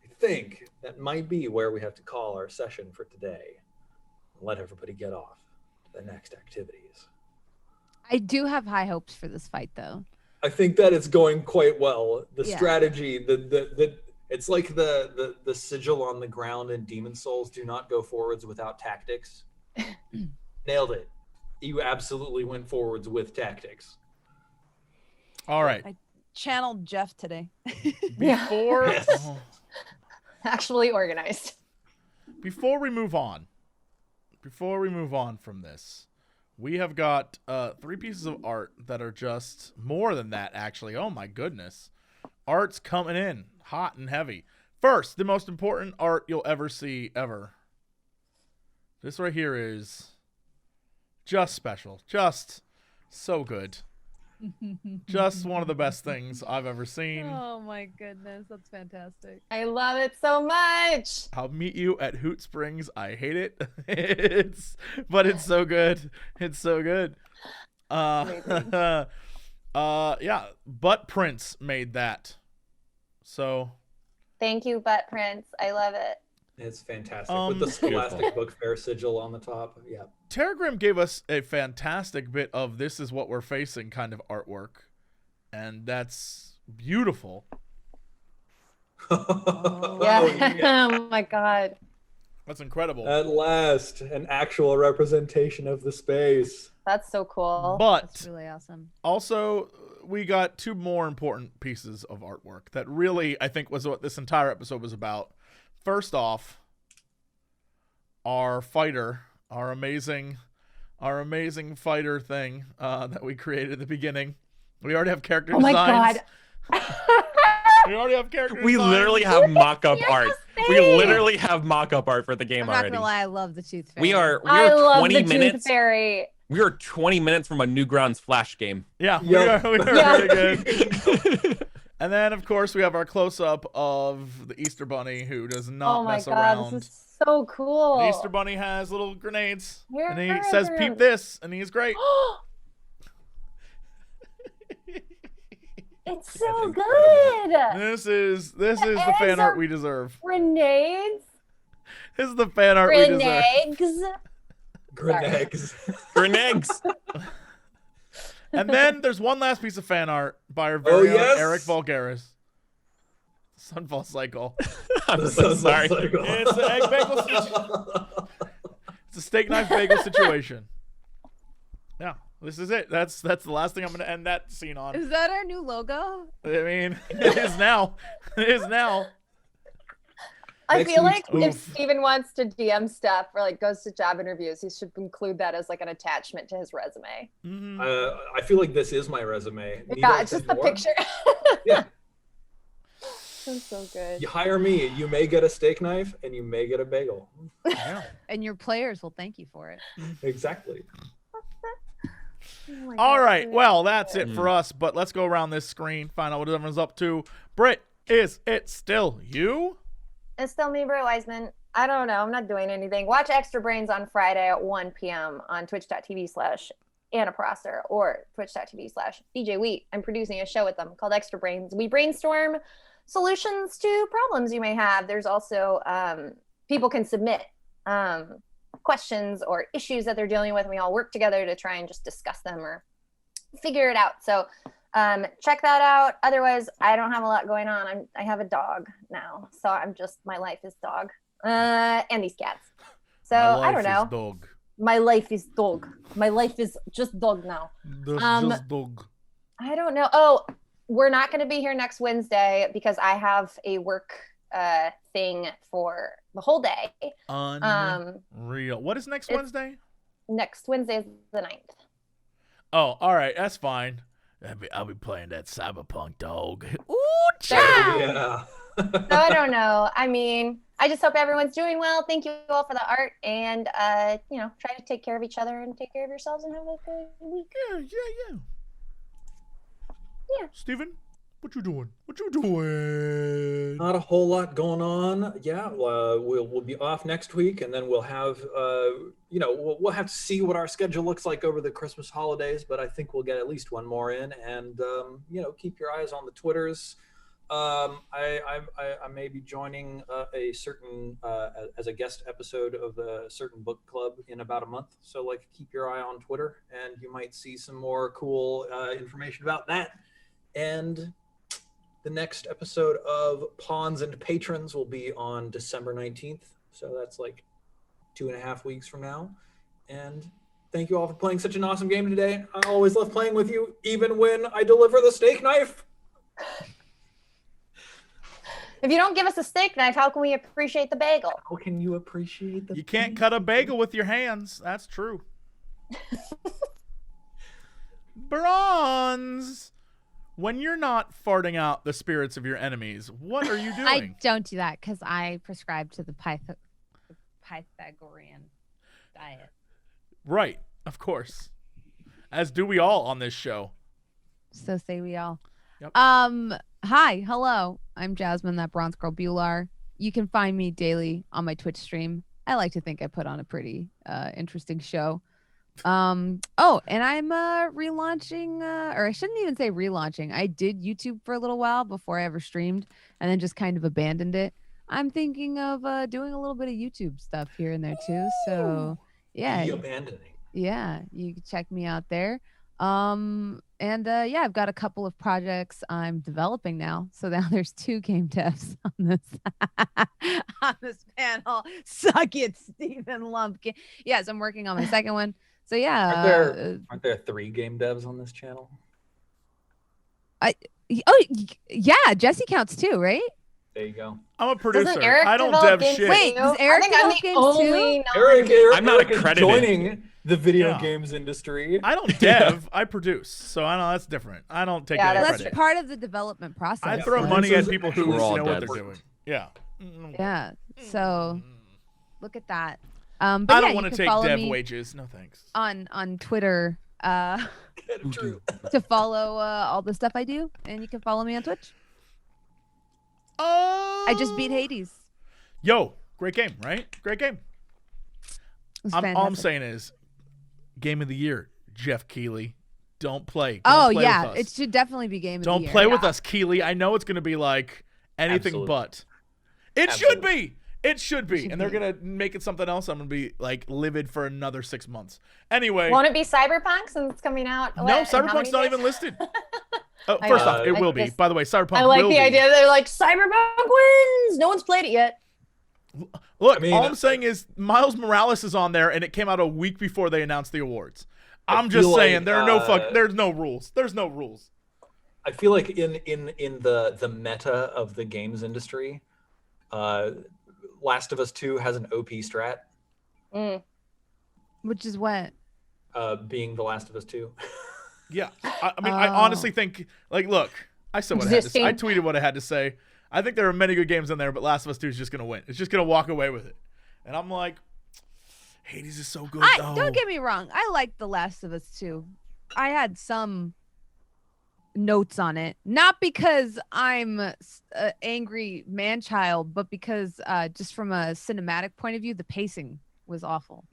I think that might be where we have to call our session for today. Let everybody get off to the next activities. I do have high hopes for this fight, though. I think that it's going quite well. The Yeah. strategy, the it's like the sigil on the ground in Demon Souls: do not go forwards without tactics. Nailed it. You absolutely went forwards with tactics. All right. I channeled Jeff today. Yeah. Before Yes. Actually organized. before we move on from this, we have got 3 pieces of art that are just more than that, actually. Oh my goodness. Art's coming in hot and heavy. First, the most important art you'll ever see ever. This right here is just special. Just so good. Just one of the best things I've ever seen. Oh my goodness, that's fantastic. I love it so much. I'll meet you at Hoot Springs. I hate it. But it's so good. It's so good. Yeah, Butt Prince made that. So Thank you, Butt Prince. I love it. It's fantastic with the Scholastic Book Fair sigil on the top. Yeah. Terragrim gave us a fantastic bit of "this is what we're facing" kind of artwork, and that's beautiful. Yeah. Oh my God. That's incredible. At last, an actual representation of the space. That's so cool. But That's really awesome. also, we got two more important pieces of artwork that really, I think, was what this entire episode was about. First off, our fighter, our amazing fighter thing that we created at the beginning. We already have character designs. Oh my God. We already have character We designs. literally have mock-up You're art. the We same. literally have mock-up art for the game I'm not already. gonna lie, I love the Tooth Fairy. We are I love 20 the minutes. Tooth Fairy. We are 20 minutes from a Newgrounds Flash game. Yeah, Yep. we are Yeah. really good. And then, of course, we have our close-up of the Easter Bunny, who does not Oh my mess God, around. this is so cool. The Easter Bunny has little grenades, Here and he are says, the- "Peep this," and he's great. It's so good. This is the eggs fan are- art we deserve. Grenades. This is the fan art we deserve. Grenades. Grenags. Grenades. And then there's one last piece of fan art by our very own yes. Eric Vulgaris. Sunfall Cycle. I'm so sorry. It's an egg bagel situation. It's a steak knife bagel situation. Yeah, this is it. That's the last thing I'm going to end that scene on. Is that our new logo? I mean, it is now. It is now. I Next feel week's like if Oof. Steven wants to DM stuff or like goes to job interviews, he should include that as like an attachment to his resume. Mhm. I feel like this is my resume. Need Yeah, I it's send just the more? picture. Yeah. That's so good. You hire me, you may get a steak knife and you may get a bagel. Yeah. And your players will thank you for it. Exactly. Oh my All God, right. so Well, that's it for us. But let's go around this screen, find out what everyone's up to. Britt, is it still you? It's still me, Britt Wiseman. I don't know. I'm not doing anything. Watch Extra Brains on Friday at 1 p.m. on twitch.tv/Anna Prosser or twitch.tv/DJ Wheat. I'm producing a show with them called Extra Brains. We brainstorm solutions to problems you may have. There's also people can submit questions or issues that they're dealing with, and we all work together to try and just discuss them or figure it out. So check that out. Otherwise, I don't have a lot going on. I have a dog now, so my life is dog and these cats. So I don't know. Dog. My life is dog. My life is just dog now. Just dog. I don't know. Oh, we're not going to be here next Wednesday because I have a work thing for the whole day. Unreal. What is next it's- Wednesday? Next Wednesday is the 9th. Oh, all right. That's fine. I'll be playing that cyberpunk dog. Ooh, So, Yeah. so I don't know. I mean, I just hope everyone's doing well. Thank you all for the art, and try to take care of each other and take care of yourselves and have a good week. Yeah. Yeah. Steven, what you doing? Not a whole lot going on. Yeah, we'll be off next week, and then we'll have we'll have to see what our schedule looks like over the Christmas holidays. But I think we'll get at least one more in, and keep your eyes on the Twitters. I may be joining a certain as a guest episode of a certain book club in about a month. So keep your eye on Twitter, and you might see some more cool information about that. And the next episode of Pawns and Patrons will be on December 19th. So that's 2.5 weeks from now. And thank you all for playing such an awesome game today. I always love playing with you, even when I deliver the steak knife. If you don't give us a steak knife, how can we appreciate the bagel? How can you appreciate the You can't cut a bagel with your hands. That's true. Bronze. When you're not farting out the spirits of your enemies, what are you doing? I don't do that because I prescribe to the Pythagorean diet. Right, of course. As do we all on this show. So say we all. Yep. Hi, hello. I'm Jasmine, that bronze girl Bular. You can find me daily on my Twitch stream. I like to think I put on a pretty interesting show. Oh, and I'm relaunching, or I shouldn't even say relaunching. I did YouTube for a little while before I ever streamed, and then just kind of abandoned it. I'm thinking of doing a little bit of YouTube stuff here and there too. So yeah, The abandoning. yeah, you can check me out there. And yeah, I've got a couple of projects I'm developing now. So now there's 2 game devs on this on this panel. Suck it, Stephen Lumpkin. Yes, I'm working on my second one. So yeah, Aren't there 3 game devs on this channel? yeah, Jesse counts too, right? There you go. I'm a producer. Doesn't Eric I don't develop dev games shit. Wait, too? does Eric I think I'm develop the games only too? non- I'm not Eric is accredited. joining the video Yeah. games industry. I don't dev. I produce. So I know that's different. I don't take Yeah, any That's credit. part of the development process. I throw Yeah, money this at is people who We're all know what dead. they're doing. Yeah. Yeah. So look at that. But I yeah, don't you want to can take follow dev me wages. No thanks. on Twitter True. to follow all the stuff I do, and you can follow me on Twitch. I just beat Hades. Yo, great game, right? Great game. It was All I'm fantastic. saying is, game of the year, Jeff Keighley. Don't play. Oh Don't play yeah, with us. it should definitely be game of the Don't year. play with us, Keighley. I know it's gonna be like anything Absolutely. but. It should Absolutely. be. It should be. should And they're be. gonna make it something else. I'm gonna be like livid for another 6 months. Anyway, Won't it be Cyberpunk since it's coming out? no, what, in how Cyberpunk's many not days? even listed. Oh, I first know. off, it I will be. just- By the way, Cyberpunk I like will the be. idea. They're like Cyberpunk wins. No one's played it yet. Look, I mean, all I'm saying is Miles Morales is on there, and it came out a week before they announced the awards. I I'm just feel saying like, there are there's no rules. There's no rules. I feel like in the meta of the games industry, Last of Us 2 has an OP strat, Which is what? being The Last of Us 2. Yeah, I mean, I honestly think, like, look, I said what I had to say. I tweeted what I had to say. I think there are many good games in there, but Last of Us 2 is just gonna win. It's just gonna walk away with it. And I'm like, Hades is so good, though. Don't get me wrong. I liked The Last of Us 2. I had some notes on it, not because I'm an angry man-child, but because just from a cinematic point of view, the pacing was awful.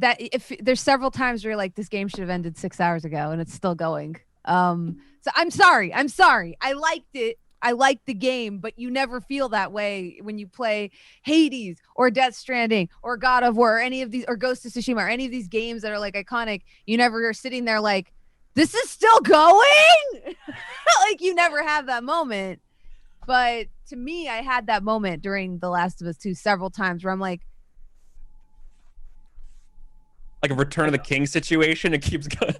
That if there's several times where you're like, this game should have ended 6 hours ago, and it's still going. So I'm sorry. I liked it. I liked the game, but you never feel that way when you play Hades or Death Stranding or God of War or any of these, or Ghost of Tsushima or any of these games that are like iconic. You never are sitting there like, this is still going. Like you never have that moment. But to me, I had that moment during The Last of Us 2 several times where I'm like a Return of the King situation. It keeps going.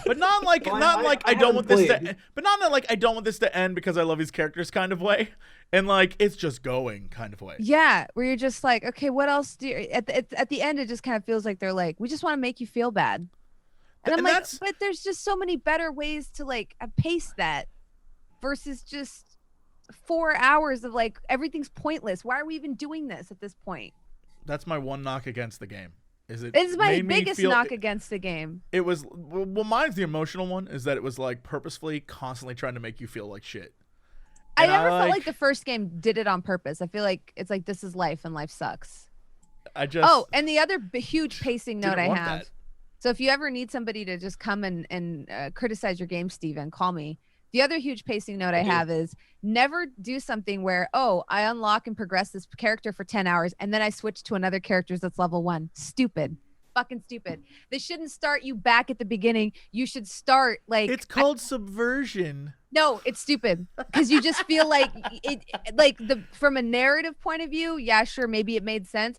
But not like Well, not like I don't haven't want this played. to, but not like I don't want this to end because I love these characters kind of way, and like it's just going kind of way. yeah, where you're just like, okay, what else do you, at the end it just kind of feels like they're like, we just want to make you feel bad. And I'm And like, that's- but there's just so many better ways to like pace that versus just 4 hours of like everything's pointless. Why are we even doing this at this point? That's my one knock against the game. Is it? It's my made me biggest feel- knock against the game. It was well, mine's the emotional one. Is that it was like purposefully, constantly trying to make you feel like shit. I And never felt like the first game did it on purpose. I feel like it's like, this is life and life sucks. I just Oh, and the other huge pacing note didn't I want have. that. So if you ever need somebody to just come and criticize your game, Steven, call me. The other huge pacing note I do. have is never do something where, oh, I unlock and progress this character for 10 hours and then I switch to another character that's level 1. Stupid. Fucking stupid. They shouldn't start you back at the beginning. You should start like It's called subversion. no, it's stupid because you just feel like it, like the from a narrative point of view, yeah, sure, maybe it made sense.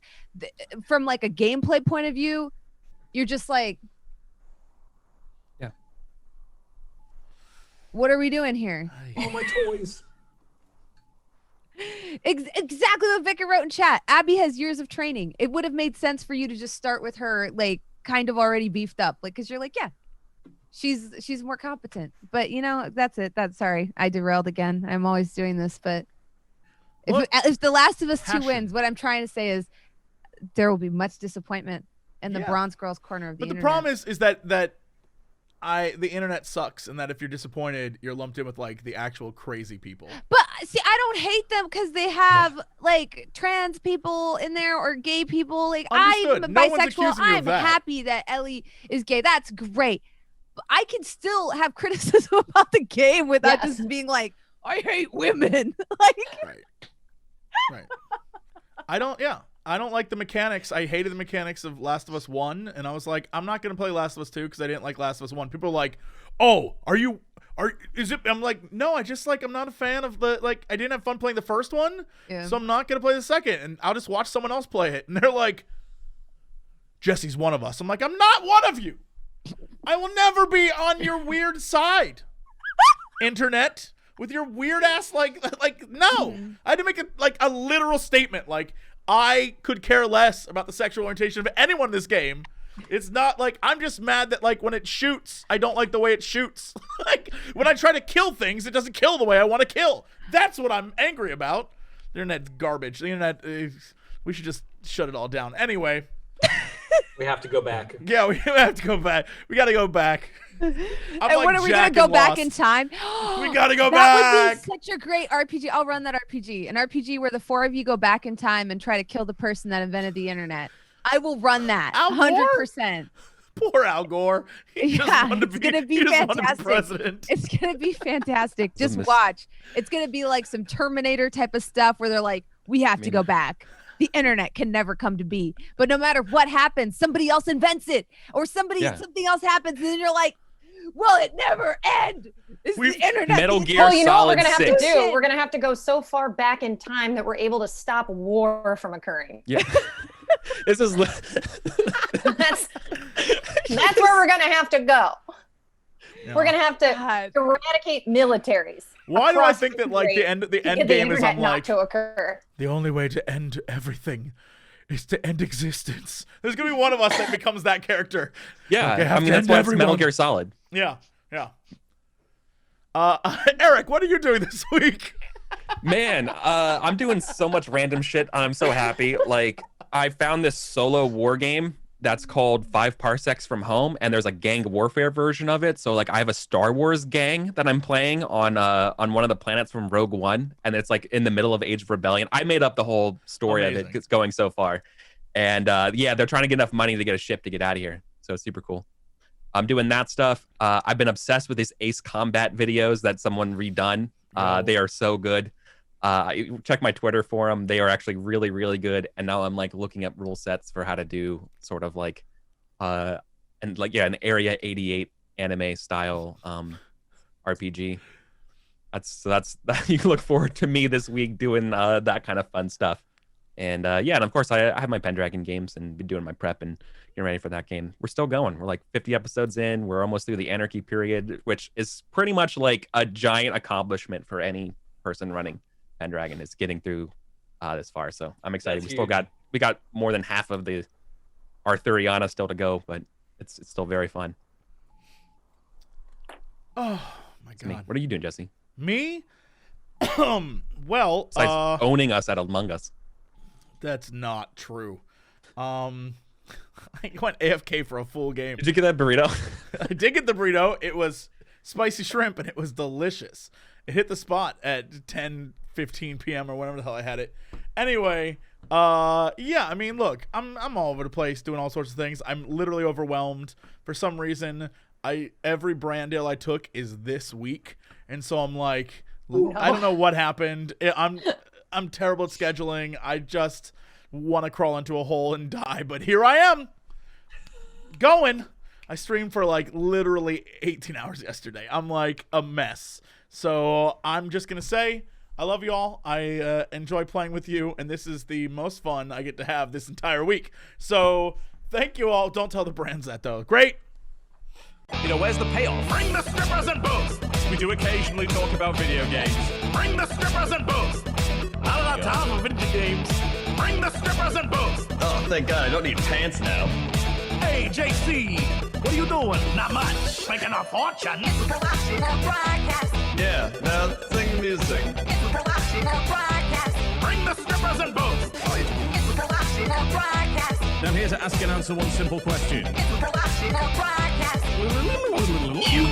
From like a gameplay point of view, you're just like, Yeah. What are we doing here? All my toys. Exactly what Vicar wrote in chat. Abby has years of training. It would have made sense for you to just start with her like kind of already beefed up, like because you're like, yeah, she's more competent. But you know, that's it. That's sorry, I derailed again. I'm always doing this, but if The Last of Us 2 Passion. wins, what I'm trying to say is there will be much disappointment in the Yeah. Bronze Girls corner of the But the internet. problem is that the internet sucks, and that if you're disappointed, you're lumped in with like the actual crazy people. But See, I don't hate them because they have like trans people in there or gay people. Like Understood. I'm No one's bisexual. accusing you of I'm that. happy that Ellie is gay. That's great. But I can still have criticism about the game without Yes. just being like, I hate women. Like, Right. I don't like the mechanics. I hated the mechanics of Last of Us 1, and I was like, I'm not gonna play Last of Us 2 because I didn't like Last of Us 1. People are like, oh, is it? I'm like, no, I'm not a fan of I didn't have fun playing the first one, yeah. so I'm not gonna play the second, and I'll just watch someone else play it. And they're like, Jesse's one of us. I'm like, I'm not one of you. I will never be on your weird side, internet, with your weird ass no. I had to make a literal statement. Like, I could care less about the sexual orientation of anyone in this game. It's not like I'm just mad that when it shoots, I don't like the way it shoots. Like when I try to kill things, it doesn't kill the way I want to kill. That's what I'm angry about. The internet's garbage. The internet, we should just shut it all down. Anyway. We have to go back. Yeah, we have to go back. We got to go back. And when are we going to go back in time? We got to go That back. would be such a great RPG. I'll run that RPG. An RPG where the 4 of you go back in time and try to kill the person that invented the internet. I will run that. Al Gore? 100%. Poor Al Gore. He just Yeah, wanted to it's going to be he just wanted to be fantastic. president. It's going to be fantastic. Just watch. It's going to be like some Terminator type of stuff where they're like, we have to go back. The internet can never come to be. But no matter what happens, somebody else invents it. Or something else happens. And then you're like, will it never end? Is the internet Metal the Gear Well, you know what we're Solid gonna have 6. to do? We're gonna have to go so far back in time that we're able to stop war from occurring. Yeah. This is That's where we're gonna have to go. Yeah. We're gonna have to God. eradicate militaries. Why do I across think that country the end to get the game is internet I'm not like to occur? the only way to end everything is to end existence. There's gonna be one of us that becomes that character. yeah. Okay, I mean, that's why it's Metal everyone. Gear Solid. Yeah. Eric, what are you doing this week? Man, I'm doing so much random shit. I'm so happy. Like, I found this solo war game that's called 5 Parsecs from Home, and there's a gang warfare version of it. So, like, I have a Star Wars gang that I'm playing on one of the planets from Rogue One, and it's like in the middle of Age of Rebellion. I made up the whole story of it. It's going so far, and yeah, they're trying to get enough money to get a ship to get out of here. So it's super cool. I'm doing that stuff. I've been obsessed with these Ace Combat videos that someone redone. They are so good. Check my Twitter for them. They are actually really, really good. And now I'm like looking at rule sets for how to do sort of like, an Area 88 anime style RPG. That's you can look forward to me this week doing that kind of fun stuff. And and of course I have my Pendragon games and been doing my prep and getting ready for that game. We're still going. We're like 50 episodes in. We're almost through the Anarchy period, which is pretty much like a giant accomplishment for any person running Pendragon is getting through this far. So I'm excited. We got more than half of the Arthuriana still to go, but it's still very fun. Oh my god. Me. What are you doing, Jesse? Me? Well, Besides owning us at Among Us. that's not true. I went AFK for a full game. Did you get that burrito? I did get the burrito. It was spicy shrimp and it was delicious. It hit the spot at 10:15 p.m. or whenever the hell I had it. Anyway, I mean, look, I'm all over the place doing all sorts of things. I'm literally overwhelmed. For some reason, every brand deal I took is this week, and so I'm like, I don't know what happened. I'm terrible at scheduling. I just want to crawl into a hole and die, but here I am, going. I streamed for like literally 18 hours yesterday. I'm like a mess. So I'm just going to say, I love you all. I enjoy playing with you, and this is the most fun I get to have this entire week. So thank you all. Don't tell the brands that, though. Great. You know, where's the payoff? Bring the strippers and booze. We do occasionally talk about video games. Bring the strippers and booze. Not enough time for video games. Bring the strippers and booze. Oh, thank God, I don't need pants now. Hey, JC, what are you doing? Not much. Making a fortune. Yeah, now sing the music. Bring the strippers and booze. I'm here to ask and answer one simple question. You